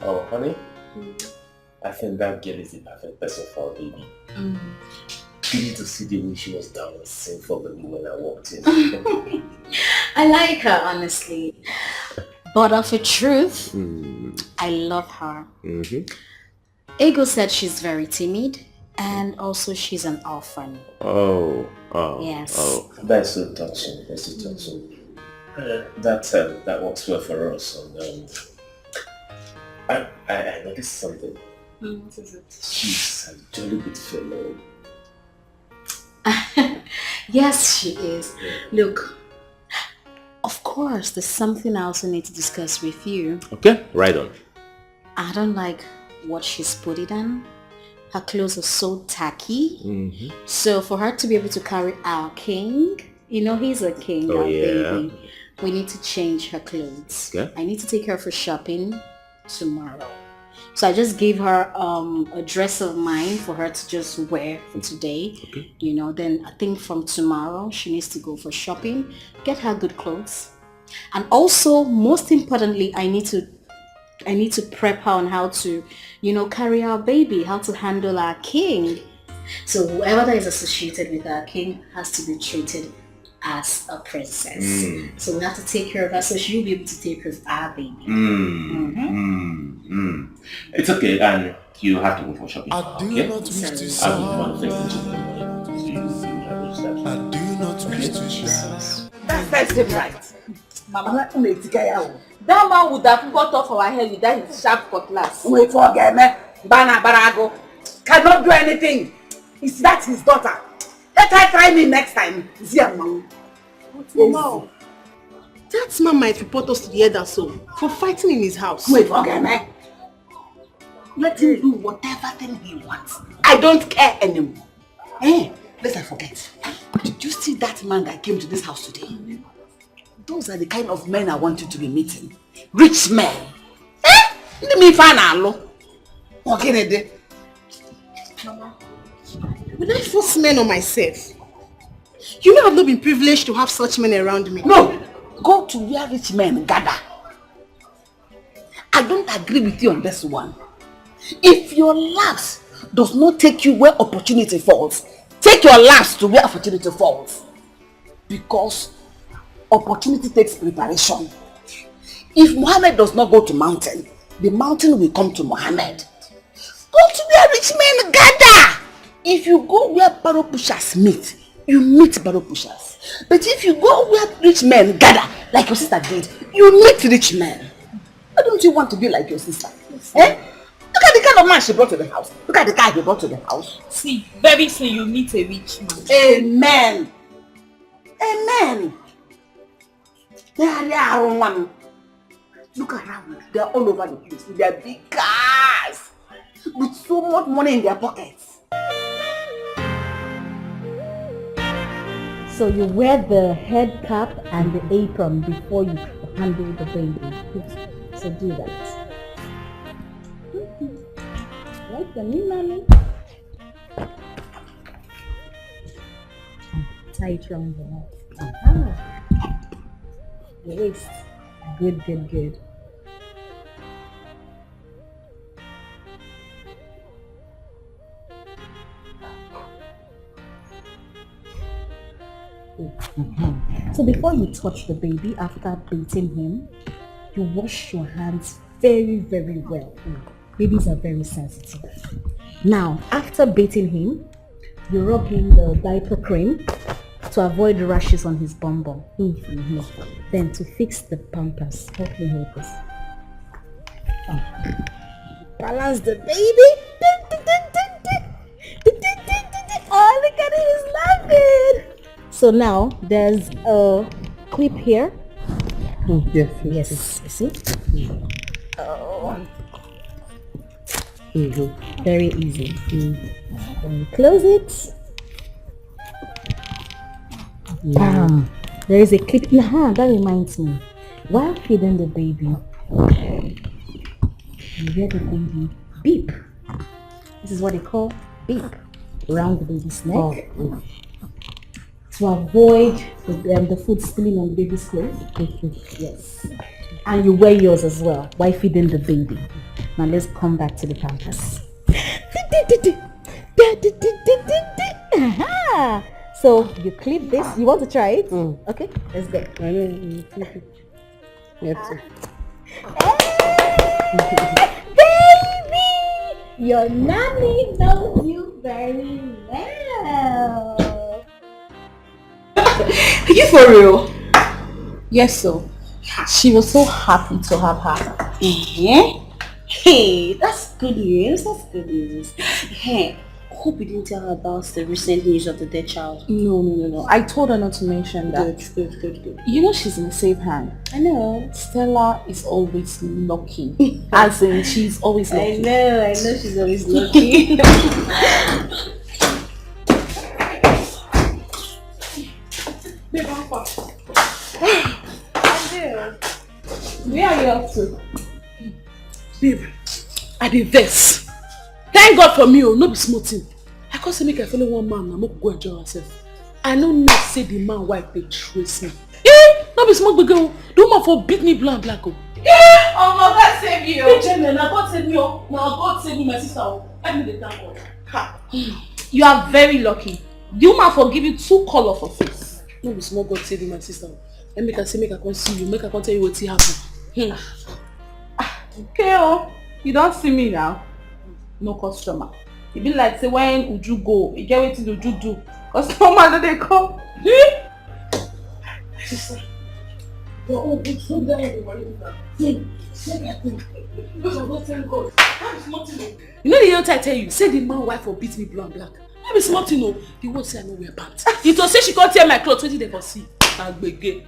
Oh, honey, I think that girl is the perfect person for a baby. You need to see the way she was dancing for me when I walked in. I like her, honestly. But of a truth, I love her. Ego said she's very timid and also she's an orphan. Oh, yes. Oh, that's so touching. That's so touching. That works well for us. And I noticed something. What is it? She's a jolly good fellow. Yes, she is. Look, of course, there's something I also need to discuss with you. Okay, right on. I don't like what she's put it on. Her clothes are so tacky. Mm-hmm. So for her to be able to carry our king, you know he's a king, Oh, our yeah. baby. We need to change her clothes. Okay. I need to take her for shopping tomorrow. So I just gave her a dress of mine for her to just wear for today. Okay. You know, then I think from tomorrow she needs to go for shopping, get her good clothes. And also, most importantly, I need to prep her on how to, you know, carry our baby, how to handle our king. So whoever that is associated with our king has to be treated as a princess. So we have to take care of her so she'll be able to take care of our baby. It's okay, and you have to go for shopping. I do Okay? not wish to I sound. want to thank you. I do not wish to shout. That's him right. Mama, that man would have got off our head with that his sharp cutlass. Wait for me. Bana Barago cannot do anything. Is that his daughter? Let her try me next time. Mama, that man might report us to the elder soul for fighting in his house. Wait for me. Let him do whatever thing he wants. I don't care anymore. Hey, lest I forget. Did you see that man that came to this house today? Those are the kind of men I want you to be meeting. Rich men. Let me find out. Okay, Mama, will I force men on myself? You know I've not been privileged to have such men around me. No, go to where rich men gather. I don't agree with you on this one. If your laughs does not take you where opportunity falls, take your laughs to where opportunity falls. Because opportunity takes preparation. If Muhammad does not go to mountain, the mountain will come to Muhammad. Go to where rich men gather. If you go where barrow pushers meet, you meet barrow pushers. But if you go where rich men gather, like your sister did, you meet rich men. Why don't you want to be like your sister? Look at the kind of man she brought to the house. Look at the guy he brought to the house. See, very soon you meet a rich man. Amen. Amen. Look around. They're all over the place with their big cars. With so much money in their pockets. So you wear the head cap and the apron before you handle the baby. So do that. Like the new mommy. Tie it around the neck. The waist. Good, good, good. So before you touch the baby, after bathing him, you wash your hands very, very well. Babies are very sensitive. Now, after bathing him, you rub in the diaper cream to avoid rashes on his bum bum. Then to fix the pampers, help me hold this. Balance the baby. Oh, look at it, he's laughing. So now there's a clip here. Yes. Yes, you see? Oh. Very easy. Then you close it. Bam! There is a clip. That reminds me. While feeding the baby, you hear the baby beep. This is what they call beep around the baby's neck. To avoid the food spilling on the baby's clothes. Yes. And you wear yours as well while feeding the baby. Now let's come back to the pampers. So you clip this. You want to try it? Okay, let's go. Baby! Your nanny knows you very well. Are you for real? Yes, so. She was so happy to have her. Hey, that's good news. That's good news. Hey, hope you didn't tell her about the recent news of the dead child. No. I told her not to mention that. Good. You know she's in a safe hand. I know. Stella is always lucky. As in, she's always lucky. I know she's always lucky. Babe, I'm fast. Where are you up to? Babe, I did this. Thank God for me, no be smoking. I can't say make I follow one man, I'm not go enjoy myself. I know not say the man wife they trace me. No be smoke girl. The woman for beat me black. Oh my God save you. Now God save me. Now God save me, my sister. I need the thank God. You are very lucky. The woman for give you 2 color for face. No be small God save you, my sister. Let me say make I come see you, make I come tell you what happened. Okay, you don't see me now. No customer. It be like say when Uju go, you get wetin Uju do. Customer no dey come. Sister. Oh, it's so down the money. You know the other time I tell you, say the man wife for beat me blue and black. No be small thing, no. The word say I no wear pants. You to say she can't tear my clothes, wetin dey for see. Agbege.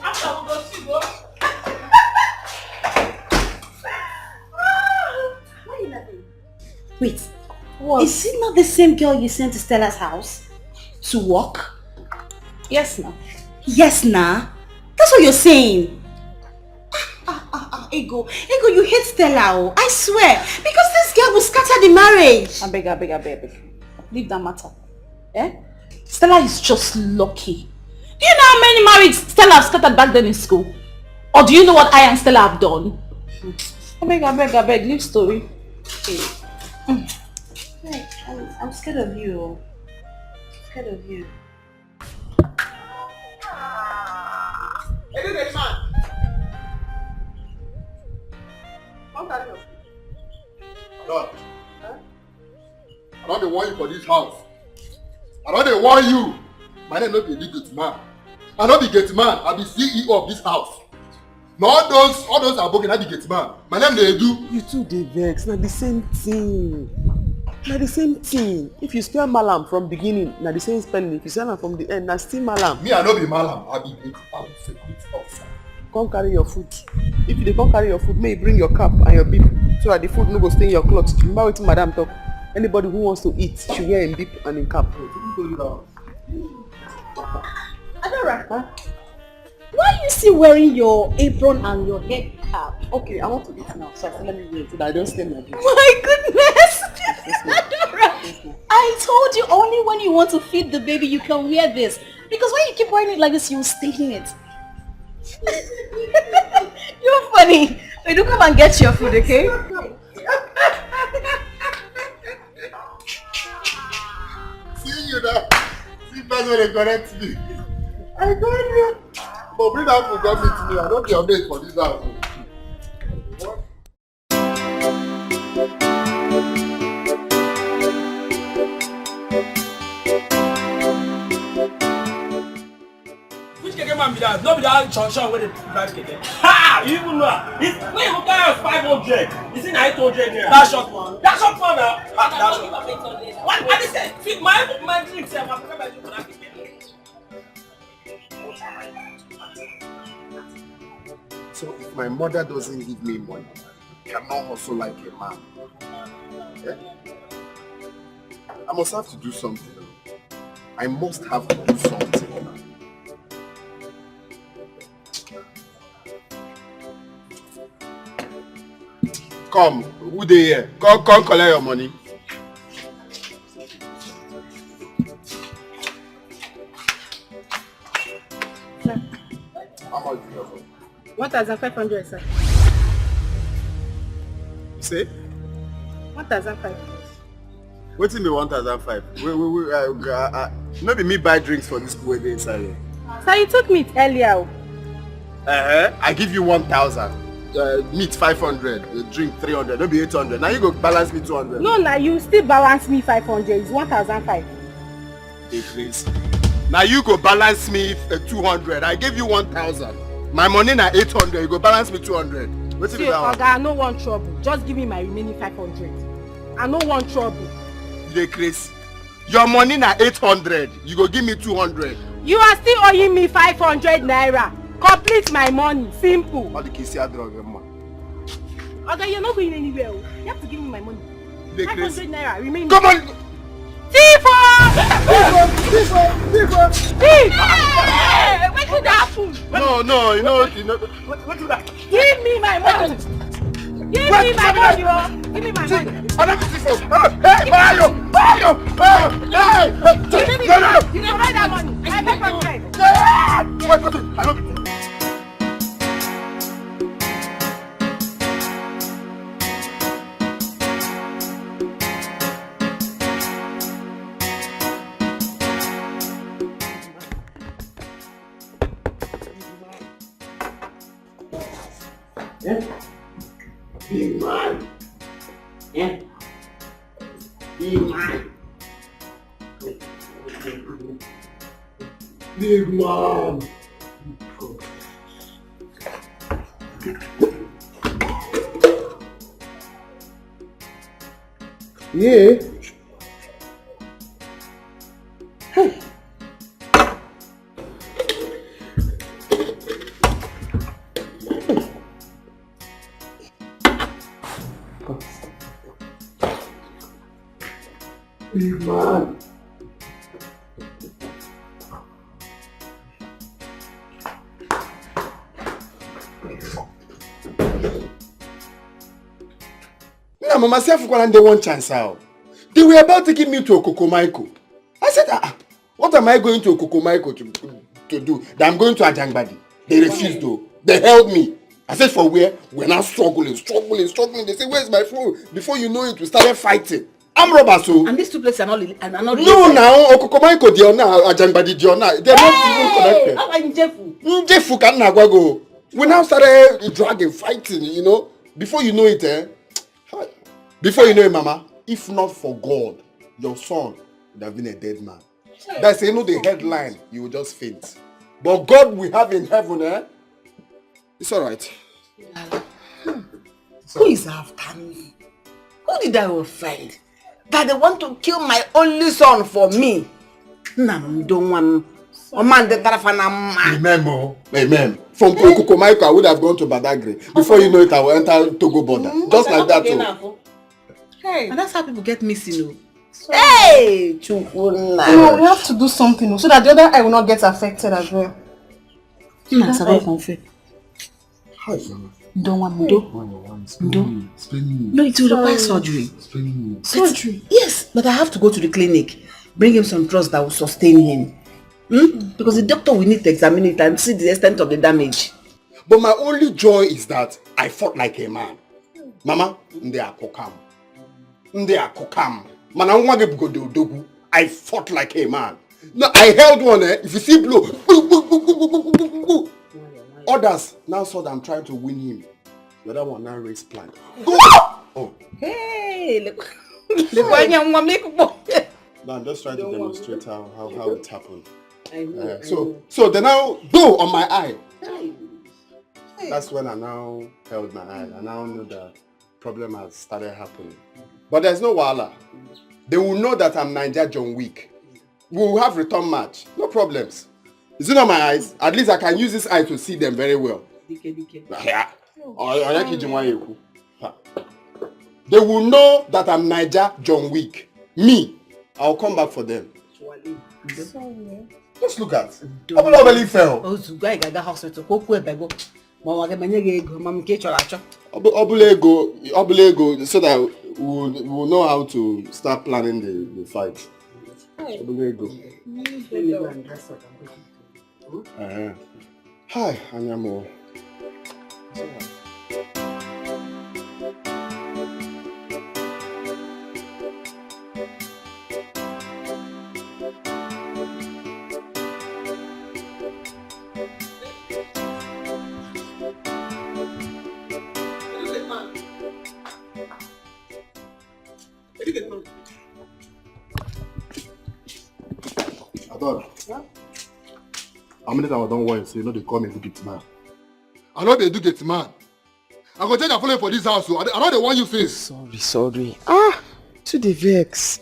After we go see go. Why are you laughing? Wait. What? Is it not the same girl you sent to Stella's house? To work? Yes, nah. Yes, nah. That's what you're saying. Ego, you hate Stella, I swear. Because this girl will scatter the marriage. I beg. Leave that matter. Stella is just lucky. Do you know how many marriages Stella have scattered back then in school? Or do you know what I and Stella have done? I beg, leave story. Hey, I'm scared of you. Hey, this man. I don't want you for this house. I don't want you. My name not be gate man. I not be gate man. I be CEO of this house. No, all those are broken. I be gate man. My name they do. You two dey vex. Not the same thing. If you spell malam from beginning, na the same spelling. If you spell am from the end, na still malam. Me, I no be malam. I be gate officer. Come carry your food. If you dey come carry your food, may you bring your cap and your beep so that the food no go stain your clothes. Remember wetin madam talk. Anybody who wants to eat should wear a beep and a cap. Adora, why are you still wearing your apron and your head cap? Okay, I want to eat now, so let me wear it so that I don't stain my beep. My goodness! Adora, I told you only when you want to feed the baby you can wear this. Because when you keep wearing it like this, you're stain it. You're funny. Wait, do come and get your food, okay? See you now. See that's when they correct me. I got you. But bring that food, come meet me. I don't be update for this house. Which keke man be that? No be that chon where they drive keke. Ha! You even know. This when you buy us 500, is it 800 naira? That short one. That short one now. That short one. What? I just said, feed my drink. Say, my prepare my drink for that keke. So if my mother doesn't give me money, I cannot hustle like a man. Yeah? I must have to do something. I must have to do something. Come, who they here? Come collect your money. How much do you have? 1,500, sir. You say? 1,500. What's in me 1,500? No be me buy drinks for this way inside here. Sir, you took meat earlier. I give you 1,000. Meat 500, drink 300, no be 800. Now you go balance me 200. No, you still balance me 500. It's 1,500. Hey, please. Now you go balance me 200. I gave you 1,000. My money na 800. You go balance me 200. What's it about? Oga, no one trouble. Just give me my remaining 500. I no want trouble. You dey crazy. Your money na 800. You go give me 200. You are still owing me 500 naira. Complete my money. Simple. All the Kisia drug, man. Okay, you're not going anywhere. You have to give me my money. 500 naira. Remain. Come on. Tifo! Thief! What did that happen? No, you know. What did that? Give me my money. Give me my money, Give me my money. Hey, Mario! Hey! You can buy that money. I beg for friend. Big man. Yeah. Big man. Big man. Yeah. Hey. Big man. Now, Mama, see if they one chance out. They were about to give me to Okokomaiko. I said, what am I going to Okokomaiko to do? That I'm going to Ajangbadi. They refused though. They held me. I said, for where? We're now struggling. They say, where's my phone? Before you know it, we started fighting. I'm robbers, so. And these two places are not No, now, Okokomaiko Diona, Ajangbadi Diona. They're not even connected. How are you, Jefu? Jefu can't go. We now started dragging, fighting, you know. Before you know it, Before you know it, Mama, if not for God, your son would have been a dead man. That's, you know, the headline, you will just faint. But God we have in heaven, it's alright. Who is after me? Who did I offend? That they want to kill my only son for me. Remember. Amen. From Kokomaiko, I would have gone to Badagry. Before you know it, I will enter Togo border. Just like that too. Hey. And that's how people get missing. Hey! No, we have to do something so that the other eye will not get affected as well. No, it will require surgery. Surgery? Yes, but I have to go to the clinic. Bring him some drugs that will sustain him. Because the doctor will need to examine it and see the extent of the damage. But my only joy is that I fought like a man. Mama, they are kokam. I fought like a man. No, I held one. If you see blow, others now saw that I'm trying to win him. The other one now raised plan. Oh. Hey, look. No, I'm just trying to demonstrate how it happened. So they now go on my eye. That's when I now held my eye. I now know that problem has started happening. But there's no wahala. They will know that I'm Naija John Wick. We will have return match. No problems. Is it not my eyes? At least I can use this eye to see them very well. Yeah. They will know that I'm Naija John Wick. Me. I'll come back for them. Just look at. Obulobeli fell. Obulego, so that we'll know how to start planning the fight. Obulego. Hi, Anyamo. How many times I don't want to say, you know they call me educate man. I know they educate man. I go take a follow for this house, so I know they want you face. Sorry. to the vex.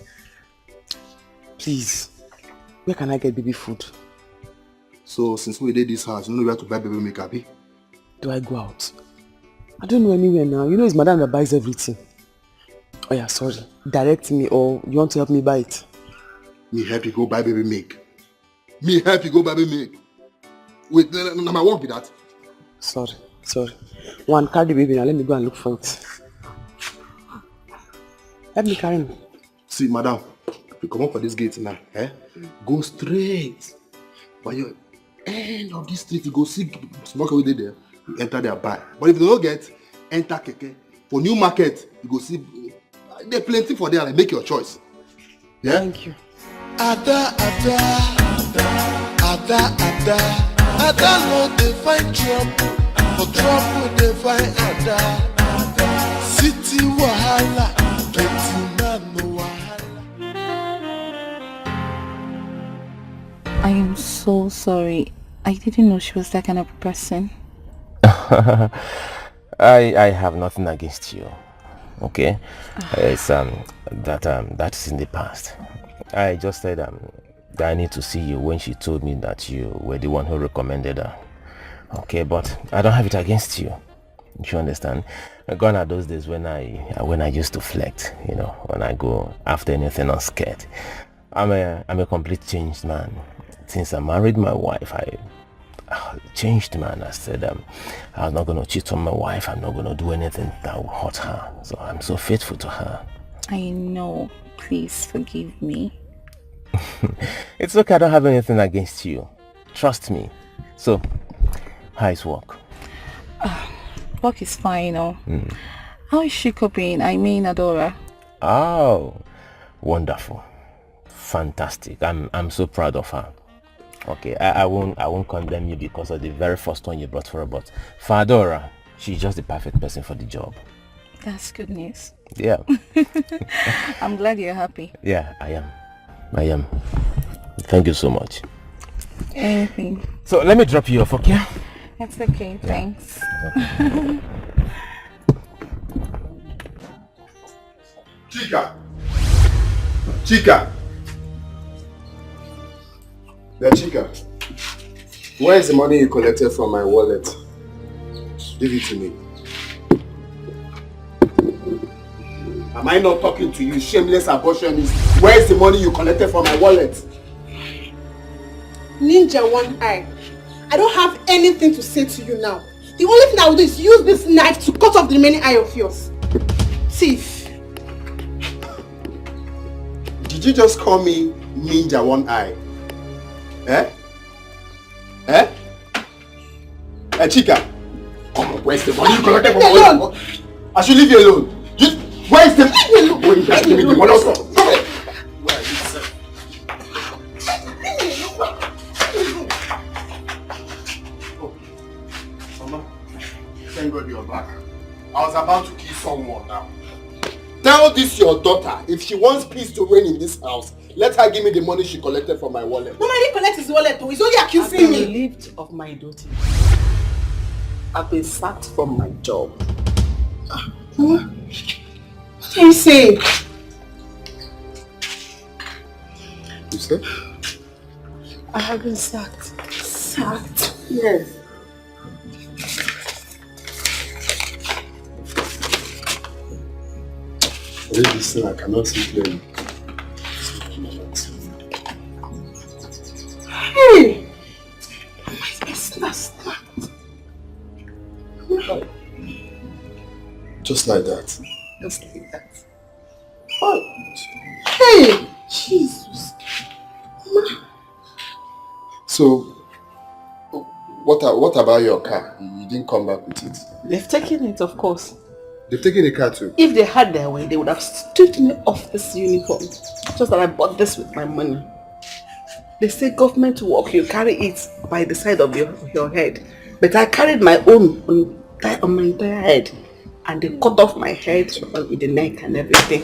Please, where can I get baby food? So since we did this house, you know where to buy baby milk, abi? Do I go out? I don't know anywhere now. You know it's madam that buys everything. Oh yeah, sorry. Direct me, or you want to help me buy it? Me help you go buy baby milk. Me help you go buy baby milk. Wait, now my work be that? Sorry. One, carry the baby now. Let me go and look for it. Help me carry me. See, madam, if you come up for this gate now, go straight. By your end of this street, you go see smoke away there. You enter there, buy. But if you don't get, enter keke. For new market, you go see. There's plenty for there. Like, make your choice. Yeah. Thank you. Ada, no they find trouble. For trouble they find Ada. City wahala, plenty man no wahala. I am so sorry. I didn't know she was that kind of person. I have nothing against you. Okay? It's that is in the past. I just said that I need to see you when she told me that you were the one who recommended her. Okay, but I don't have it against you. You understand? Gone are those days when I used to flex, you know, when I go after anything unscared. I'm a complete changed man. Since I married my wife, I changed, man. I said I was not going to cheat on my wife. I'm not going to do anything that will hurt her. So I'm so faithful to her. I know. Please forgive me. It's okay. I don't have anything against you. Trust me. So, how is work? Work is fine, you know. How is she coping? I mean, Adora. Oh, wonderful. Fantastic. I'm so proud of her. Okay, I won't condemn you because of the very first one you brought for her, but for Adora, she's just the perfect person for the job. That's good news. Yeah. I'm glad you're happy. Yeah, I am. Thank you so much. Anything. So let me drop you off, okay? That's okay, thanks. Chika! Yeah, Chika, where is the money you collected from my wallet? Give it to me. Am I not talking to you, shameless abortionist? Where is the money you collected from my wallet? Ninja One Eye, I don't have anything to say to you now. The only thing I will do is use this knife to cut off the remaining eye of yours. Thief. Did you just call me Ninja One Eye? Eh? Chika, come on, where's the money you collected from my wallet? I should leave you alone. Where is the money? Where is the money? Mama, thank God you're back. I was about to kill someone now. Tell this your daughter, if she wants peace to reign in this house, let her give me the money she collected from my wallet. Nobody collects his wallet though. He's only accusing me. Relieved of my duty. I've been sacked from my job. What are you saying? You said? I have been sacked. Sacked? Yes. Read this thing, I cannot see clearly. Hey! My business. Just like that. Just like that. Oh. Hey! Jesus. So, what about your car? You didn't come back with it. They've taken it, of course. They've taken the car too. If they had their way, they would have stripped me off this uniform. Just that I bought this with my money. They say government work, you carry it by the side of your head. But I carried my own on my entire head. And they cut off my head with the neck and everything.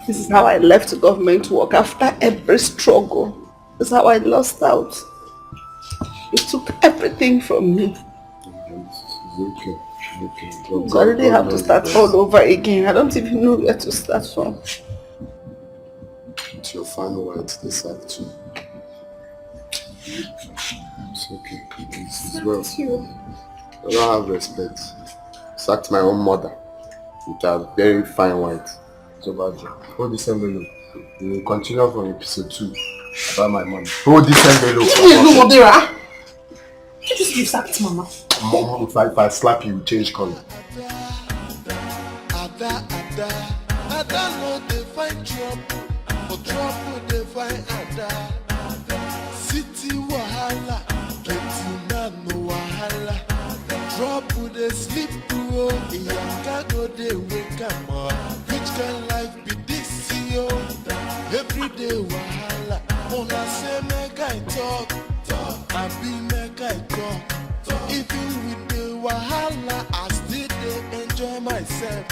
This is how I left government work after every struggle. This is how I lost out. It took everything from me. Okay. Okay. So I really have to start all over again. I don't even know where to start from. It's your final words, they said too. It's okay. It's well. I don't have respect. Sacked my own mother with a very fine wife. So bad. Hold this envelope. We will continue from episode 2 about my money. Hold this envelope. No, Odera. You just give sacked mama. Mom, if I slap you, change color. Ada no dey find trouble, for trouble dey find Ada. City wahala, plenty man no wahala. Trouble dey sleep through, Iyanga go dey wake am up. Which kind life be this yo? Everyday wahala, una say make I talk, I be make I talk. Even with the wahala, I still dey enjoy myself.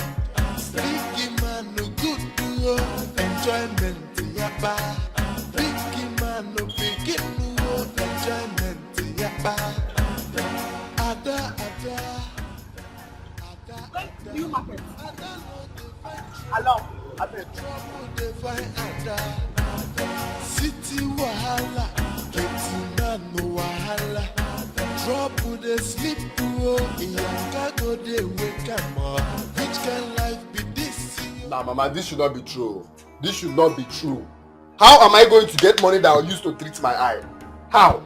Big man no good to enjoyment yaba. Big man no begin no enjoyment yaba. Ada. New market. Along. Trouble dey find Ada. City wahala, plenty man no wahala. Trouble dey sleep through, Iyanga go dey wake am up. Which kind life be this? Nah, Mama, this should not be true. This should not be true. How am I going to get money that I'll use to treat my eye? How?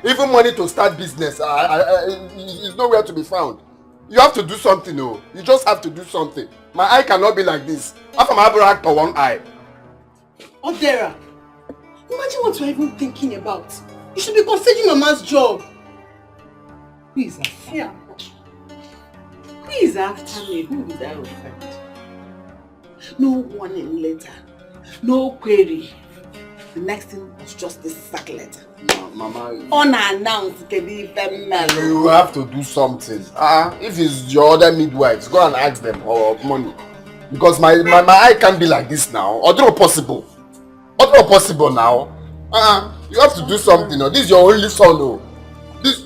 Even money to start business, is nowhere to be found. You have to do something, oh. You just have to do something. My eye cannot be like this. How am I able to act for one eye? Odera, imagine what you're even thinking about. You should be considering Mama's job. Who is after me? Who is after me? Who is I offend? No warning letter, no query. The next thing was just this sack letter. No, Mama. Unannounced, you have to do something. If it's your other midwives, go and ask them for money. Because my eye can't be like this now. Although possible. Although possible now. You have to do something. This is your only son. Oh. This.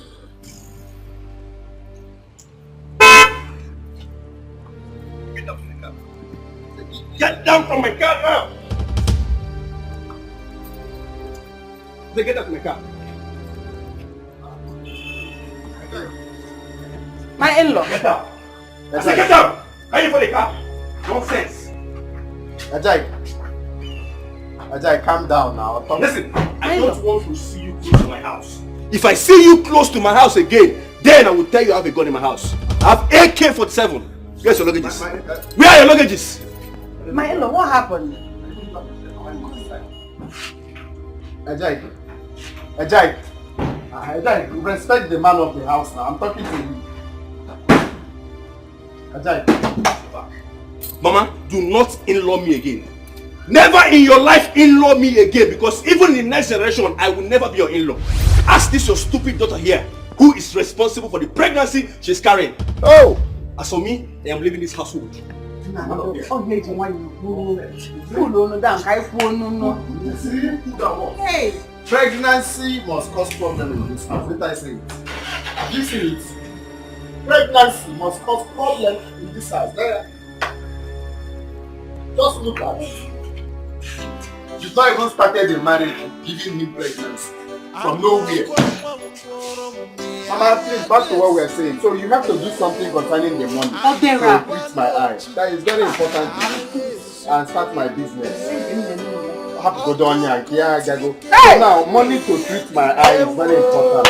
Get down from my car now! They get out of my car. My in-law. Get out! I said get out! Are you for the car? Nonsense! Ajay, calm down now. Listen, I don't want to see you close to my house. If I see you close to my house again, then I will tell you I have a gun in my house. I have AK-47. Where's your luggages? Where are your luggages? My in-law, what happened? Ajay, respect the man of the house now. I'm talking to you. Ajay. Mama, do not in-law me again. Never in your life in-law me again, because even in the next generation, I will never be your in-law. Ask this your stupid daughter here, who is responsible for the pregnancy she's carrying. Oh! As for me, I am leaving this household. Hey! Pregnancy must cause problem in this house. Let I say it. You see it? Pregnancy must cause problem in this house. There. Just look at it. You've not even started the marriage giving him pregnancy. From nowhere. Mama, please, back to what we are saying. So you have to do something concerning the money. To treat my eye. That is very important to me. And start my business. I have to go down here and go. Hey! Now, money to treat my eye is very important.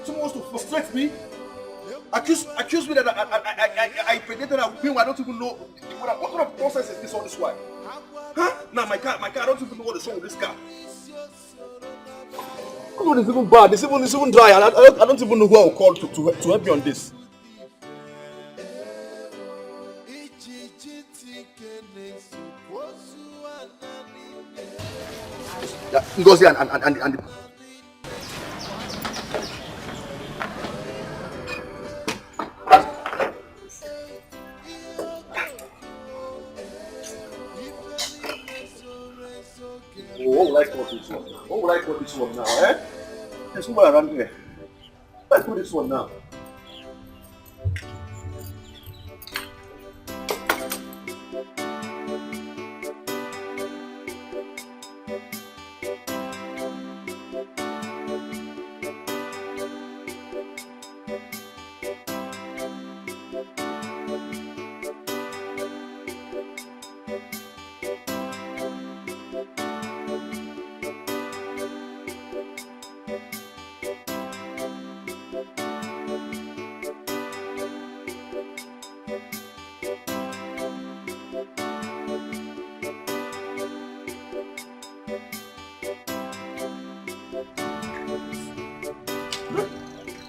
Someone wants to frustrate me. Accuse me that I impregnated her with him. I don't even know what sort of process is this all this while. Huh? Now my car, I don't even know what is wrong with this car. Come on, it's even bad. It's even dry. I don't even know who I will call to help me on this. Yeah, Ngozi and what would I call this one? What would I call this one now, eh? There's nobody around here. What would I call this one now?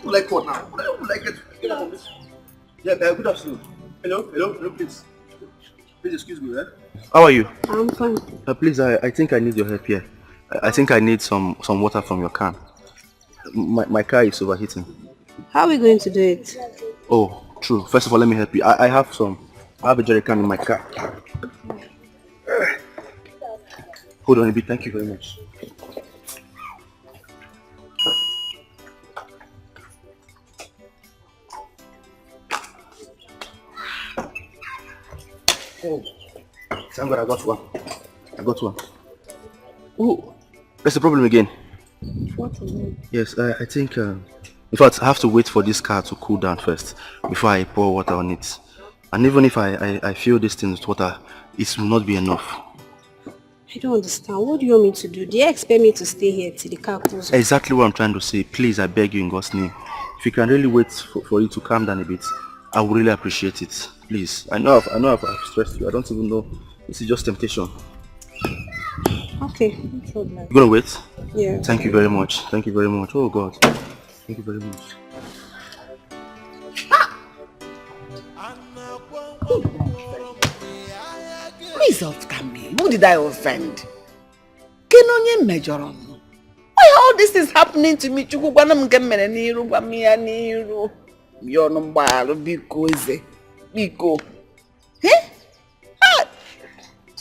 Like what now? Like get up on this. Yeah, good afternoon. Hello, please. Please excuse me, eh? How are you? I'm fine. Please, I think I need your help here. I think I need some water from your can. My car is overheating. How are we going to do it? Oh, true. First of all, let me help you. I have a jerry can in my car. Hold on a bit. Thank you very much. Oh, thank God I got one. Oh, that's the problem again. What again? Yes, I think, in fact, I have to wait for this car to cool down first before I pour water on it. And even if I fill this thing with water, it will not be enough. I don't understand. What do you want me to do? Do you expect me to stay here till the car cools? Exactly what I'm trying to say. Please, I beg you in God's name. If you can really wait for it to calm down a bit, I would really appreciate it. Please. I know I've stressed you. I don't even know. This is just temptation. Okay, no problem. You gonna wait? Yeah. Thank you very much. Thank you very much. Oh God. Thank you very much. Result can be. Who did I offend? Kenonye mejoron. Why are all these things happening to me? Chukugwana mkemene niru, bamia niru. Yono mbalo, biko eze. Biko. Eh? Ah!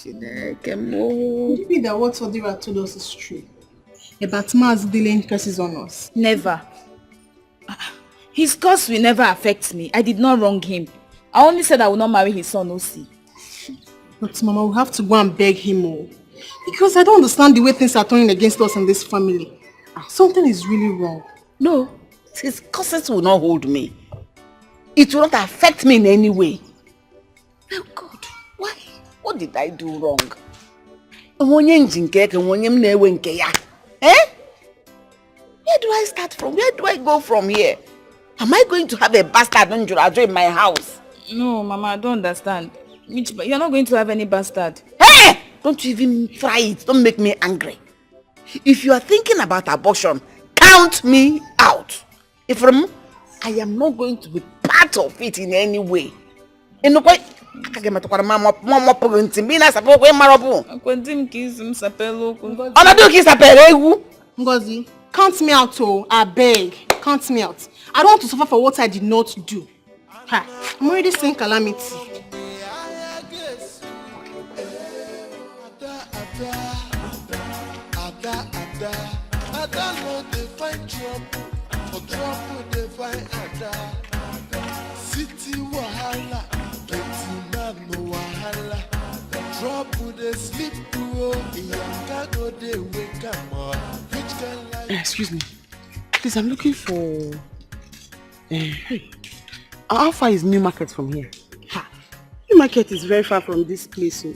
Could it be that what Odira told us is true? About Mars dealing curses on us? Never. His curse will never affect me. I did not wrong him. I only said I will not marry his son, Osi. But Mama, we have to go and beg him more. Because I don't understand the way things are turning against us in this family. Something is really wrong. No, his curses will not hold me. It will not affect me in any way. Oh God, why? What did I do wrong? Eh? Where do I start from? Where do I go from here? Am I going to have a bastard in my house? No, Mama, I don't understand. You're not going to have any bastard. Hey! Don't you even try it. Don't make me angry. If you are thinking about abortion, count me out. I am not going to be part of it in any way. Ngozi, count me out, oh, I beg. Count me out. I don't want to suffer for what I did not do. Ha, I'm already seeing calamity. City wahala, getting man no wahala. Trouble they sleep go they wake up. Excuse me. Please, I'm looking for... How far is New Market from here? New Market is very far from this place. So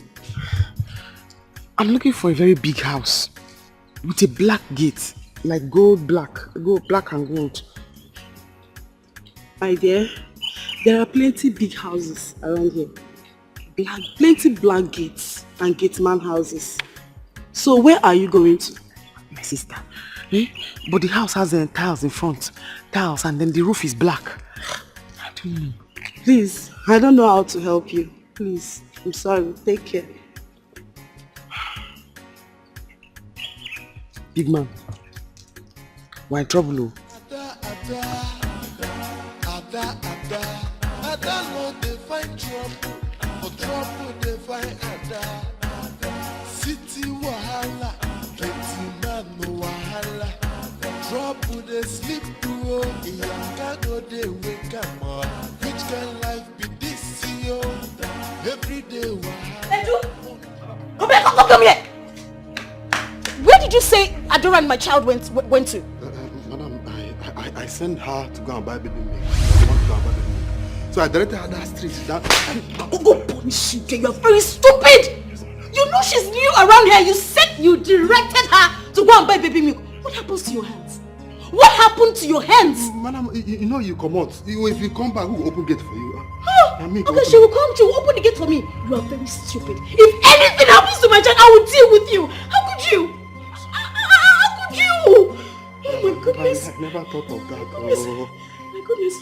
I'm looking for a very big house with a black gate, like black and gold. My dear, there are plenty big houses around here. Plenty black gates and gate man houses. So where are you going to? My sister. But the house has tiles in front. Tiles, and then the roof is black. I don't know. Please, I don't know how to help you. Please, I'm sorry. Take care. Big man, we're in trouble. Ada no dey find trouble, for trouble dey find Ada. City wahala, getting man no wahala. Trouble dey sleep through, Iyanga go dey wake am up. Which kind life be this, yo? Every day wahala. Edu! Come here! Where did you say Adora and my child went to? Madam, I sent her to go and buy baby milk. So I directed her that street. Go punish you, you are very stupid! You know she's new around here. You directed her to go and buy baby milk. What happens to your hands? What happened to your hands? Madam, you know you come out. If you come back, who will open gate for you? Okay, she will come, she will open the gate for me. You are very stupid. If anything happens to my child, I will deal with you. How could you? How could you? Oh my goodness. I never thought of that. Oh. My goodness.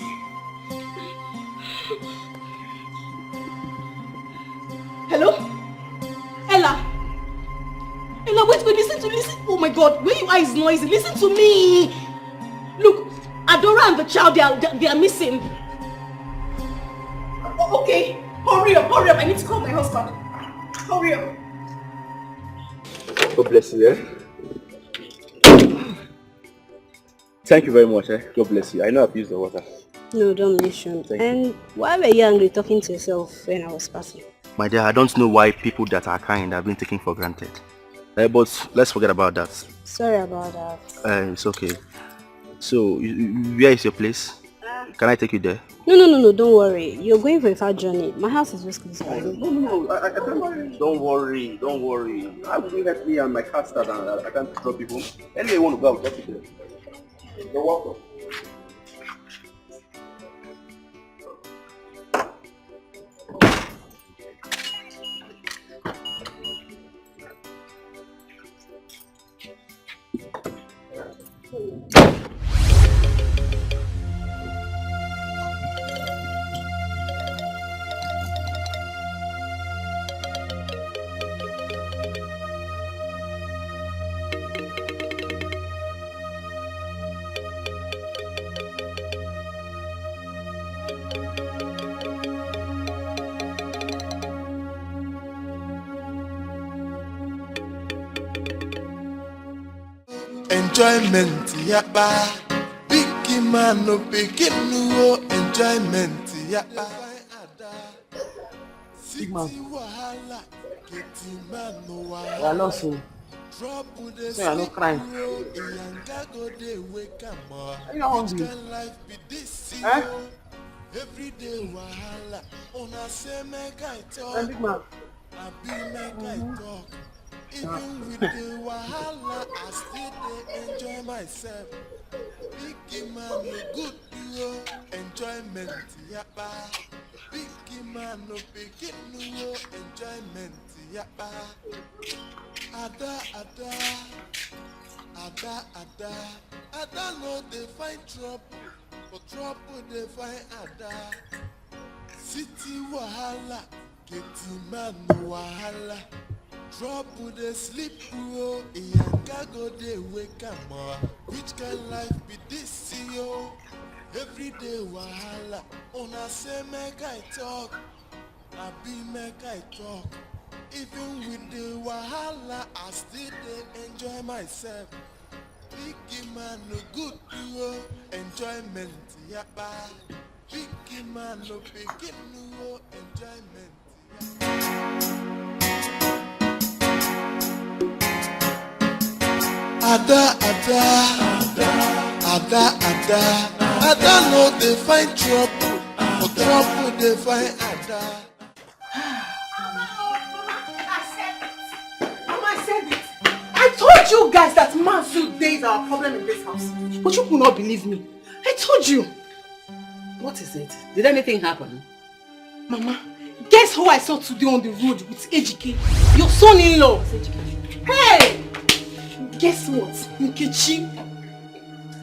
Hello? Ella, wait, listen. Oh my God, where you are is noisy. Listen to me. Look, Adora and the child, they are missing. Okay, hurry up. I need to call my husband. Hurry up. God bless you, eh? Thank you very much, eh? God bless you. I know I've used the water. No, don't mention. And why were you angry talking to yourself when I was passing? My dear, I don't know why people that are kind have been taken for granted. But let's forget about that. Sorry about that. It's okay. So, where is your place? Can I take you there? No, don't worry. You're going for a far journey. My house is just close by. No, don't worry. I will let me and my car start and I can't drop you home. Anyway, you want to go, I'll drop you there. You're welcome. Enjoyment, yapa. Big man, no picking no enjoyment, yapa. Big man. You are not so. So you are not crying. Are you not hungry? Eh? Every day wahala, ona say make I talk. Big man. I be make I talk. Even with the wahala, I still dey enjoy myself. Big man, no good yo, enjoyment yapa. Big man, no pikin no enjoyment yapa. Ada no dey find trouble, but trouble dey find Ada. City wahala, getting man no wahala. Trouble dey sleep bro, Iyanga go dey wake am up. Which kind life be this yo? Every day wahala, una say make I talk, I be make I talk. Even with the wahala, I still dey enjoy myself. Big man no good yo, enjoyment yapa. Big man no pikin no enjoyment. Ada no dey find trouble, For trouble they find Ada. Mama, I said it. I told you guys that manhood days are a problem in this house. But you could not believe me. I told you. What is it? Did anything happen? Mama, guess who I saw today on the road with Ejike? Your son-in-law. Hey! Guess what? Nkechi.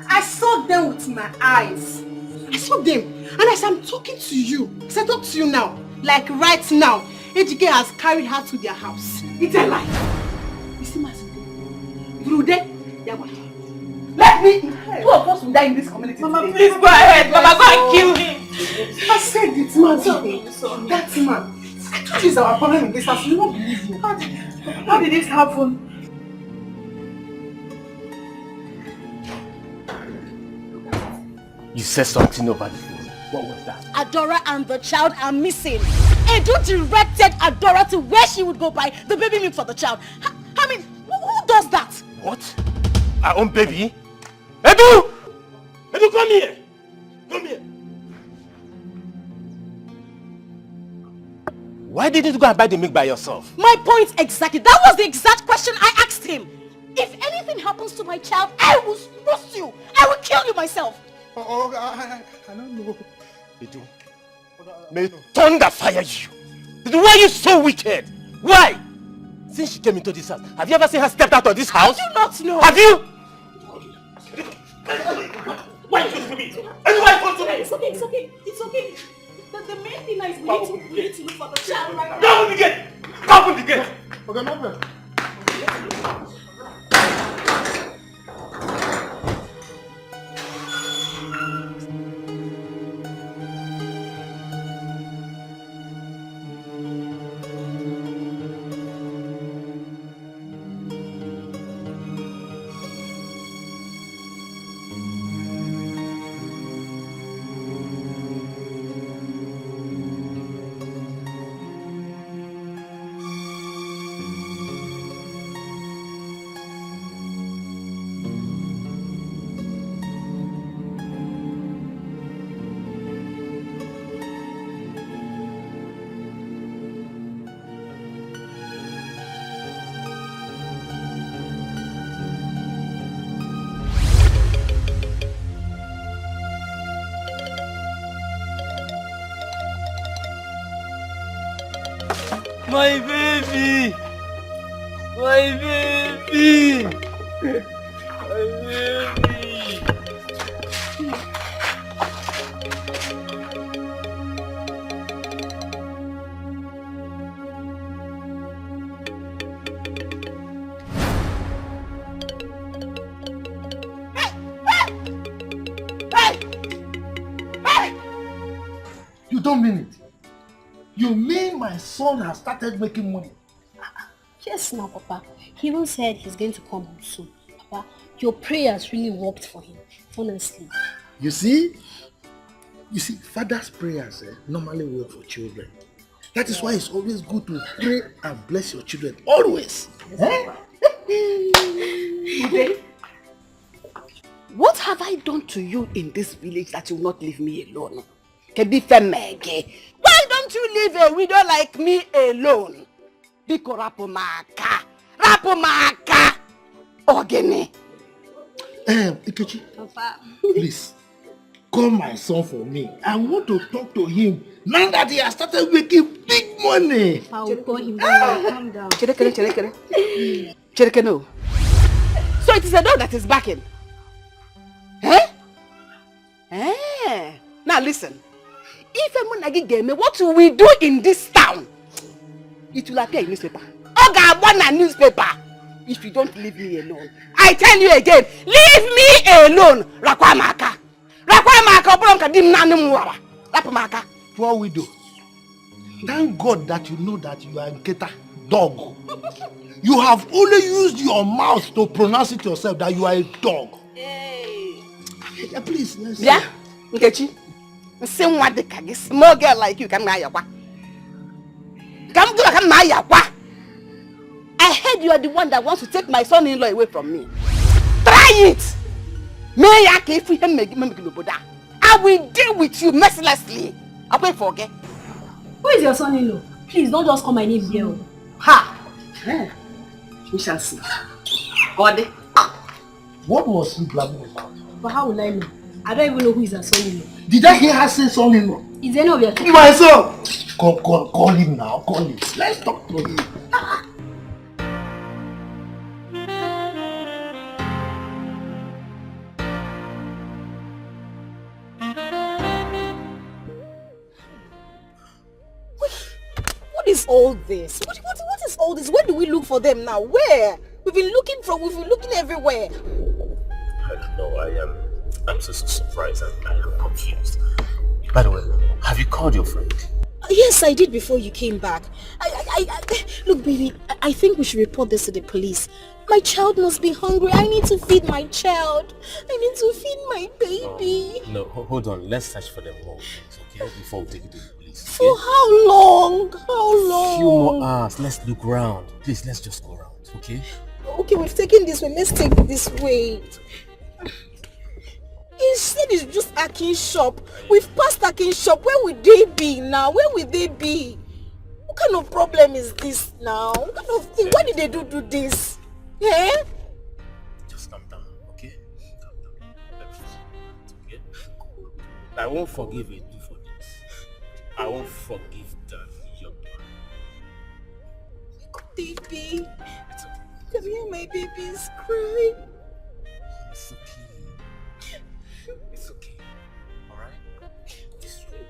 I saw them with my eyes. I saw them. And as I'm talking to you, as I talk to you now, like right now, Ejike has carried her to their house. It's a lie. You see my son? Brude, let me. Two of us will die in this community. Mama, today. Please go ahead. Mama, go and kill him. I said it, man. That man. I told you it's our problem in this house. You won't believe me. How did this happen? You said something over the phone. What was that? Adora and the child are missing. Edu directed Adora to where she would go buy the baby milk for the child. I mean, who does that? What? Our own baby? Edu! Edu, come here! Come here! Why didn't you go and buy the milk by yourself? My point exactly. That was the exact question I asked him. If anything happens to my child, I will roast you. I will kill you myself. I don't know. Edu, may thunder fire you. Why are you so wicked? Why? Since she came into this house, have you ever seen her step out of this house? I do not know. Have you? Why are you supposed to me? It's okay, it's okay, it's okay. The main thing is we need to look for the child right now. Open the gate! Open the gate! Okay, no problem. My baby! My baby! My baby! You don't mean it. You mean my son has started making money? Yes, now, Papa. He even said he's going to come home soon. Papa, your prayers really worked for him, honestly. You see, father's prayers normally work for children. That is why it's always good to pray and bless your children. Always. What have I done to you in this village that you will not leave me alone? Why don't you leave a widow like me alone? Biko rapumaka. Rapumaka. Ogene. Ikechi, Papa. please, call my son for me. I want to talk to him now that he has started making big money. I will call him. Calm down. Chereke, no. So it is a dog that is barking. Now listen. If a monagi game, what will we do in this town? It will appear in newspaper. Oga want a newspaper. If you don't leave me alone. I tell you again, leave me alone. Rakwamaka. Rakwamaka bronka dim nanu muwara. Rapamaka. Poor widow. Thank God that you know that you are a Nketa dog. You have only used your mouth to pronounce it yourself that you are a dog. Hey. Please, let's Yeah, Nkechi. Same what the small girl like you come now. Come now. I heard you are the one that wants to take my son-in-law away from me. Try it. I will deal with you mercilessly. I wait for okay. Who is your son-in-law? Please don't just call my name here. Ha! We shall see. God. What was he blabbing about? But how will I know? I don't even know who is her son-in-law. Did I hear her say son-in-law? Is any of your kids? My son! Call him now. Call him. Let's talk to him. What is all this? What is all this? Where do we look for them now? Where? We've been looking everywhere. I don't know, I'm so surprised and I am confused. By the way, have you called your friend? Yes, I did before you came back. Look, baby, I think we should report this to the police. My child must be hungry. I need to feed my child. I need to feed my baby. No, hold on. Let's search for them more, okay? Before we take it to the police. Okay? For how long? How long? A few more hours. Let's look around. Please, let's just go around, okay? Okay, we've taken this way. Let's take this way. He said it's just Akin's shop. We've passed Akin's shop. Where would they be now? Where would they be? What kind of problem is this now? What kind of thing? Why did they do this? Yeah? Just calm down, okay? Calm down. Okay? I won't forgive you for this. I won't forgive that young man. Baby. Can you hear my baby's cry? It's okay. It's okay. Alright? It's true.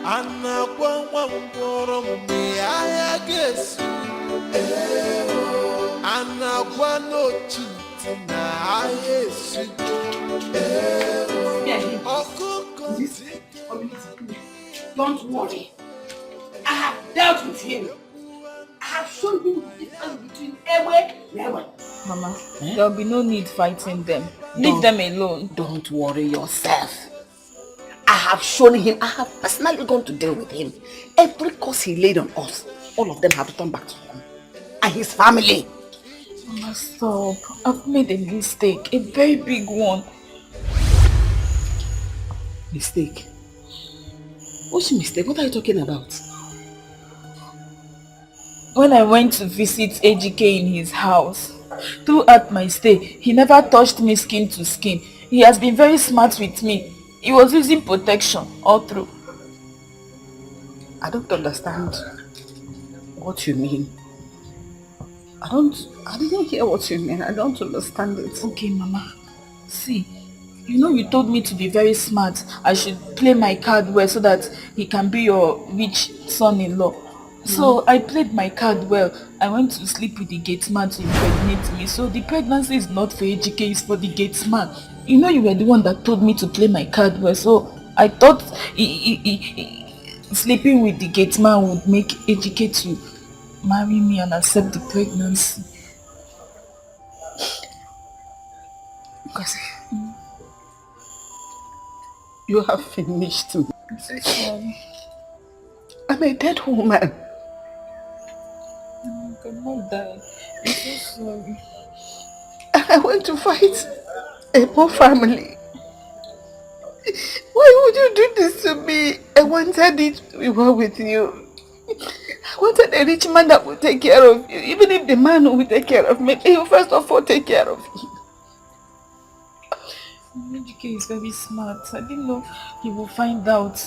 Anna kwa mkoro mbe aya gesu. Anna kwa no chintina ayesu. Don't worry. I have dealt with him. I have shown him the difference between Ewe and Ewe. Mama, there will be no need fighting them. Leave them alone. Don't worry yourself. I have shown him, I have personally gone to deal with him. Every curse he laid on us, all of them have returned back to him. And his family. Mama, stop. I've made a mistake. A very big one. Mistake? What's your mistake? What are you talking about? When I went to visit AGK in his house, throughout my stay, he never touched me skin to skin. He has been very smart with me. He was using protection all through. I don't understand what you mean. I didn't hear what you mean. I don't understand it. Okay, Mama. See, you know you told me to be very smart. I should play my card well so that he can be your rich son-in-law. So I played my card well. I went to sleep with the gate man to impregnate me. So the pregnancy is not for AGK, it's for the gate man. You know you were the one that told me to play my card well. So I thought sleeping with the gate man would make AGK to marry me and accept the pregnancy. Because you have finished me. I'm so sorry. I'm a dead woman. I cannot die. I'm so sorry. I went to fight a poor family. Why would you do this to me? I wanted it to be well with you. I wanted a rich man that would take care of you. Even if the man who will take care of me, he will first of all take care of you. AGK is very smart. I didn't know he will find out.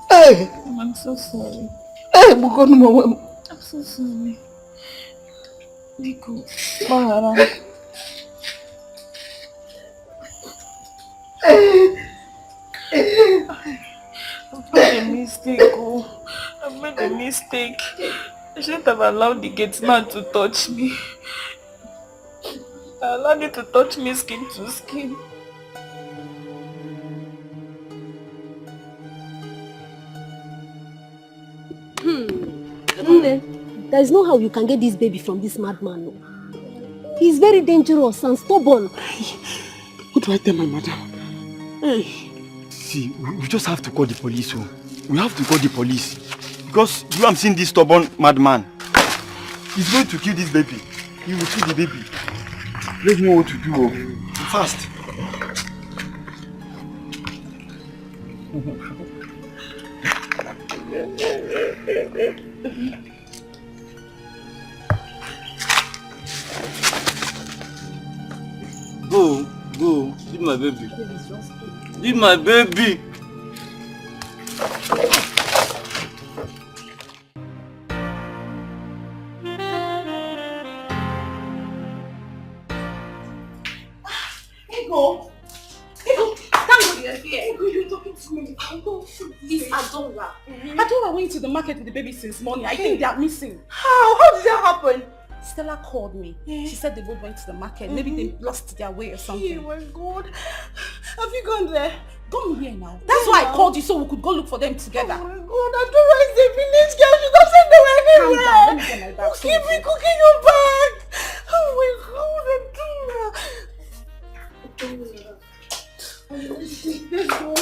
Hey! I'm so sorry. Hey, I'm so sorry. Nico, Bahara. I've made a mistake. I've made a mistake. I shouldn't have allowed the gate man to touch me. I allowed you to touch me skin to skin. There is no how you can get this baby from this madman. No. He's very dangerous and stubborn. What do I tell my madam? Hey. See, we just have to call the police. Oh. We have to call the police. Because you have seen this stubborn madman. He's going to kill this baby. He will kill the baby. Let me know what to do. Fast. Go. Leave my baby. Leave my baby. Ego, thank God you're here. Ego, you're talking to me. It's Adora. Adora went to the market with the baby since morning. I think they are missing. How did that happen? Stella called me. She said they both went to the market. Maybe they lost their way or something. Oh my God. Have you gone there? Come here now. That's why I called you so we could go look for them together. Oh my God, Adora is a village girl. She doesn't know anywhere. Calm down. Let me get my bag. Keep me cooking your bag. Oh my God, Adora. Let's go.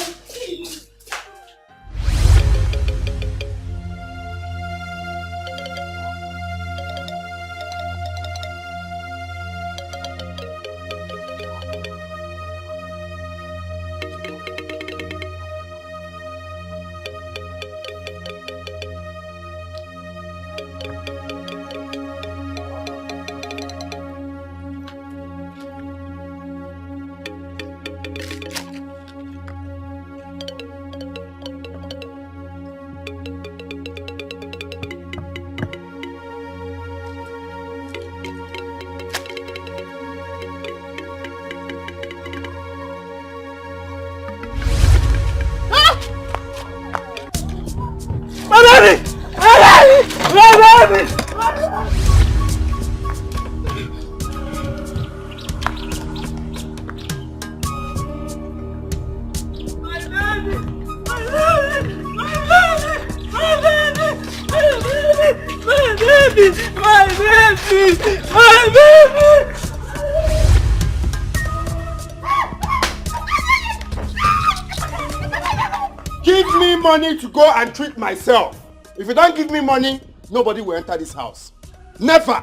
Give me money to go and treat myself. If you don't give me money, nobody will enter this house. Never!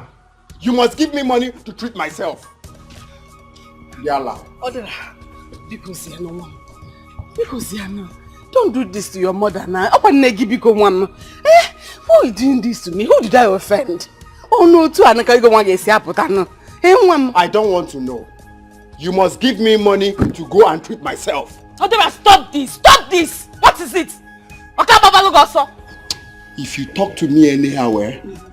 You must give me money to treat myself. Yalla. Odora, because don't do this to your mother now. Who is doing this to me? Who did I offend? Oh no, I don't want to know. You must give me money to go and treat myself. Odora, stop this! Stop this! What is it? If you talk to me anyhow,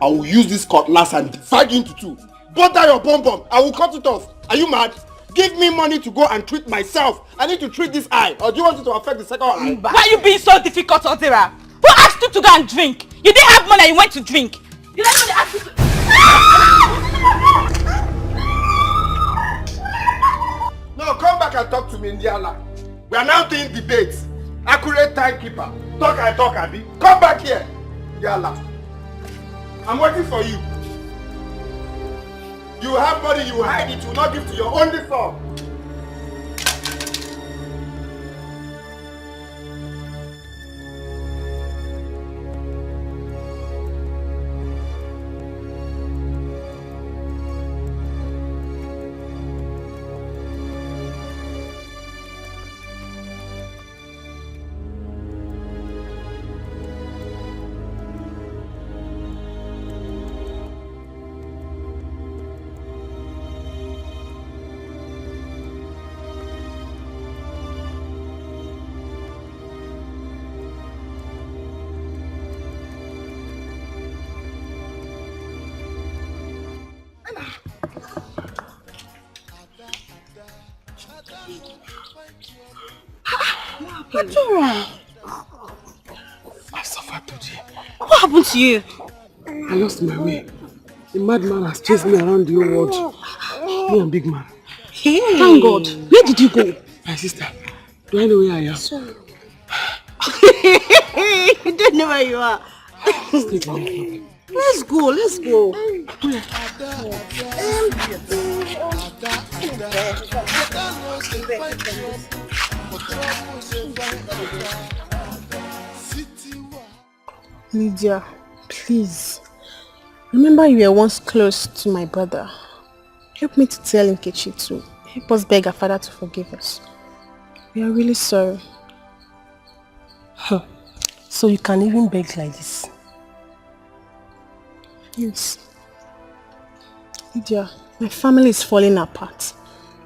I will use this cutlass and divide you into two. Butter your pom-pom, I will cut it off. Are you mad? Give me money to go and treat myself. I need to treat this eye. Or do you want it to affect the second eye? Why are you being so difficult, Odora? Who asked you to go and drink? You didn't have money and you went to drink. You didn't even ask you to... No, come back and talk to me, Indiana. We are now doing debates. Accurate timekeeper. Talk, Abi. Come back here. Yalla. I'm waiting for you. You have money, you hide it, you will not give to your only son. What's wrong? I suffered today. What happened to you? I lost my way. The madman has chased me around the whole world. Me and big man. Hey. Thank God. Where did you go? My sister, do I know where I am? Sorry. You don't know where you are. Let's go, let's go. Lydia, please. Remember you were once close to my brother. help me to tell Nkechi to help us beg our father to forgive us. We are really sorry. So you can even beg like this? Yes. Lydia, my family is falling apart.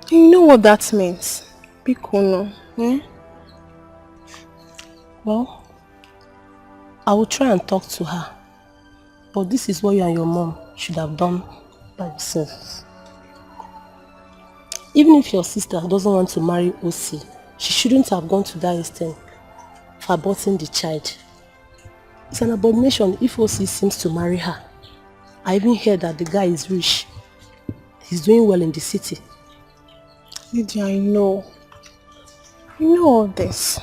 And you know what that means? Bikono, eh? Well, I will try and talk to her. But this is what you and your mom should have done by yourselves. Even if your sister doesn't want to marry OC, she shouldn't have gone to that extent for aborting the child. It's an abomination if OC seems to marry her. I even heard that the guy is rich. He's doing well in the city. Lydia, I know. You know all this.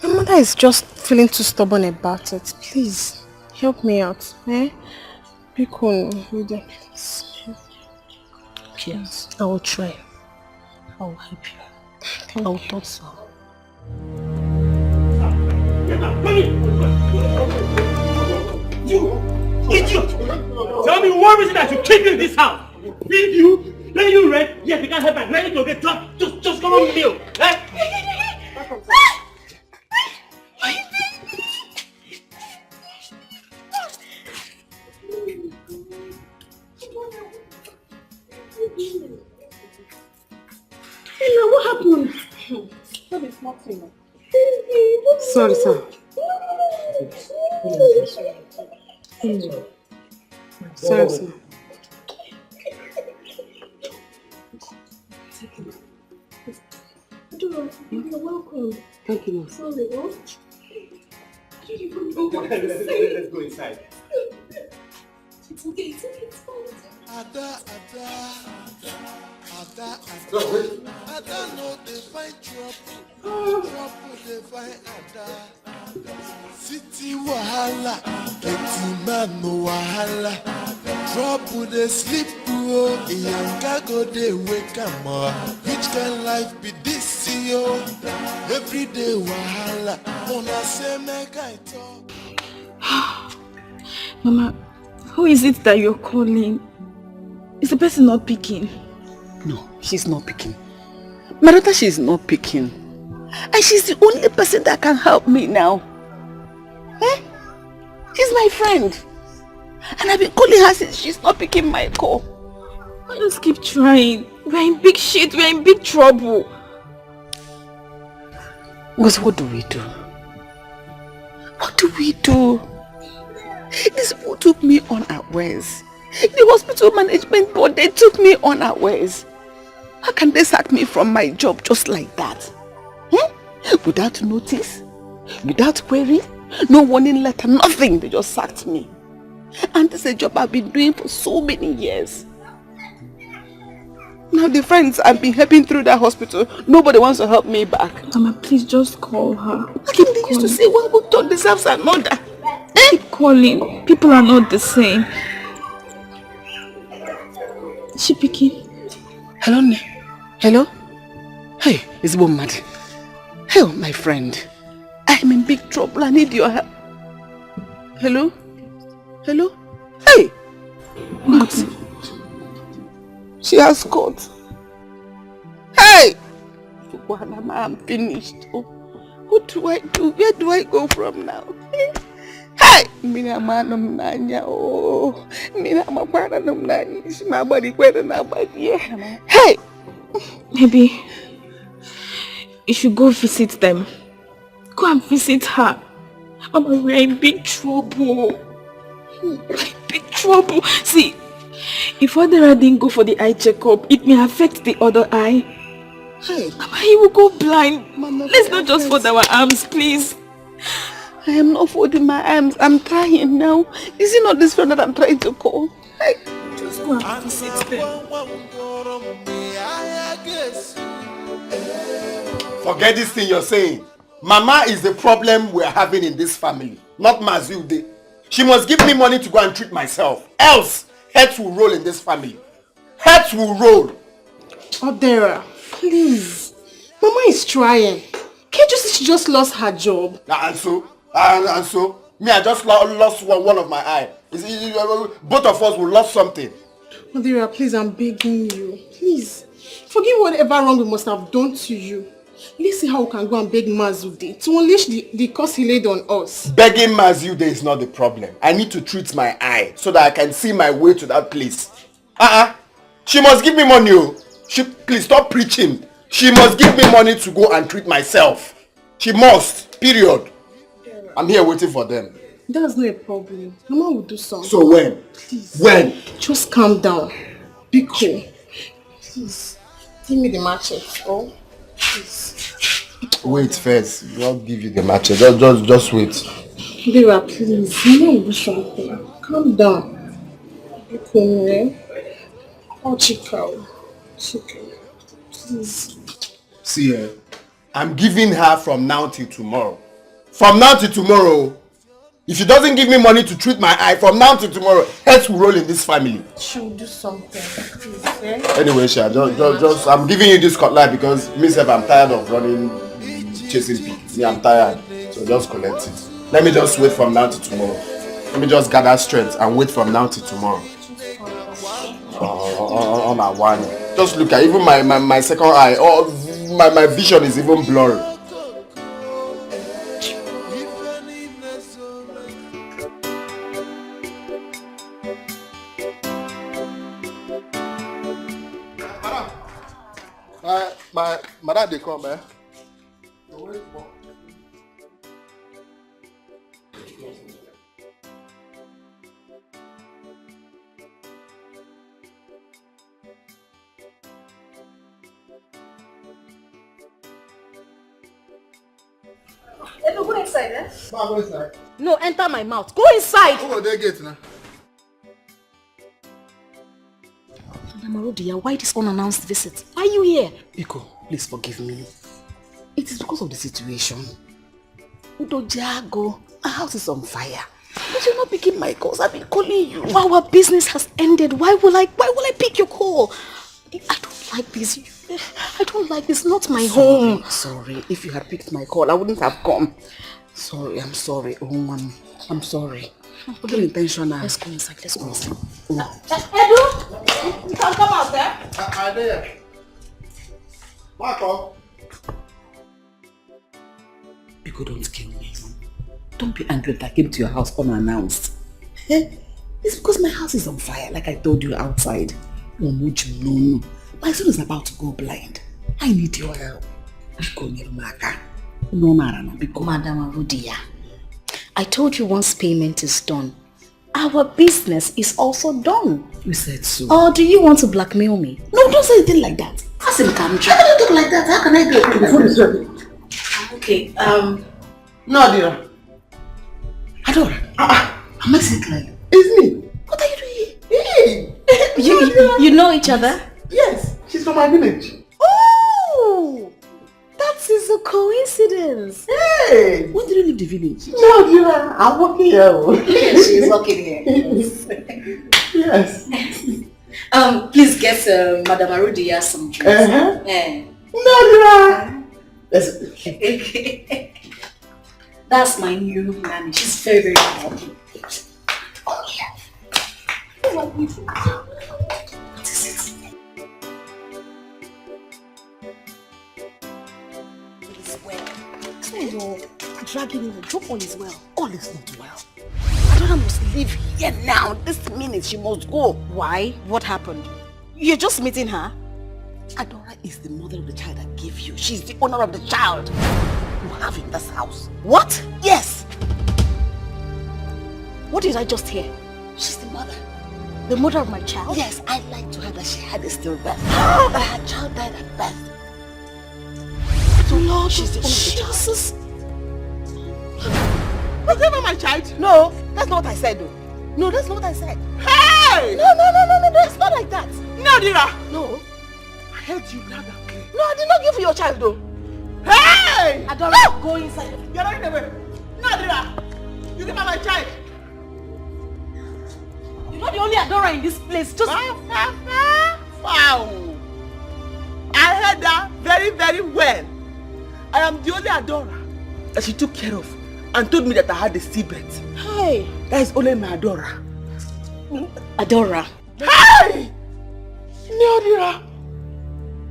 My mother is just feeling too stubborn about it. Please, help me out. Eh? Bikono, Lydia, please. Yes, I will try. I will help you. I will talk to her. You idiot! Tell me what reason that you kicked in this house? Feed you? Let you rent? Yes, we can't help my ready to get tough. Just come on meal. Eh? Hey, what happened? That is nothing. Sorry, sir. Sorry, sir. You're welcome. Thank you, ma'am. Sorry, what? Let's go inside. It's okay, it's fine. Ada no dey find trouble, trouble dey find Ada. City wahala, plenty man no wahala. Trouble dey sleep oh, yanga go dey wake am up. Which kind life be this yo? Every day wahala, una say make I talk. Mama, who is it that you're calling? Is the person not picking? No, she's not picking. My daughter, she's not picking. And she's the only person that can help me now. Eh? She's my friend. And I've been calling her since she's not picking my call. I just keep trying. We're in big shit. We're in big trouble. Because what do we do? What do we do? These people took me unawares. The hospital management board, they took me unawares. How can they sack me from my job just like that? Without notice, without query, no warning letter, nothing. They just sacked me. And this is a job I've been doing for so many years. Now the friends I've been helping through that hospital, nobody wants to help me back. Mama, please just call her. Like they used to say, one good dog deserves another. Keep calling. People are not the same. Is she picking? Hello, hello? Hey, it's mad. Hey, my friend. I'm in big trouble. I need your help. Hello? Hello? Hey! What? She has caught. Hey! I'm finished. Oh, what do I do? Where do I go from now? Hey! Mina manum nanya. Oh, mina mapara num nanya. Is my body better now, body? Hey! Maybe you should go visit them. Go and visit her. Mama, we're in big trouble. Big trouble. See, if Odera didn't go for the eye checkup, it may affect the other eye. Hey. Mama, he will go blind. Mama, let's not just fold our arms, please. I am not folding my arms. I'm trying now. Is it not this friend that I'm trying to call? Hey. Just go and visit them. Forget this thing you're saying. Mama is the problem we're having in this family, not Mazilde. She must give me money to go and treat myself. Else, heads will roll in this family. Heads will roll. Odera, please. Mama is trying. Can't you see she just lost her job? And so? Me, I just lost one of my eye. Both of us will lose something. Adira, please, I'm begging you. Please, forgive whatever wrong we must have done to you. Let's see how we can go and beg Mazude to unleash the curse he laid on us. Begging Mazude is not the problem. I need to treat my eye so that I can see my way to that place. She must give me money. Please stop preaching. She must give me money to go and treat myself. She must. Period. I'm here waiting for them. That's not a problem. Mama will do something. So when? Please. When? Just calm down. Be cool. Please. Give me the machete. Oh, please. Wait first. I'll give you the machete. Just wait. Dira, please. Mama will do something. Calm down. Be cool, eh? Oh, Chica. Please. See, I'm giving her from now till tomorrow. From now till tomorrow. If she doesn't give me money to treat my eye, from now till tomorrow, heads will roll in this family. She'll do something. Please, eh? Anyway, Sha, just I'm giving you this cutlass because myself, I'm tired of running, chasing pigs. Yeah, I'm tired. So just collect it. Let me just wait from now till tomorrow. Let me just gather strength and wait from now till tomorrow. On our one. Just look at even my second eye. Oh, my vision is even blurry. My dad they come, eh? Go inside, eh? Go inside. No, enter my mouth. Go inside. Who they get now? Marudia, why this unannounced visit? Why are you here? Iko, please forgive me. It is because of the situation. Udojago, my house is on fire. But you're not picking my calls. I've been calling you. Our business has ended. Why will I pick your call? I don't like this. I don't like this. Not my home. Sorry. If you had picked my call, I wouldn't have come. Sorry, I'm sorry. Oh, I'm sorry. Okay. Intentional. Let's go inside. Let's go inside. Edu, you can come out there. I'm there. Marco. Biko, don't kill me. Don't be angry that I came to your house unannounced. It's because my house is on fire, like I told you outside. No. My son is about to go blind. I need your help. Biko, Nirumaka. No, Madam Arudia. I told you once payment is done, our business is also done. You said so. Or do you want to blackmail me? No, don't say anything like that. How can you talk like that? How can I do it? The food is ready. Okay, No, Adira. Adora. Am I sick like? It's me. What are you doing Hey! You know each other? Yes, she's from my village. Oh! That is a coincidence. Hey! When did you leave the village? No, Adira. I'm working here. She is working here. Yes. Please get Madam Arudia some drinks. No, Adira. Okay. That's my new nanny. She's very, very happy. Oh, yeah. What is it? So you're dragging him. Drop all is well. All is not well. Adora must leave here now. This minute she must go. Why? What happened? You're just meeting her? Adora is the mother of the child I gave you. She's the owner of the child you have in this house. What? Yes. What did I just hear? She's the mother. The mother of my child? Yes, I lied to her that she had a stillbirth. That her child died at birth. So Lord, she's the owner of the child. Was that not my child? No, that's not what I said though. No, that's not what I said. Hey! No, it's not like that. No, Dira. No. I heard you loud and clear. No, I did not give you your child though. Hey! Adora, go inside. You're running away. No, Dira. You give her my child. You're not the only Adora in this place. Just... Wow. I heard that very, very well. I am the only Adora that she took care of and told me that I had a stillbirth. Hey. That is only my Adora. Adora. Hey!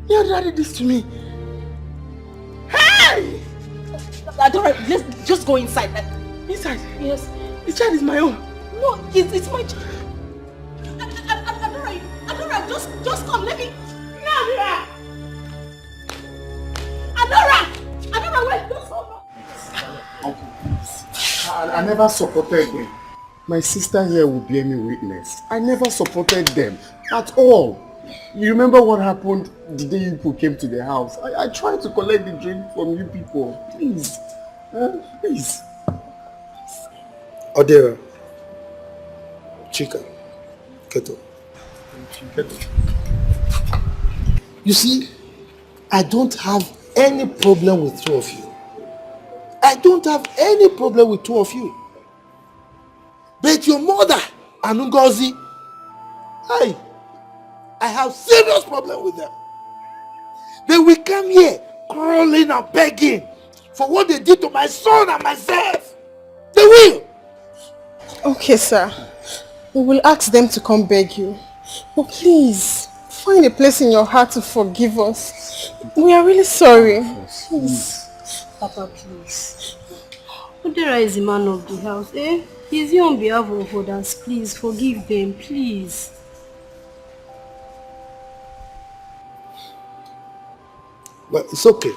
Neodira did this to me. Hey! Adora, let's just go inside. Inside? Yes. The child is my own. No, it's my child. Adora, just come, let me. Neodira! Adora, wait, just hold on. I never supported them. My sister here will bear me witness. I never supported them at all. You remember what happened the day you people came to the house? I tried to collect the drink from you people. Please. Please. Odera. Chica. Keto. You see, I don't have any problem with two of you. I don't have any problem with two of you. But your mother, Anungozi, I have serious problem with them. They will come here crawling and begging for what they did to my son and myself. They will. Okay, sir. We will ask them to come beg you. But please, find a place in your heart to forgive us. We are really sorry. Please. Papa, please. Odera is the man of the house, eh? He's here on behalf of others. Please, forgive them, please. But it's okay.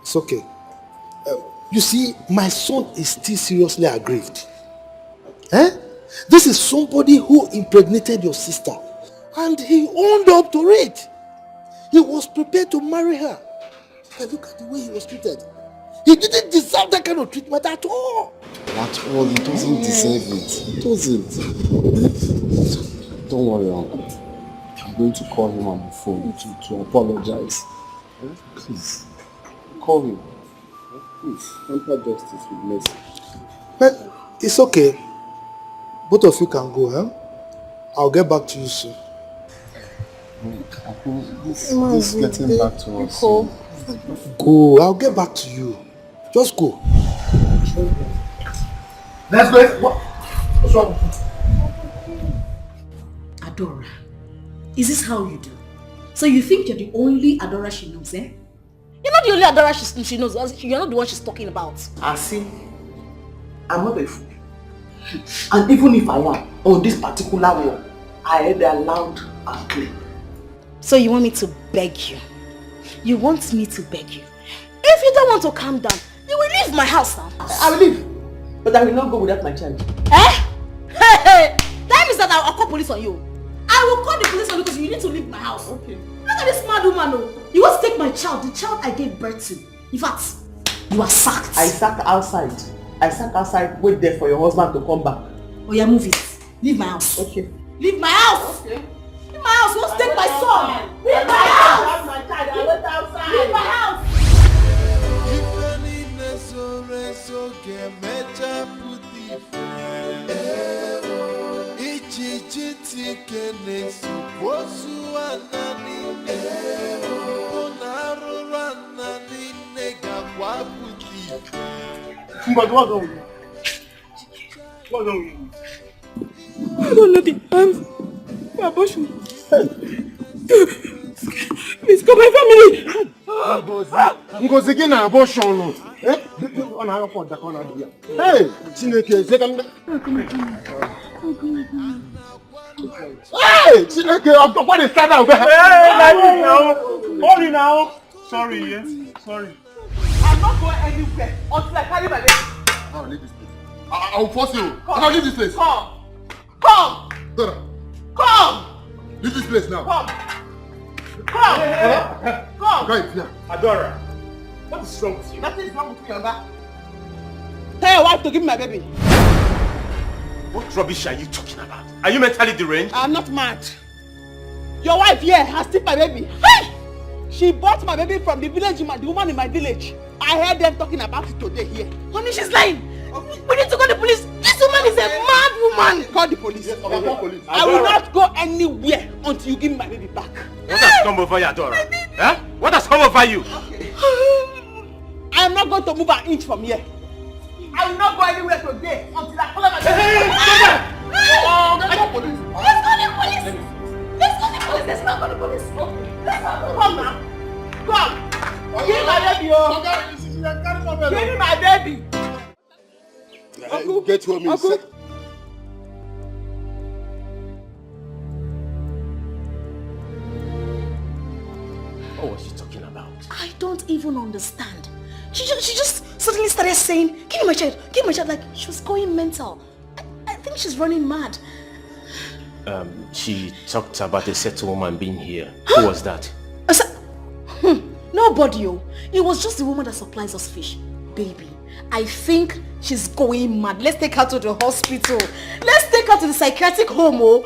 It's okay. You see, my son is still seriously aggrieved. Eh? This is somebody who impregnated your sister. And he owned up to it. He was prepared to marry her. And look at the way he was treated. He didn't deserve that kind of treatment at all. At all, he doesn't deserve it. He doesn't. Don't worry, Uncle. I'm going to call him on the phone to apologize. Please, call him. Please, temper justice with mercy. But it's okay. Both of you can go, huh? I'll get back to you soon. I think this is getting back to us. Go, I'll get back to you. Just go. Let's go. What's wrong? Adora, is this how you do? So you think you're the only Adora she knows, eh? You're not the only Adora she knows. You're not the one she's talking about. I see. I'm not a fool. And even if I am, on this particular one, I heard her loud and clear. So you want me to beg you? You want me to beg you? If you don't want to calm down, you will leave my house now. I will leave. But I will not go without my child. Eh? Hey! That means that I'll call police on you. I will call the police on you because you need to leave my house. Okay. Look at this mad woman. Oh. You want to take my child, the child I gave birth to. In fact, you are sacked. I sat outside. Wait there for your husband to come back. Oh yeah, move it. Leave my house. Okay. Leave my house. Okay. Leave my house. You want to take my son. Leave my house. My child. I went outside. Leave my house. What's wrong with you? What's wrong with you? I don't know the plans for abortion. Please come my family. Ngozi gị na abortion. Eh? Ọ na-arọpụ ọda ka ọ na-adị ya. Hey, Chineke, hey, Chineke, what is that now? Hey, like this now. Sorry now. Sorry, yes. Sorry. I'm not going anywhere until I carry my baby. I'll leave this place. I'll force you. I'll leave this place. Come. Dora. Come. Leave this place now. Come. Guys, yeah. Adora, what is wrong with you? Nothing is wrong with me, Oga. Tell your wife to give me my baby. What rubbish are you talking about? Are you mentally deranged? I'm not mad. Your wife here has still my baby. Hey! She bought my baby from the village, the woman in my village. I heard them talking about it today here. Honey, she's lying. We need to call the police. This woman is a mad woman. Call the police. Yes, I'll call police. I will not go anywhere until you give me my baby back. What has come over you, Adora? Huh? What has come over you? I am not going to move an inch from here. I will not go anywhere today until I call my baby. Let's call the police. Let's call the police. Let's call the police. There's not going get home in sec. What was she talking about? I don't even understand. She just suddenly started saying, give me my child, like she was going mental. I think she's running mad. She talked about a certain woman being here. Who was that? Nobody. It was just the woman that supplies us fish. Baby, I think she's going mad. Let's take her to the hospital. Let's take her to the psychiatric home.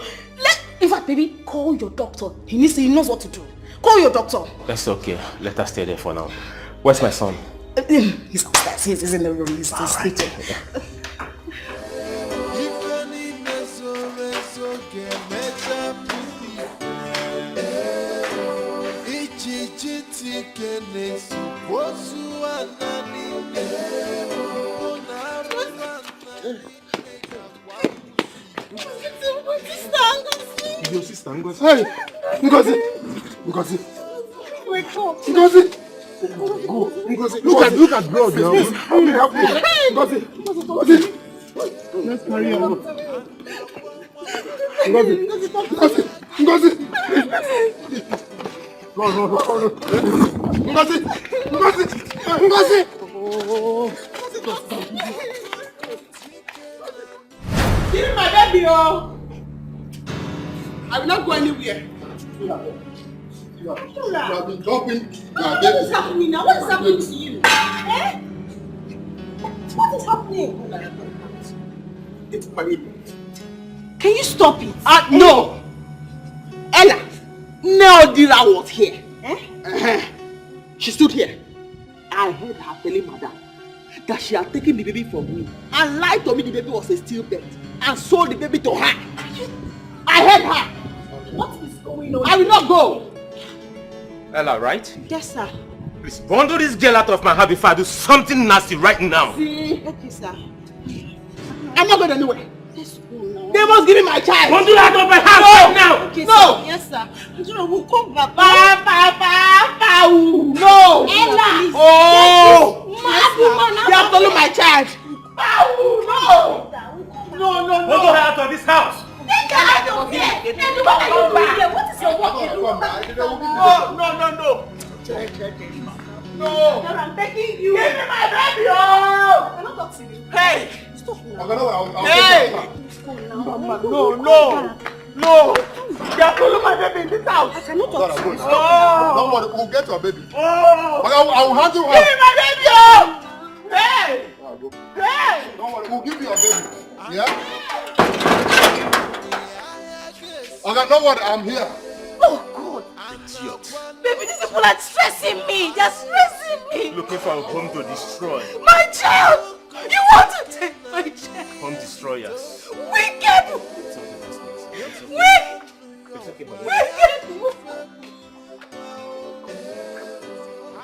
In fact, baby, call your doctor. He knows what to do. Call your doctor. That's okay. Let us stay there for now. Where's my son? He's upstairs. He's in the room. He's sleeping. Your sister, Ngozi. Hey, Ngozi. Wake up. Ngozi. Go. Ngozi. Look at blood, yo. Help me. Ngozi. Let's carry on. Ngozi. No. Ngozi. Give me my baby, oh! I will not go anywhere. You have been dropping. What is happening now? What is happening to you? Eh? What is happening? It's my baby. Can you stop it? No! Ella, Neodira was here. She stood here. I heard her telling madam that she had taken the baby from me and lied to me the baby was a stillbirth and sold the baby to her. I heard her. What is going on? I will not go. Ella, right? Yes, sir. Please bundle this girl out of my house before I do something nasty right now. See? Okay, sir. I'm not going anywhere. They must give me my child. Bundle her out of my house right now. Okay, no. Sir. Yes, sir. We'll come back. No. Ella. Oh. You have to look my child. No. Bundle her out of this house. Take her out of here. What is your work? No. No. I'm begging you. Give me my baby. Oh. I'm not talking to you. Hey. Stop now. Hey. No. You have to look my baby in this house. I cannot talk to you. Don't worry, we'll get your baby. I will handle her. Give me my baby. Hey. Don't worry, we'll give you your baby. Yeah? Okay, don't worry, I'm here. Oh God. Idiot. Baby, these people are stressing me. They're stressing me. Looking for a home to destroy. My child. You want to take my child? Home destroyers. Wicked. Wicked.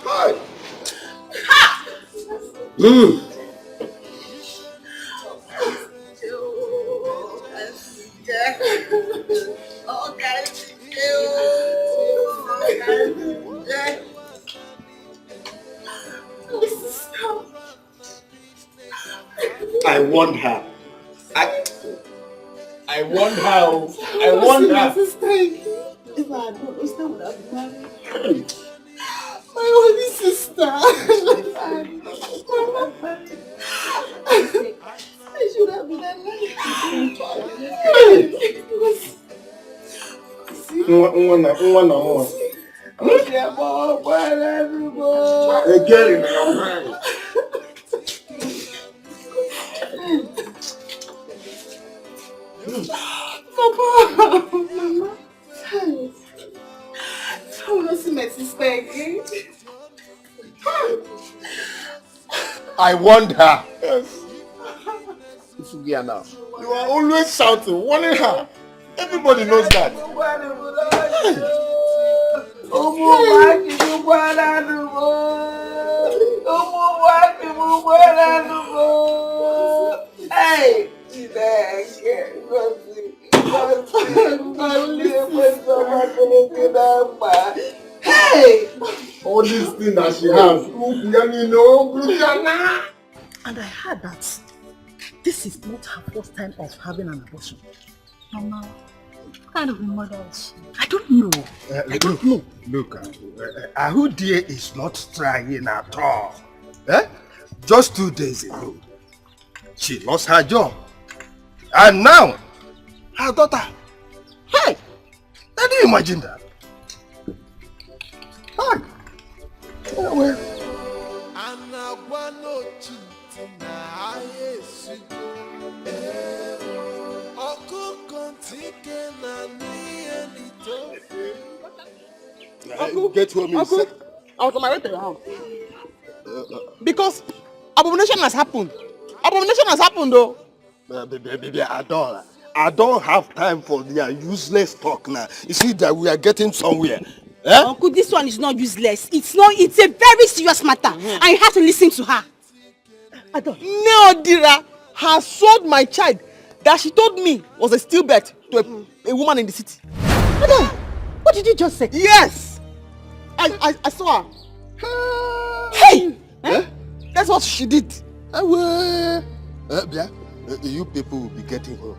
Hi. Ha. I want her. I want her. I want her. If I don't understand what I've done. My only sister. I should have been alive. Again in your mind. Mama. I want to see my sister again. I want her. Yes. You are always shouting, wanting her. Everybody knows that. Hey! Hey! All these things that she has. And I heard that this is not her first time of having an abortion. Mama, what kind of a mother is she? I don't know. I don't know. Look, Ahudie is not trying at all. Just 2 days ago, she lost her job. And now, her daughter. Hey! Can you imagine that? Hi. Well. Uncle, get home. Uncle, I was on my way to the house. Because abomination has happened. Abomination has happened though. Baby, I don't have time for their useless talk now. You see that we are getting somewhere. Uncle, this one is not useless. It's a very serious matter. And you have to listen to her. Neodira has sold my child that she told me was a stillbirth to a woman in the city. Madam, what did you just say? Yes! I saw her. Hey! That's what she did. You people will be getting home.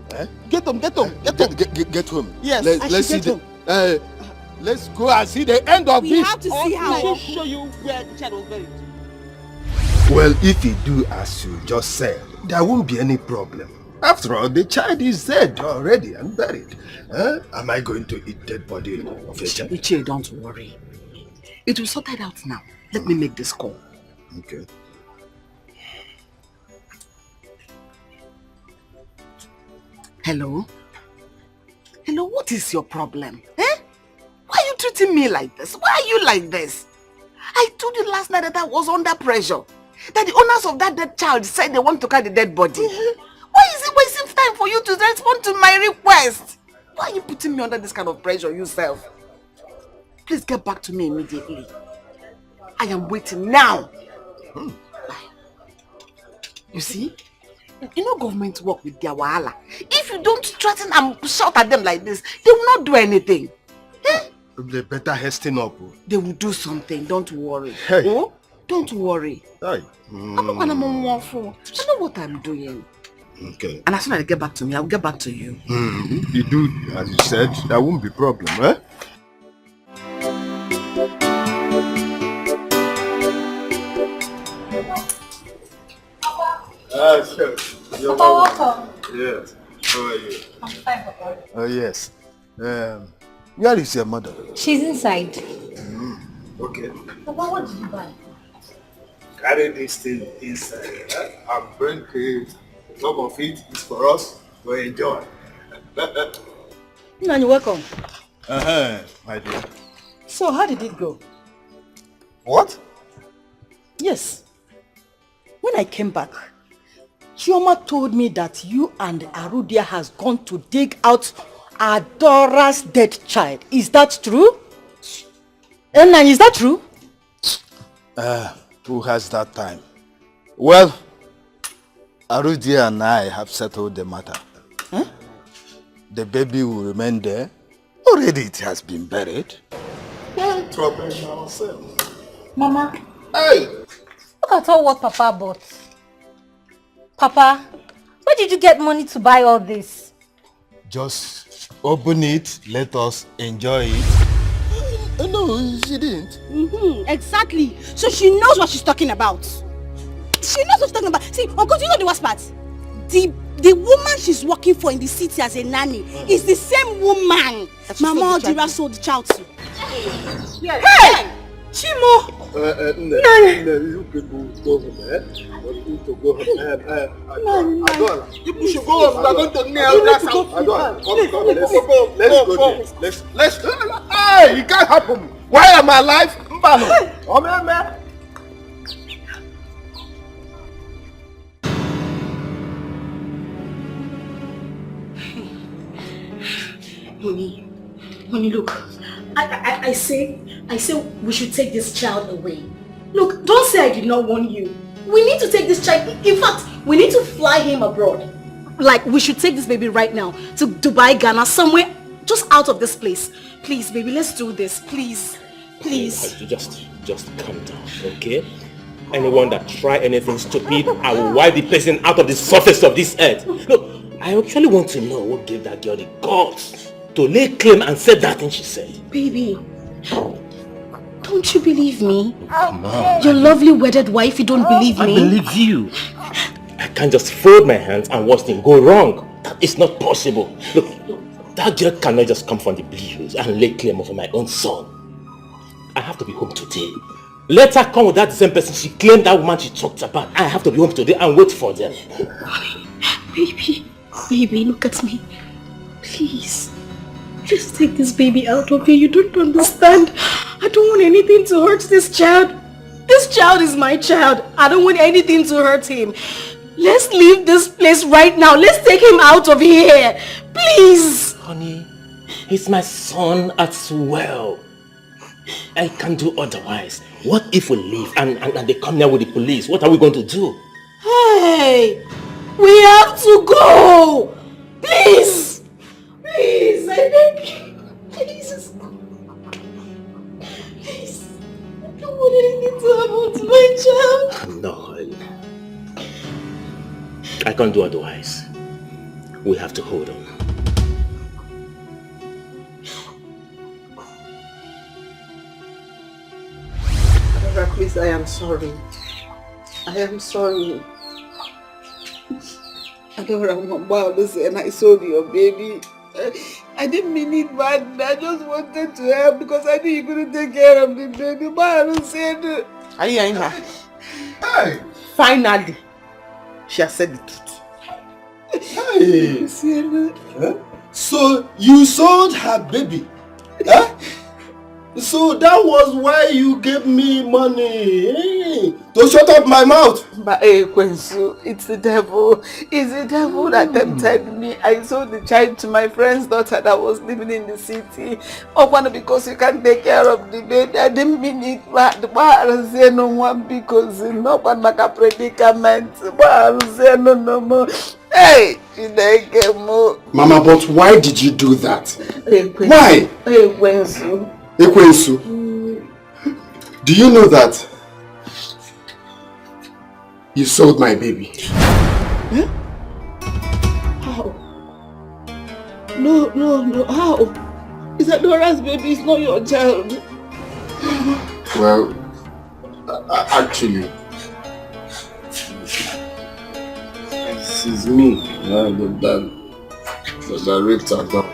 Get home. Get home. Yes, let's see the. Let's go and see the end of this. We have to see how. I will show you where the child was buried. Well, if you do as you just said, there won't be any problem. After all, the child is dead already and buried. Am I going to eat dead body of a child? Ichie, don't worry. It will sort it out now. Let me make this call. Okay. Hello? Hello, what is your problem? Why are you treating me like this? Why are you like this? I told you last night that I was under pressure. That the owners of that dead child said they want to carry the dead body. Why is it wasting time for you to respond to my request? Why are you putting me under this kind of pressure yourself? Please get back to me immediately. I am waiting now. You see? You know government work with their wahala. If you don't threaten and shout at them like this, they will not do anything. They better hasten up. They will do something, don't worry. Hey. Oh, don't worry. Hey. I know what I'm doing. Okay. And as soon as they get back to me, I'll get back to you. You do, as you said, there won't be problem, Sure. You're welcome. Yes. How are you? I'm fine, Papa. Oh, yes. Where is your mother? She's inside. Okay. Papa, what did you buy? Carry this thing inside and bring it. Some of it is for us to enjoy. You're welcome. My dear. So, how did it go? What? Yes. When I came back, Chioma told me that you and Arudia has gone to dig out Adora's dead child. Is that true? And is that true? Who has that time? Well, Arudia and I have settled the matter. The baby will remain there. Already it has been buried. Why trouble ourselves? Mama. Hey! Look at all what Papa bought. Papa, where did you get money to buy all this? Just open it, let us enjoy it. No, she didn't. Exactly. So she knows what she's talking about. She knows what she's talking about. See, Uncle, do you know the worst part? The woman she's working for in the city as a nanny is the same woman Mama Odira sold the child to. Hey! Chimo! You people go home, You need to go home. Adora, you should go home. We are going to nail that house. Adora, come. Let's go. Hey, it can't happen. Why am I alive? Mbano. Honey, look. I say we should take this child away. Look, don't say I did not warn you. We need to take this child. In fact, we need to fly him abroad. Like, we should take this baby right now to Dubai, Ghana, somewhere just out of this place. Please, baby, let's do this. Please. Please. Just calm down, okay? Anyone that try anything stupid, I will wipe the person out of the surface of this earth. Look, I actually want to know what gave that girl the guts to lay claim and say that thing she said. Baby, don't you believe me? Come on. Your lovely wedded wife, you don't believe me? I believe you. I can't just fold my hands and watch things go wrong. That is not possible. Look, that girl cannot just come from the blues and lay claim over my own son. I have to be home today. Let her come with that same person she claimed that woman she talked about. I have to be home today and wait for them. Baby, look at me. Please. Just take this baby out of here. You don't understand. I don't want anything to hurt this child. This child is my child. I don't want anything to hurt him. Let's leave this place right now. Let's take him out of here. Please. Honey, he's my son as well. I can't do otherwise. What if we leave and they come here with the police? What are we going to do? Hey, we have to go. Please. Please, I beg you. Please. Please. I don't want anything to happen to my child. No, I can't do otherwise. We have to hold on. Please, I am sorry. I am sorry. And I saw your baby. I didn't mean it bad. I just wanted to help because I knew you couldn't take care of the baby. But I don't say it. Are you hearing her? Hey! Finally, she has said the truth. Hey! Huh? So you sold her baby? Huh? So that was why you gave me money to shut up my mouth. But Kwensu, it's the devil. It's the devil that tempted me. I sold the child to my friend's daughter that was living in the city. Oh, because you can't take care of the baby. I didn't mean it. No one because not one like a predicament. No more. Hey, Mama, but why did you do that? Why? Kwensu. Ekwensu, do you know that you sold my baby? Huh? How? No, how? Is that Dora's baby? It's not your child. Well, actually, it's me, that raped her down.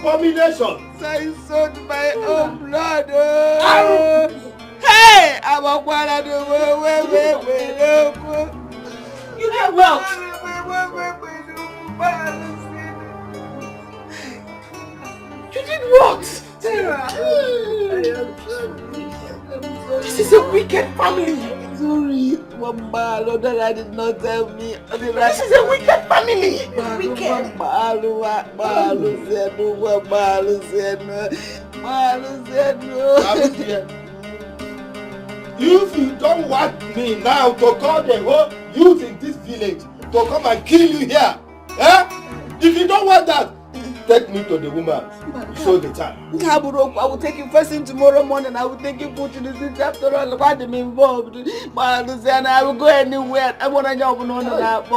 abomination. So he sold my own blood. Oh. Hey, I'm a guana do you get well. You did what? Sarah. This is a wicked family. Sorry, Mama, Lord, I did not tell me. This is a wicked family. Wicked. If you don't want me now to call the whole youth in this village to come and kill you here, if you don't want that, take me to the woman. Show the time. I will take you first thing tomorrow morning. I will take you put to the city after all. What am involved? But I will go anywhere. I want to jump on that.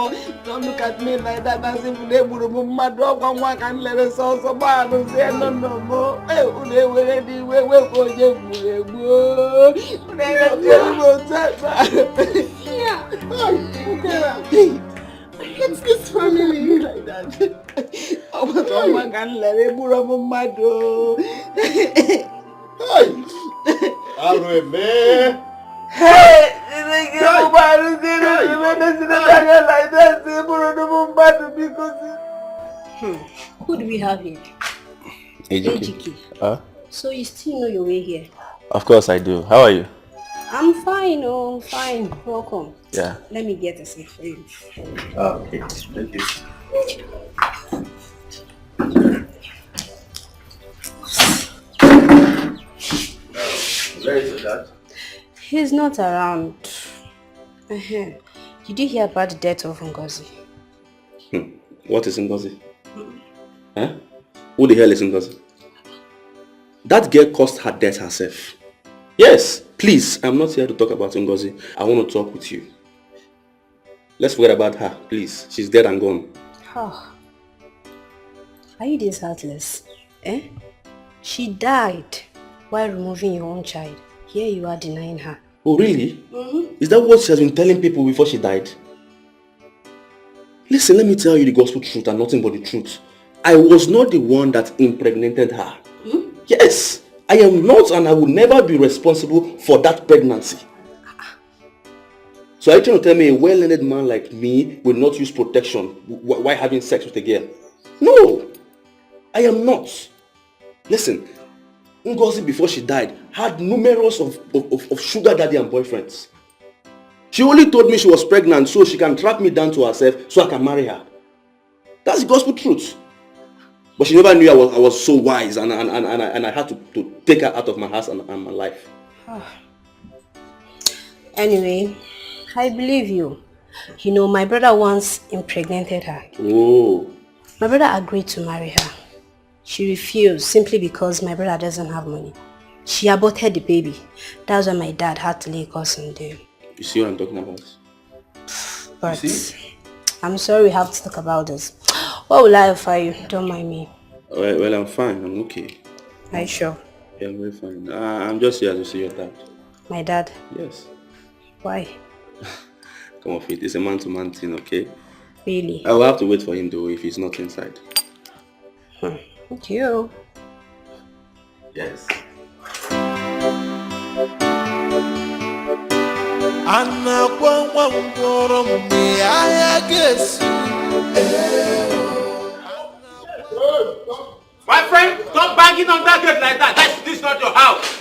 Don't look at me like that. As if they would remove my dog and one can let us also. But no more. They will ready. Where go you? I hate this family like that. Oh, my God, let it move on my door. Hey, Who do we have here? Ejiki. So you still know your way here? Of course I do. How are you? I'm fine, oh, fine. Welcome. Yeah. Let me get a seat for you. Okay, thank you. Where is your dad? He's not around. Did you hear about the death of Ngozi? What is Ngozi? Huh? Who the hell is Ngozi? That girl caused her death herself. Yes, please, I'm not here to talk about Ngozi. I want to talk with you. Let's forget about her, please. She's dead and gone. Oh. Are you this heartless? She died while removing your own child. Here you are denying her. Oh, really? Is that what she has been telling people before she died? Listen, let me tell you the gospel truth and nothing but the truth. I was not the one that impregnated her. Yes, I am not, and I will never be responsible for that pregnancy. So are you trying to tell me a well-learned man like me will not use protection while having sex with a girl? No, I am not. Listen, Ngozi before she died had numerous of sugar daddy and boyfriends. She only told me she was pregnant so she can track me down to herself so I can marry her. That's the gospel truth. But she never knew I was so wise and I had to take her out of my house and my life. Anyway, I believe you. You know, my brother once impregnated her. Oh. My brother agreed to marry her. She refused simply because my brother doesn't have money. She aborted the baby. That's why my dad had to lay curse on them. You see what I'm talking about? But I'm sorry we have to talk about this. What will I offer you? Don't mind me. Well, I'm fine. I'm okay. Are you sure? Yeah, I'm very fine. I'm just here to see your dad. My dad? Yes. Why? Come off it. It's a man-to-man thing, okay? Really? I will have to wait for him though if he's not inside. Thank you. Yes. My friend, stop banging on that gate like that. This is not your house.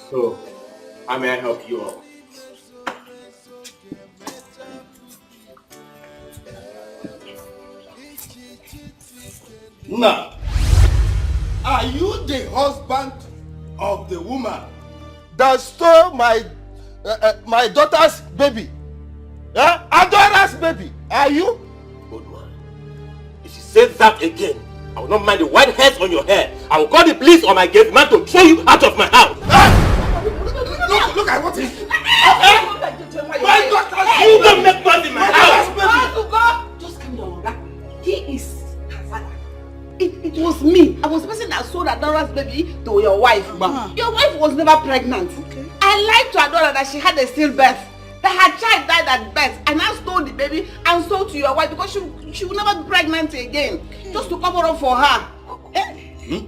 So, how may I help you all? Now, are you the husband of the woman that stole my daughter's baby? Adora's baby? Are you? Good one. If you say that again, I will not mind the white hairs on your hair. I will call the police or my gate man to throw you out of my house. Look at what he's... My daughter, you don't make noise in my house. Just calm down, Oga. He is her father. It was me. I was the person that sold Adora's baby to your wife. Your wife was never pregnant. Okay. I lied to Adora that she had a stillbirth. That her child died at birth. And I stole the baby and sold to your wife because she will never be pregnant again. Okay. Just to cover up for her. Hmm?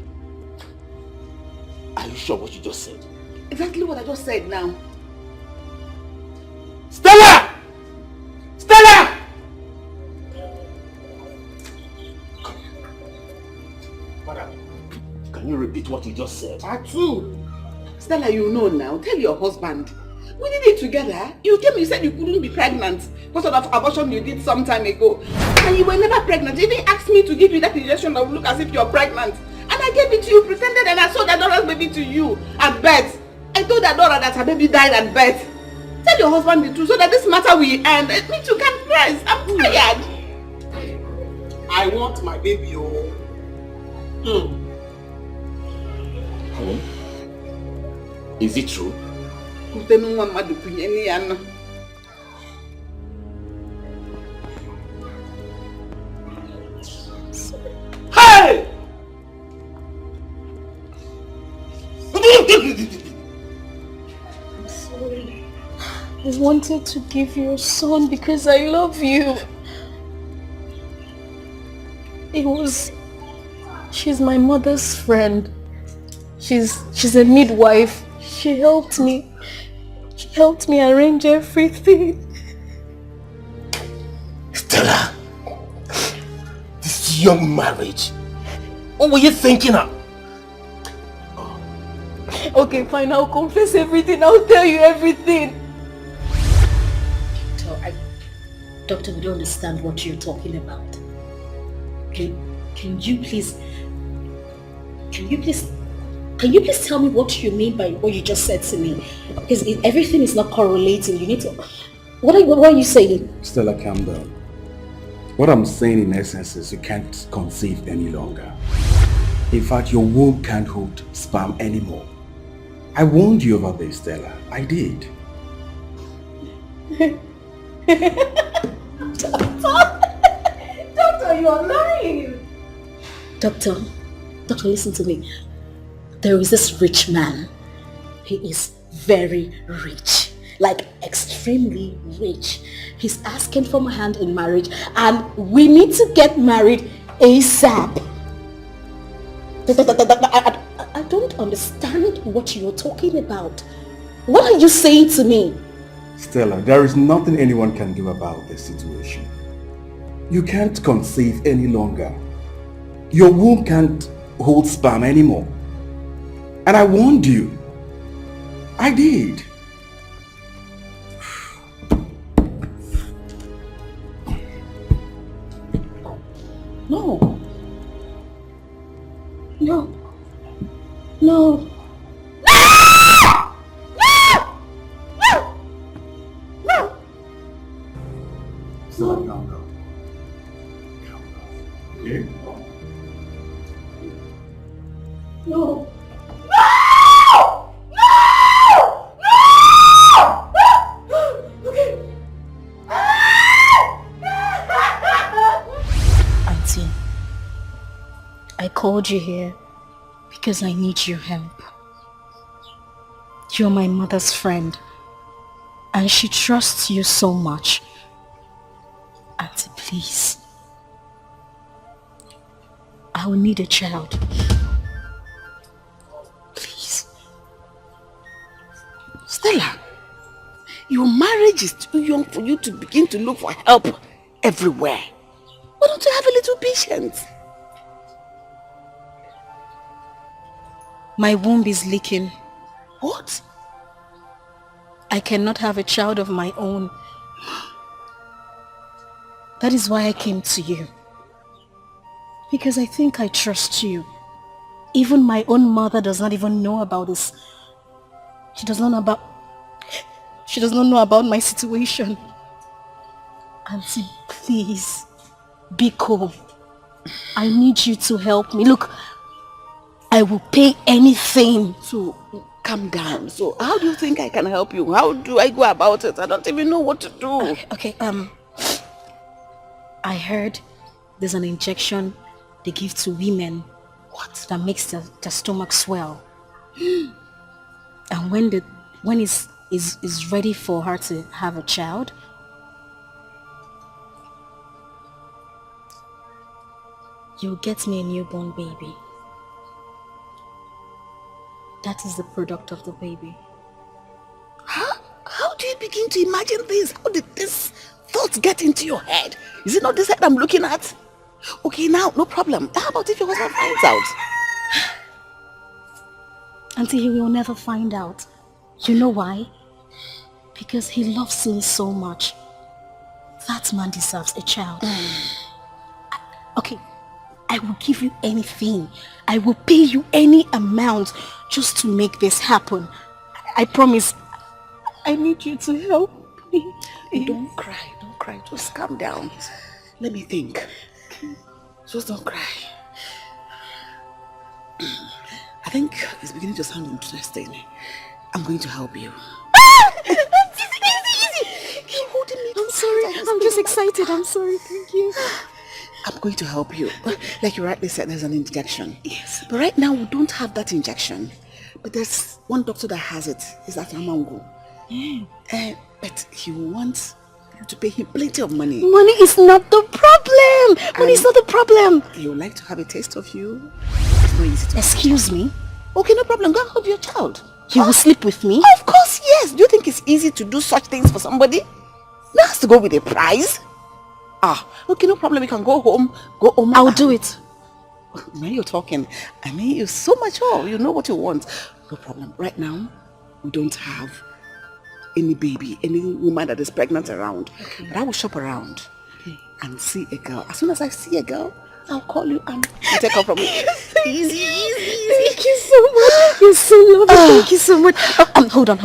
Are you sure what you just said? Exactly what I just said now. Stella! Stella! Madam, can you repeat what you just said? Atu! Stella, you know now. Tell your husband. We did it together. You came, you said you couldn't be pregnant because of the abortion you did some time ago. And you were never pregnant. You didn't ask me to give you that injection that would look as if you're pregnant. And I gave it to you, pretended, and I sold Adora's baby to you at birth. I told Adora that her baby died at birth. Tell your husband the truth so that this matter will end. Me too can rest. I'm tired. I want my baby, oh. Honey, is it true? Hey! I'm sorry. I wanted to give you a son because I love you. She's my mother's friend. She's a midwife. She helped me arrange everything. Stella, this young marriage. What were you thinking of? Okay, fine, I'll confess everything. I'll tell you everything. Doctor, we don't understand what you're talking about. Can you please tell me what you mean by what you just said to me? Because everything is not correlating. You need to... What are you saying? Stella, calm down. What I'm saying in essence is you can't conceive any longer. In fact, your womb can't hold sperm anymore. I warned you about this, Stella. I did. Doctor, you are lying. Doctor, listen to me. There is this rich man. He is very rich. Like extremely rich. He's asking for my hand in marriage and we need to get married ASAP. I don't understand what you're talking about. What are you saying to me? Stella, there is nothing anyone can do about this situation. You can't conceive any longer. Your womb can't hold sperm anymore. And I warned you. I did. No. No. No. Stella, calm down. Okay? No. Auntie, I called you here because I need your help. You're my mother's friend and she trusts you so much. Auntie, please. I will need a child. Please. Stella, your marriage is too young for you to begin to look for help everywhere. Why don't you have a little patience? My womb is leaking. What? I cannot have a child of my own. That is why I came to you. Because I think I trust you. Even my own mother does not even know about this. She does not know about my situation. Auntie, please, be cool. I need you to help me. Look, I will pay anything. So, calm down. So, how do you think I can help you? How do I go about it? I don't even know what to do. Okay, I heard there's an injection they give to women. What? That makes the stomach swell. And when is ready for her to have a child, you'll get me a newborn baby. That is the product of the baby. How do you begin to imagine this? How did this thought get into your head? Is it not this head I'm looking at? Okay, now, no problem. How about if your husband finds out? Auntie, he will never find out. You know why? Because he loves me so much. That man deserves a child. Okay, I will give you anything. I will pay you any amount just to make this happen. I promise. I need you to help me. Don't cry. Just calm down. Let me think. Just don't cry. I think it's beginning to sound interesting. I'm going to help you. Easy. Keep holding me. I'm sorry. I'm just excited. I'm sorry. Thank you. I'm going to help you. Like you rightly said, there's an injection. Yes. But right now, we don't have that injection. But there's one doctor that has it. It's at Amango. But he wants you to pay him plenty of money. Money is not the problem. Money is not the problem. He would like to have a taste of you. It's not easy to Excuse me? Okay, no problem. Go and hold your child. He will sleep with me? Of course, yes. Do you think it's easy to do such things for somebody? That has to go with a prize. Okay, no problem. You can go home. I'll do it. When you're talking, I mean, you're so mature. You know what you want. No problem. Right now, we don't have any baby, any woman that is pregnant around. Okay. But I will shop around and see a girl. As soon as I see a girl, I'll call you and you take her from me. Easy. Thank you so much. You're so lovely. Thank you so much. Hold on.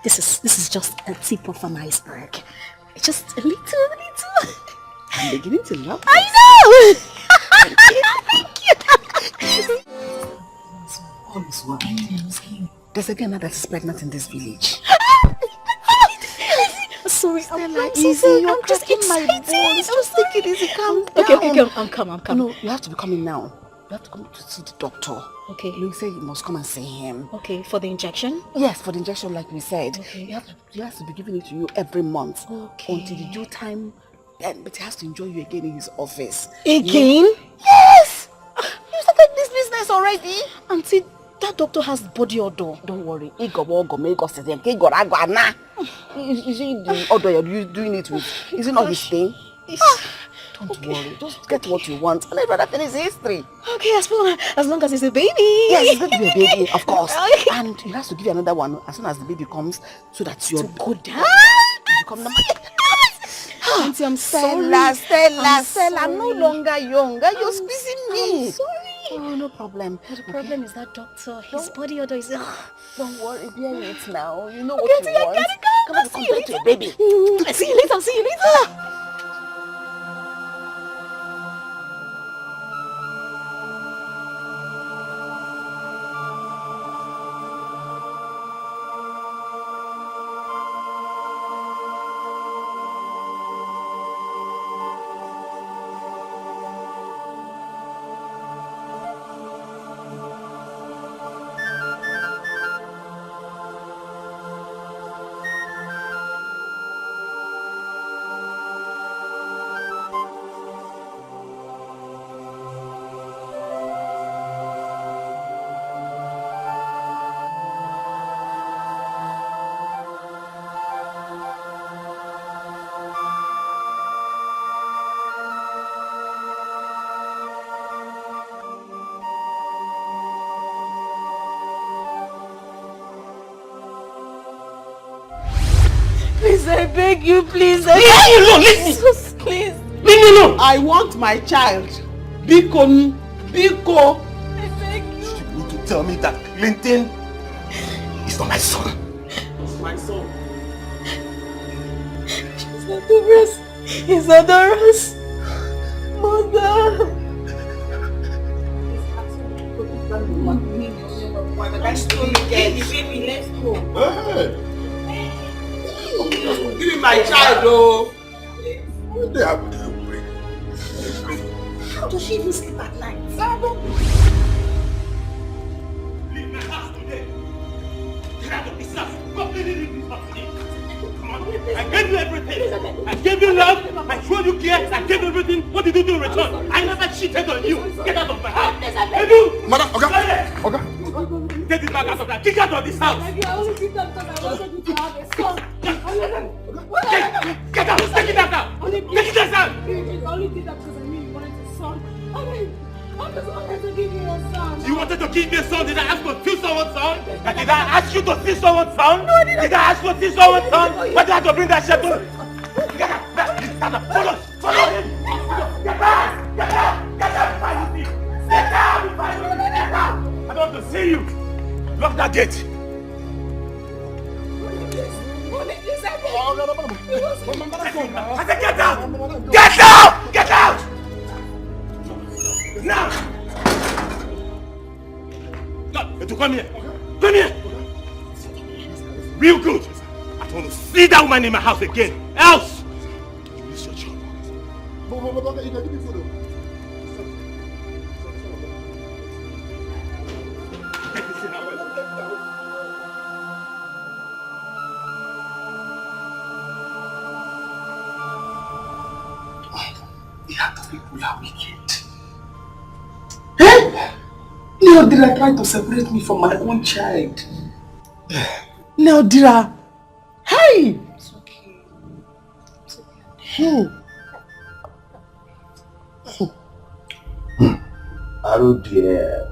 This is just a tip of an iceberg. Just a little. I'm beginning to love this. I know. Thank you. All is well. There's a girl now that is pregnant in this village. Sorry, I'm easy. I'm just in my bones. Just take it easy. Calm down. Okay, I'm calm. No, you have to be coming now. You have to come to see the doctor. Okay. Louis said you must come and see him. Okay, for the injection? Yes, for the injection, like we said. Okay. He has to be giving it to you every month. Okay. Until the due time. But he has to enjoy you again in his office. Again? Yes! You started this business already. Auntie, that doctor has body odor. Don't worry. Is it the odor you're doing it with? Is it not his thing? Don't worry. Just get what you want. And I'd rather finish history. Okay, as long as it's a baby. Yes, it's going to be a baby, of course. And he has to give you another one as soon as the baby comes, so that you're good. You become number. Auntie, I'm sorry. Stella, I'm no longer younger. You're squeezing me. I'm sorry. Oh, no problem. The problem is that doctor. His body odor is... Don't worry, bear it now. You know what you want. Come on, compare to a baby. See you later. Please, I beg you, please. Leave me alone, leave me. Please. Leave me alone. I want my child. Biko. I beg you. You need to tell me that Clinton is not my son. It's my son. She's adorous. He's adorous. Mother. Let's go. Give me my child, oh. What they have to do? How does she even sleep at night? Leave my house today. Get out of this house. Completely leave this house today. Come on. I gave you everything. I gave you love. I showed you care. I gave you everything. What did you do in return? I never cheated on you. Get out of my house. Madam, okay. Get this bag out of that. Kick out of this house. I only did that because I wanted you to have a son. Get out. Take it out now. Take it out. I only did that because I knew you wanted a son. I just wanted to give you a son. You wanted to give me a son? Did I ask to steal someone's son? Did I ask you to steal someone's son? No, did I ask you to steal someone's son? Why did I have to bring that shit to? Get out! Follow him! Get out! Get out! I don't want to see you! Lock that gate! I said get out! Get out! Get out! Now! Come here! Come here! Real good! I don't want to see that woman in my house again! Else! You miss your job. You can give me food. The heart of people are wicked. Hey! Neodira tried to separate me from my own child. Neodira! Hey! It's okay. It's okay. Aru dear,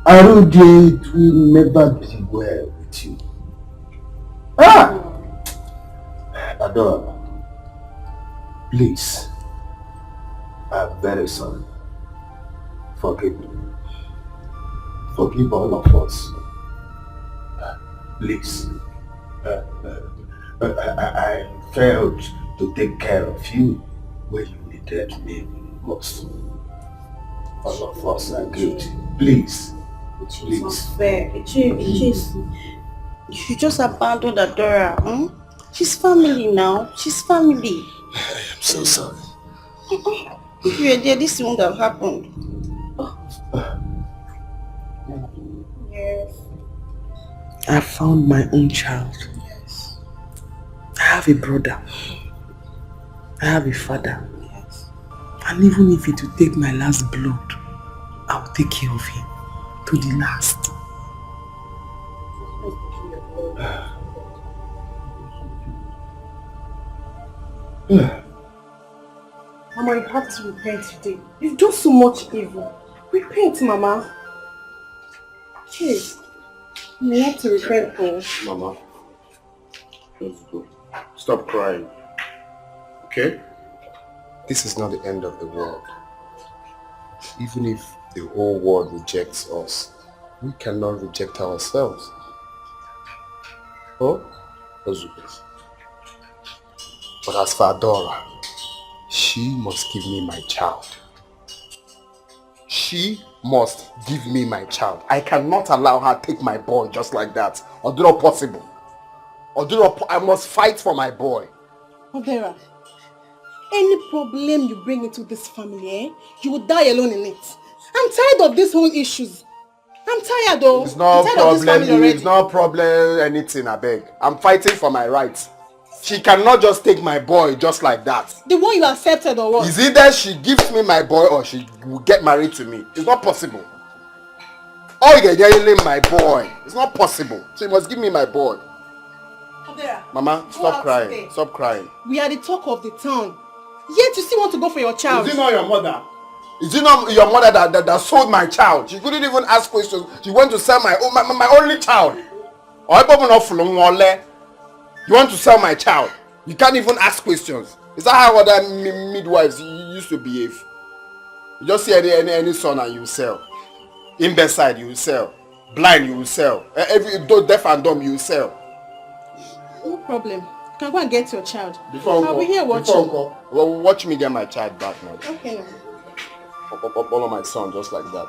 it will never be well with you. Adora, please, I'm very sorry. Forgive me. Forgive all of us. Please. I failed to take care of you when you needed me most. All of us are guilty. Please. It's not fair. You just abandoned Adora. She's family now. She's family. I am so sorry. If you were there, this wouldn't have happened. Yes. I found my own child. Yes. I have a brother. I have a father. Yes. And even if it will take my last blood, I will take care of him to the last. Mama, you have to repent today. You've done so much evil. Repent, Mama. Hey, you have to repent, oh. Mama, just go. Stop crying. Okay? This is not the end of the world. Even if the whole world rejects us, we cannot reject ourselves. Oh? Ozubes. But as for Adora, she must give me my child. She must give me my child. I cannot allow her take my boy just like that. Or do not possible. I must fight for my boy. Odera, any problem you bring into this family, you will die alone in it. I'm tired of these whole issues. I'm tired though. It's no problem. It's no problem anything, I beg. I'm fighting for my rights. She cannot just take my boy just like that. The one you accepted or what? Is either she gives me my boy or she will get married to me. It's not possible. Oh, you're yelling my boy. It's not possible. She must give me my boy. Odera, Mama, stop crying. Stop crying. We are the talk of the town. Yet you still want to go for your child. Is it not your mother? Is it not your mother that sold my child? She couldn't even ask questions. She went to sell my only child. You want to sell my child? You can't even ask questions. Is that how other midwives used to behave? You just see any son and you sell. Imbecile, you sell. Blind, you sell. Deaf and dumb, you sell. No problem. You can go and get your child. I'll be here watching. Well, watch me get my child back now. Okay. All of my son just like that.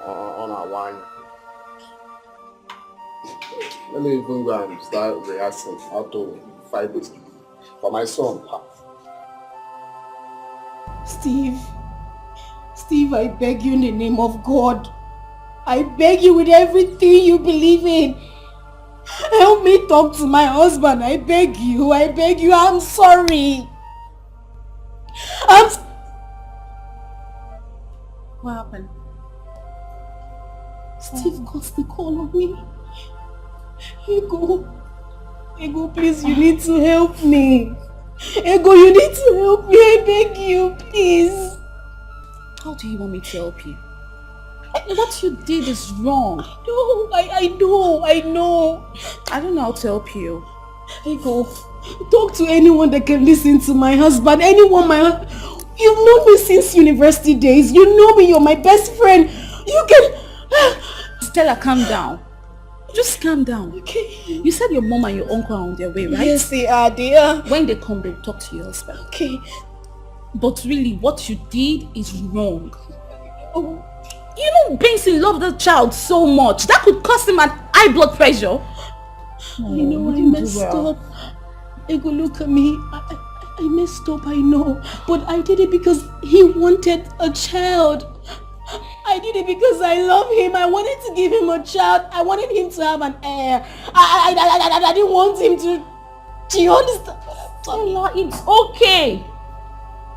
On our wine. Let me even go and start rehearsing how to fight this for my son. Steve, I beg you in the name of God. I beg you with everything you believe in. Help me talk to my husband. I beg you. I'm sorry. What happened? Steve got the call on me. Ego, please, you need to help me. Ego, you need to help me. I beg you, please. How do you want me to help you? What you did is wrong. No, I know. I don't know how to help you. Ego, talk to anyone that can listen to my husband. You've known me since university days. You know me, you're my best friend. You can... Stella, calm down. Just calm down. Okay. You said your mom and your uncle are on their way, right? Yes, they are, dear. When they come, they'll talk to your husband. Okay. But really, what you did is wrong. Oh. You know Benson loved the child so much. That could cause him an high blood pressure. I know I messed up. Ego, look at me. I messed up, I know. But I did it because he wanted a child. I did it because I love him. I wanted to give him a child. I wanted him to have an heir. I didn't want him to... Do you understand? It's okay.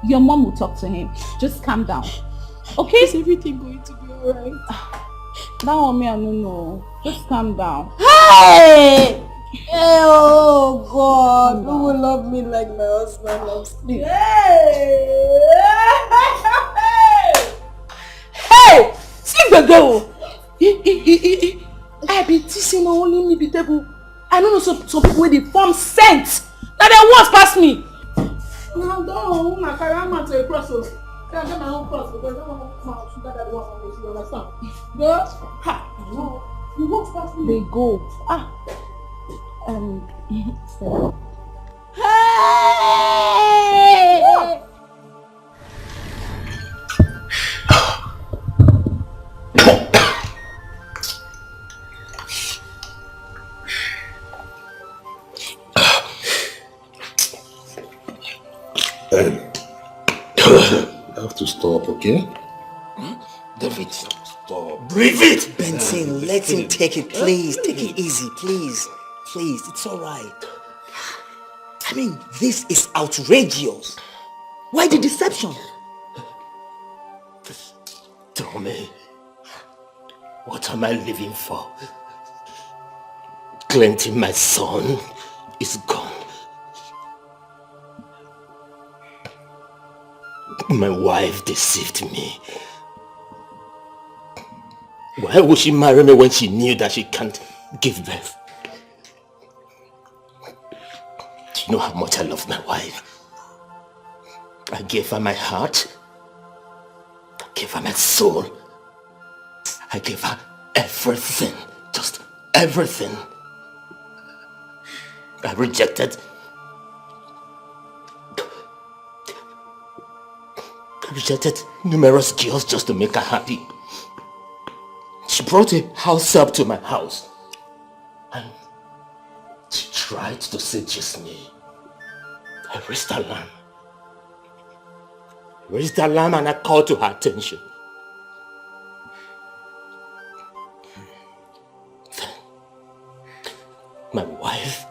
Your mom will talk to him. Just calm down. Okay? Is everything going to be alright? That one me, I don't know. Just calm down. Hey! Oh God, who will love me like my husband loves me? Hey! See the girl! I be teasing only me be table. I don't know some people with the form scent. Now they once pass me. Now don't my carama to a cross. I get my own cross because I don't want to sugar that one from you understand? But no, you won't pass me. They go. Hey! You have to stop, okay? David, stop. Breathe it! Benson, let him take it, please. Take it easy, please. Please, it's alright. I mean, this is outrageous. Why the deception? Tell me, what am I living for? Clinton, my son, is gone. My wife deceived me. Why would she marry me when she knew that she can't give birth? Do you know how much I love my wife? I gave her my heart. I gave her my soul. I gave her everything. Just everything. I rejected numerous girls just to make her happy. She brought a house up to my house and she tried to seduce me. I raised alarm. And I called to her attention. Then my wife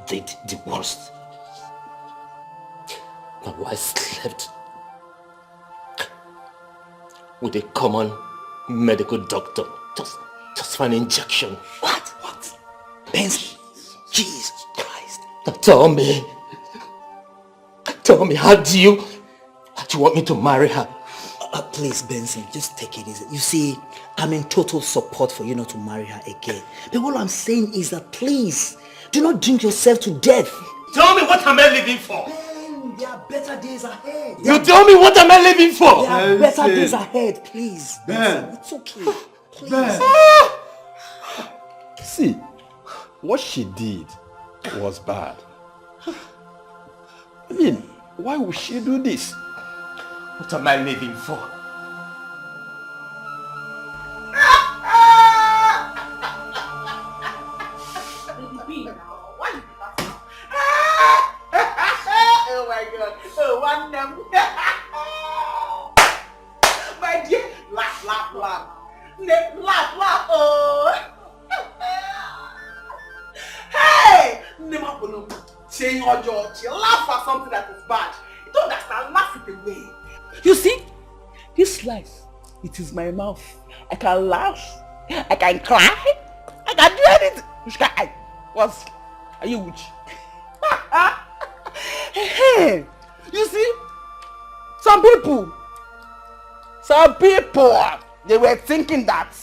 did the worst. My wife slept with a common medical doctor just for an injection. What? Benson, Jesus Christ. Now tell me, how do you want me to marry her? Please, Benson, just take it easy. You see, I'm in total support for you not to marry her again. But what I'm saying is that please, do not drink yourself to death. Tell me, what am I living for? There are better days ahead. You tell me, what am I living for? There are better days ahead, please. Ben. It's okay. Please. Ben. See, what she did was bad. I mean, why would she do this? What am I living for? Oh my God. Oh, one them. laugh. Laugh, oh. Hey! Change your job. Laugh at something that is bad. You don't understand. Laugh it away. You see? This life, it is my mouth. I can laugh. I can cry. I can do anything. What? Are you witch? Hey! You see? Some people, they were thinking that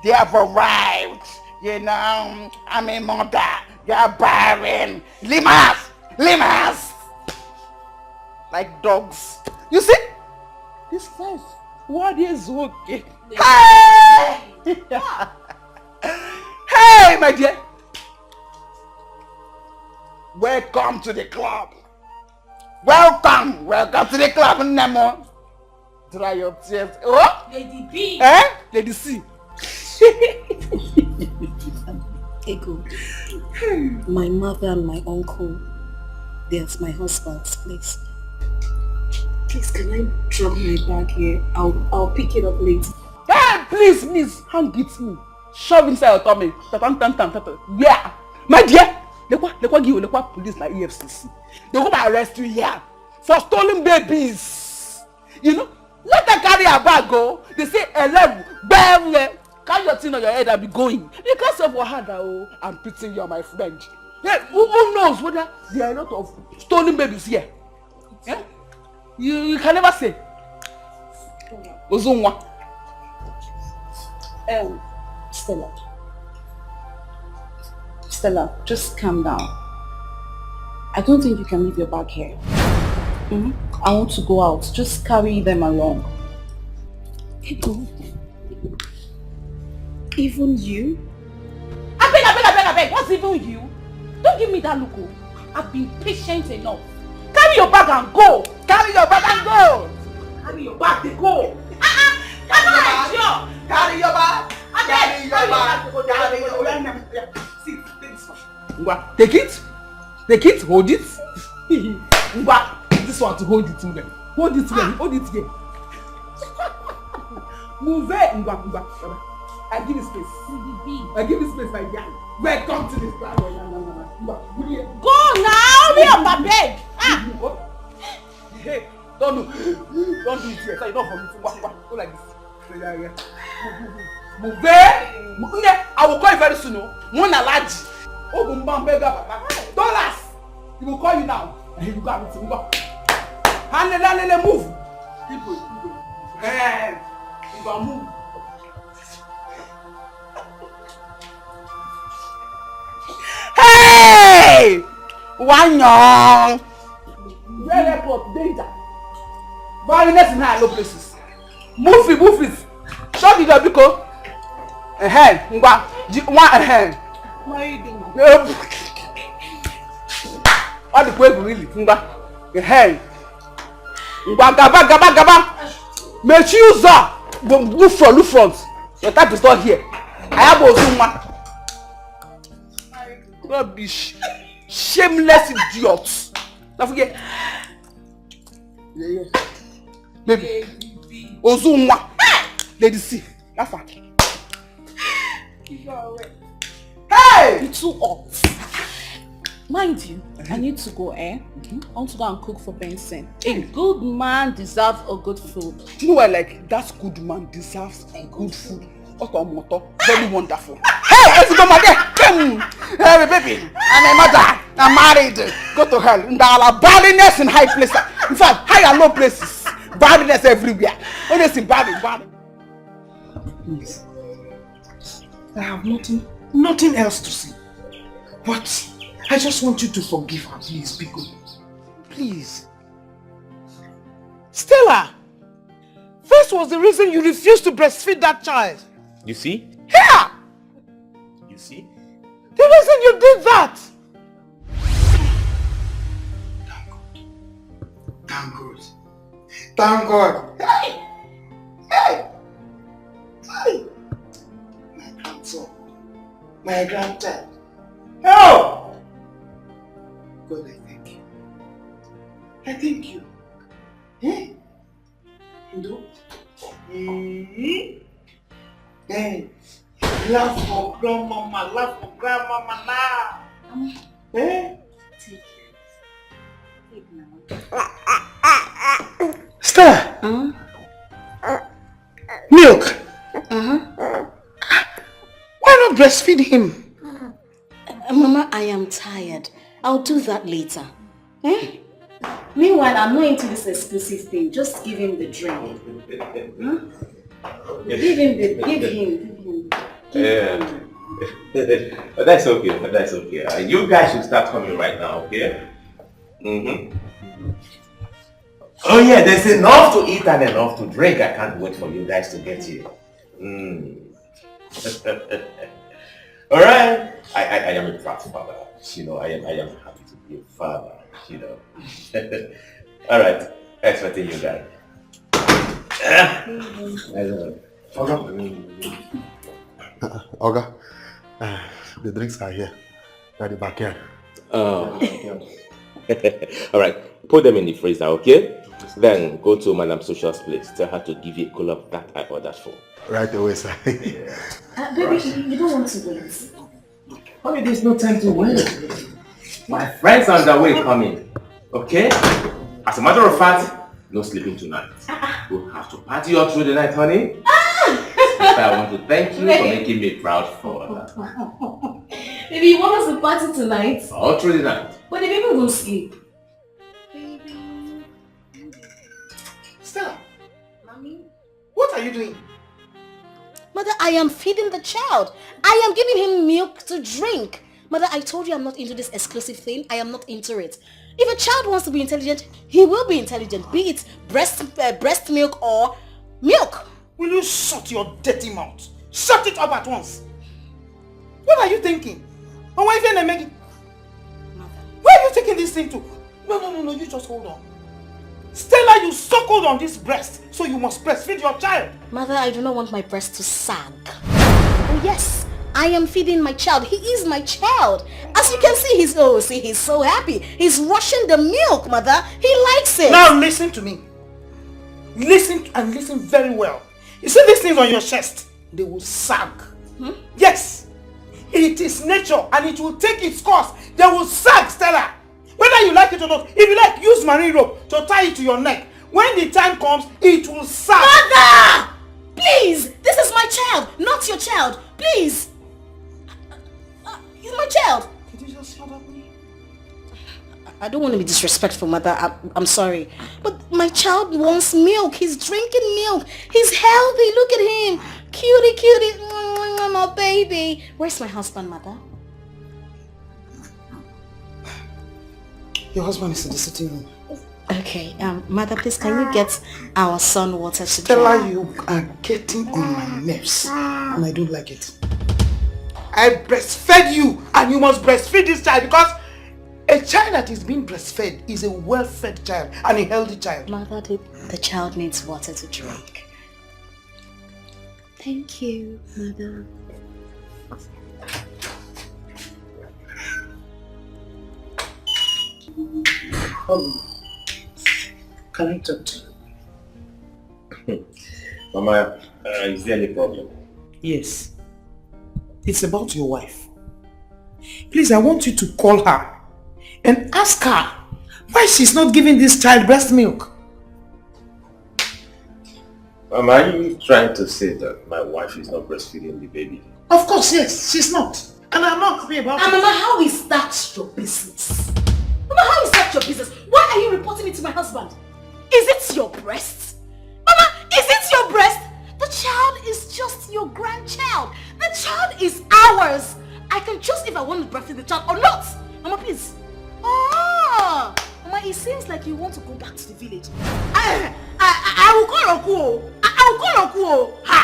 they have arrived. You know, I'm a mother. You're barren. Lemurs. Like dogs. You see? This life, what is okay? Hey! Hey, my dear. Welcome to the club. Welcome to the club, Nemo. Dry your tears. Oh? Lady B. Eh? Lady C. Ego, my mother and my uncle, there's my husband's place. Please, can I drop my bag here? I'll pick it up later. Hey, please, miss, hand it me. Shove inside your tummy. Yeah. My dear, Lekwa police like EFCC. They go arrest you here for stolen babies. You know, let them carry a bag go. They say, carry your thing on your head and be going. Because of Wahada, I'm pitying you are my friend. Yeah, who knows whether there are a lot of stolen babies here? Yeah? You can never say. Ozunwa. Stella, just calm down. I don't think you can leave your bag here. I want to go out. Just carry them along. Even you? I beg. What's even you? Don't give me that look. I've been patient enough. Carry your bag and go. Carry your bag and go. Carry your bag and go. Carry your bag. See, take this one. Take it, hold it. This one to hold it. Hold it here. Move it. I give you space. My dear. Welcome to this class. Go now. Be on my bed. Hey, don't do it here. So you don't for me to go like this. Move it. I will call you very soon. Mona Laji. $. He will call you now. And he will go and move. Move. People. Hey, you can move. Hey! Wanyong! Very airport, danger. Violence in high low places. Move it. Shut the door, Biko. What are you doing? All the way really. Gaba. Make you use look front. Your type is not here. I have Ozuma. Rubbish. Shameless idiots. Don't forget. Yeah. Baby. Ozuma. Lady C. Laugh. Hey! You're too hot. Mind you, I need to go, I want to go and cook for Benson. A good man deserves a good food. Do you know what, like, that good man deserves a good food. Very wonderful. Hey, let's go, my dear. Hey, baby. I'm a mother. I'm married. Go to hell. There are badness in high places. In fact, high and low places. Badness everywhere. Always in bad. Please. I have nothing else to say. But I just want you to forgive her, please, be good. Please. Stella, this was the reason you refused to breastfeed that child. You see? Here! You see? The reason you did that! Thank God. Hey! My grandson. My grandchild. Oh! God, I thank you. I thank you. Eh? You know? Hey, laugh for grandmama, laugh for grandmama now. Eh? Stella! Milk! Why not breastfeed him? Mama, I am tired. I'll do that later. Eh? Meanwhile, I'm not into this exclusive thing. Just give him the drink. Give him. Yeah. But that's okay, that's okay. You guys should start coming right now, okay? Oh yeah, there's enough to eat and enough to drink. I can't wait for you guys to get here. Alright. I am a proud father. You know, I am happy to be a father, you know. Alright, expecting you guys. Oga, the drinks are here. At the backyard. Alright, put them in the freezer, okay? Then go to Madam Social's place. Tell her to give you a cooler that I ordered for. Right away, sir. Baby, you don't want to wait. Honey, there's no time to wait. My friends are on their way coming. Okay? As a matter of fact, no sleeping tonight. We'll have to party all through the night, honey. I want to thank you for making me proud father. Baby, you want us to party tonight? All through the night. But the baby won't sleep. Stella! Mommy? What are you doing? Mother, I am feeding the child. I am giving him milk to drink. Mother, I told you I'm not into this exclusive thing. I am not into it. If a child wants to be intelligent, he will be intelligent. Be it breast milk or milk. Will you shut your dirty mouth? Shut it up at once. What are you thinking? Where are you taking this thing to? No, you just hold on. Stella, you suckled on this breast, so you must breastfeed your child. Mother, I do not want my breast to sag. Oh yes, I am feeding my child. He is my child. As you can see, he's so happy. He's rushing the milk, Mother. He likes it. Now listen to me. Listen very well. You see these things on your chest? They will sag. Yes. It is nature and it will take its course. They will sag, Stella. Whether you like it or not, if you like, use marine rope to tie it to your neck. When the time comes, it will sag. Mother! Please! This is my child, not your child. Please! He's my child. Could you just shut up, please? I don't want to be disrespectful, Mother. I'm sorry. But my child wants milk. He's drinking milk. He's healthy. Look at him. Cutie. My baby. Where's my husband, Mother? Your husband is in the sitting room. Okay, Mother, please can you get our son water to Stella, drink? you are getting on my nerves and I don't like it. I breastfed you and you must breastfeed this child because a child that is being breastfed is a well-fed child and a healthy child. Mother, the child needs water to drink. Thank you, Mother. Can I talk to you? Mama, is there any problem? Yes. It's about your wife. Please, I want you to call her and ask her why she's not giving this child breast milk. Mama, are you trying to say that my wife is not breastfeeding the baby? Of course, yes, she's not. And I'm not happy about it. Mama, how is that your business? Mama, how is that your business? Why are you reporting it to my husband? Is it your breast? Mama, is it your breast? The child is just your grandchild. The child is ours. I can choose if I want to breastfeed the child or not. Mama, please. Oh, Mama, it seems like you want to go back to the village. I will call Oku. I will call Oku. Ha!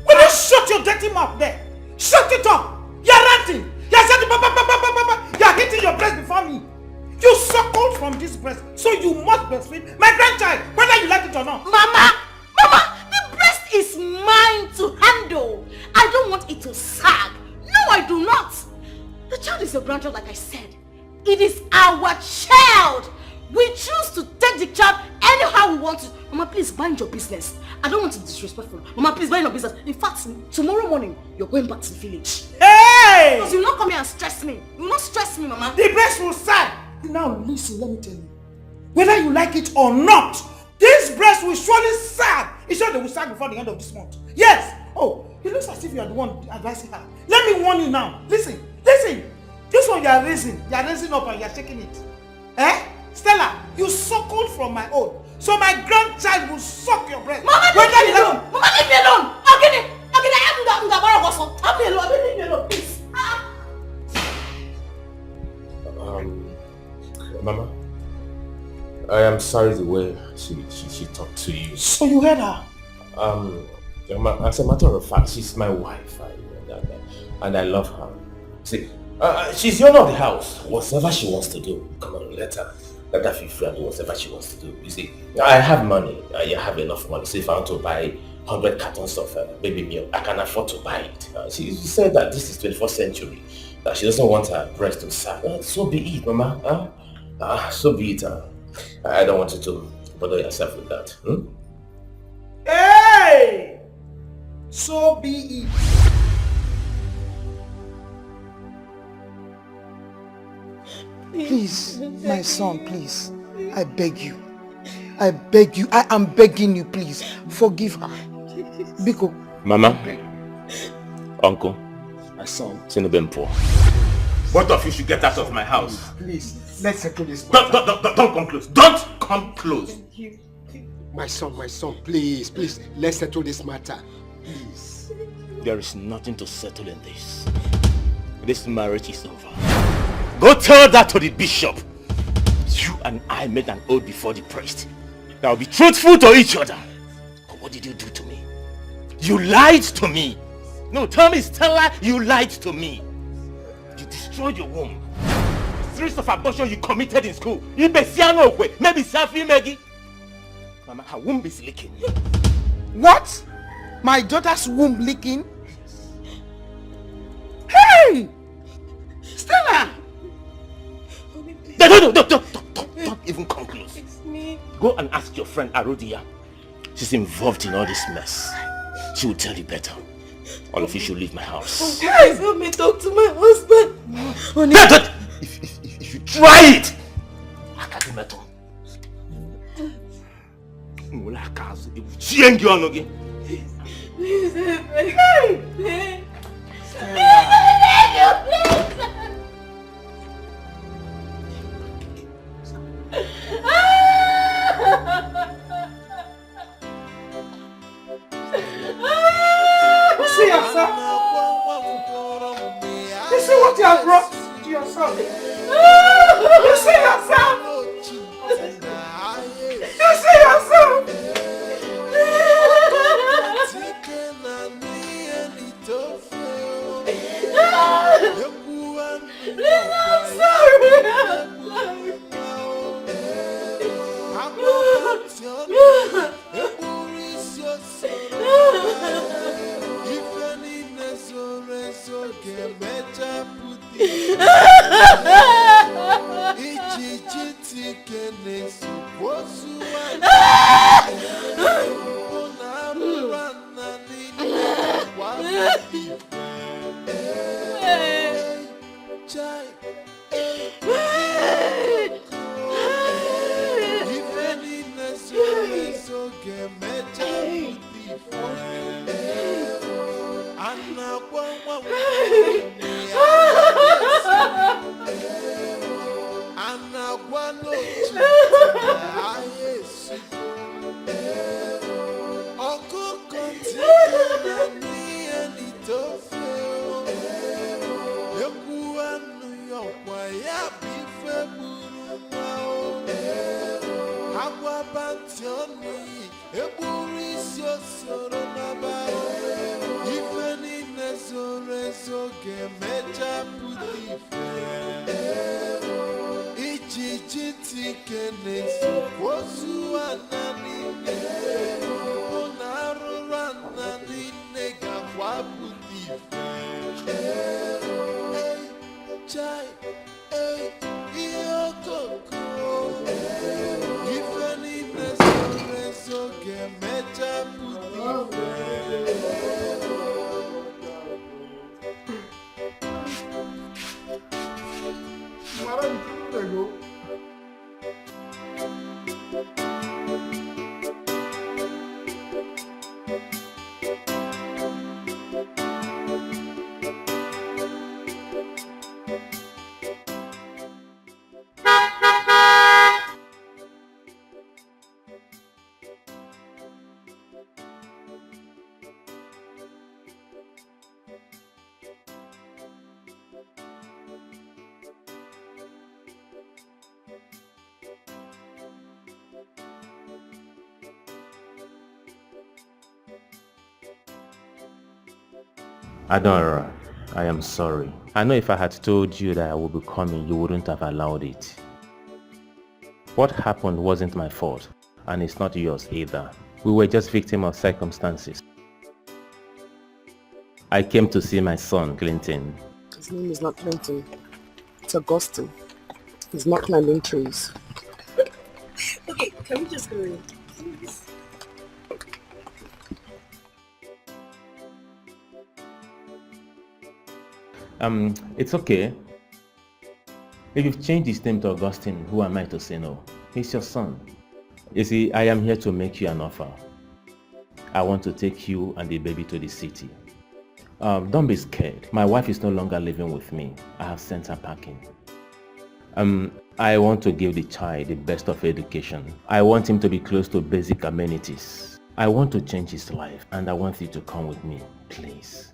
Will you shut your dirty mouth there? Shut it up. You're ranting. You're hitting your breast before me. You suckled from this breast, so you must breastfeed my grandchild, whether you like it or not. Mama, the breast is mine to handle. I don't want it to sag. No, I do not. The child is your grandchild, like I said. It is our child. We choose to take the child anyhow we want to. Mama, please mind your business. I don't want to be disrespectful. Mama, please mind your business. In fact, tomorrow morning, you're going back to the village. Hey! Because you will not come here and stress me. You will not stress me, Mama. The breast will sag. Now listen, let me tell you. Whether you like it or not, this breast will surely sag. It's sure they will sag before the end of this month. Yes! Oh, it looks as if you are the one advising her. Let me warn you now. Listen. This one you are raising up and you are taking it. Eh? Stella, you suckled from my own. So my grandchild will suck your breast. Mama, leave me alone. Mama, leave me alone. Okay, leave me alone, please. Mama, I am sorry the way she talked to you. So you heard her? As a matter of fact, she's my wife, and I love her. See, she's the owner of the house. Whatever she wants to do, come on, let her feel free and do whatever she wants to do. You see, I have money. I have enough money. So if I want to buy 100 cartons of baby milk, I can afford to buy it. She said that this is 21st century, that she doesn't want her breast to sag. So be it, Mama. So be it. I don't want you to bother yourself with that. Hey! So be it. Please, my son, please. I beg you. I am begging you, please. Forgive her. Biko. Mama, Uncle, my son, Sinubempo. Both of you should get out of my house. Please, let's settle this. Don't come close. Don't come close. My son, please, let's settle this matter. Please. There is nothing to settle in this. This marriage is over. Go tell that to the bishop. You and I made an oath before the priest that will be truthful to each other. But what did you do to me? You lied to me. No, tell me, Stella, you lied to me. You destroyed your womb. The series of abortion you committed in school. Maybe Safi Maggie. Mama, her womb is leaking. What? My daughter's womb leaking? Hey! Stella! Don't even come close. It's me. Go and ask your friend Arodia. She's involved in all this mess. She will tell you better. All of you should leave my house. Please help me talk to my husband. If you try it, Akadimeto. Please help me. See yourself. You see what you have brought to yourself. You see yourself. You see yourself. Please, I'm sorry. Adora, I am sorry. I know if I had told you that I would be coming, you wouldn't have allowed it. What happened wasn't my fault, and it's not yours either. We were just victims of circumstances. I came to see my son, Clinton. His name is not Clinton. It's Augustine. He's not climbing trees. Okay, can we just go in, please? It's okay. If you've changed his name to Augustine, who am I to say no? He's your son. You see, I am here to make you an offer. I want to take you and the baby to the city. Don't be scared. My wife is no longer living with me. I have sent her packing. I want to give the child the best of education. I want him to be close to basic amenities. I want to change his life, and I want you to come with me, please.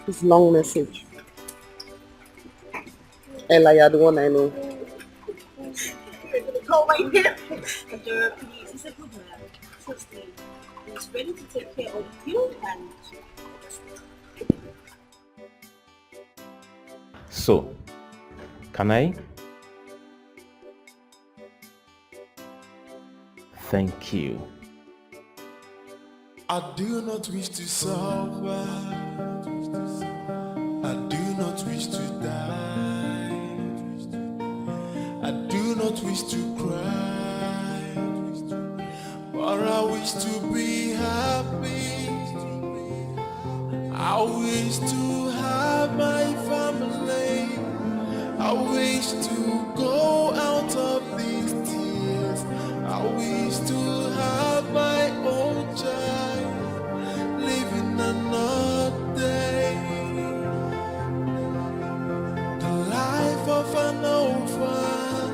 It's a long message. Ella, you're the one I know. Call my name. Adora, please. He's a good man. Trust me. He's ready to take care of you and So, can I? Thank you. I do not wish to suffer. I do not wish to die. I do not wish to cry. But I wish to be happy. I wish to have my family. I wish to go out of these tears. I wish to have my own child, living another day. The life of an orphan,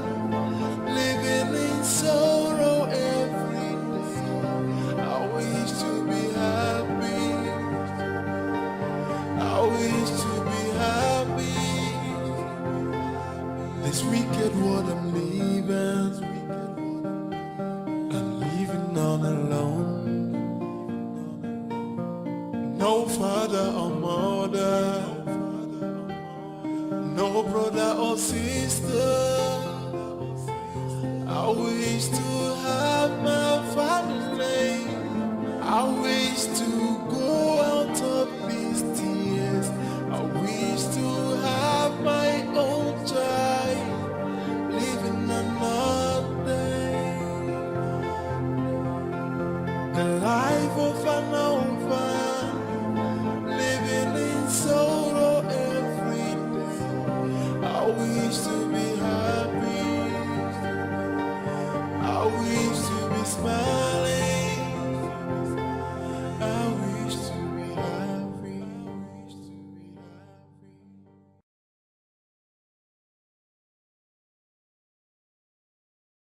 living in sorrow every day. I wish to be happy. I wish to be happy. This wicked world I'm living, I'm living all alone. No father or mother, no brother or sister. I wish to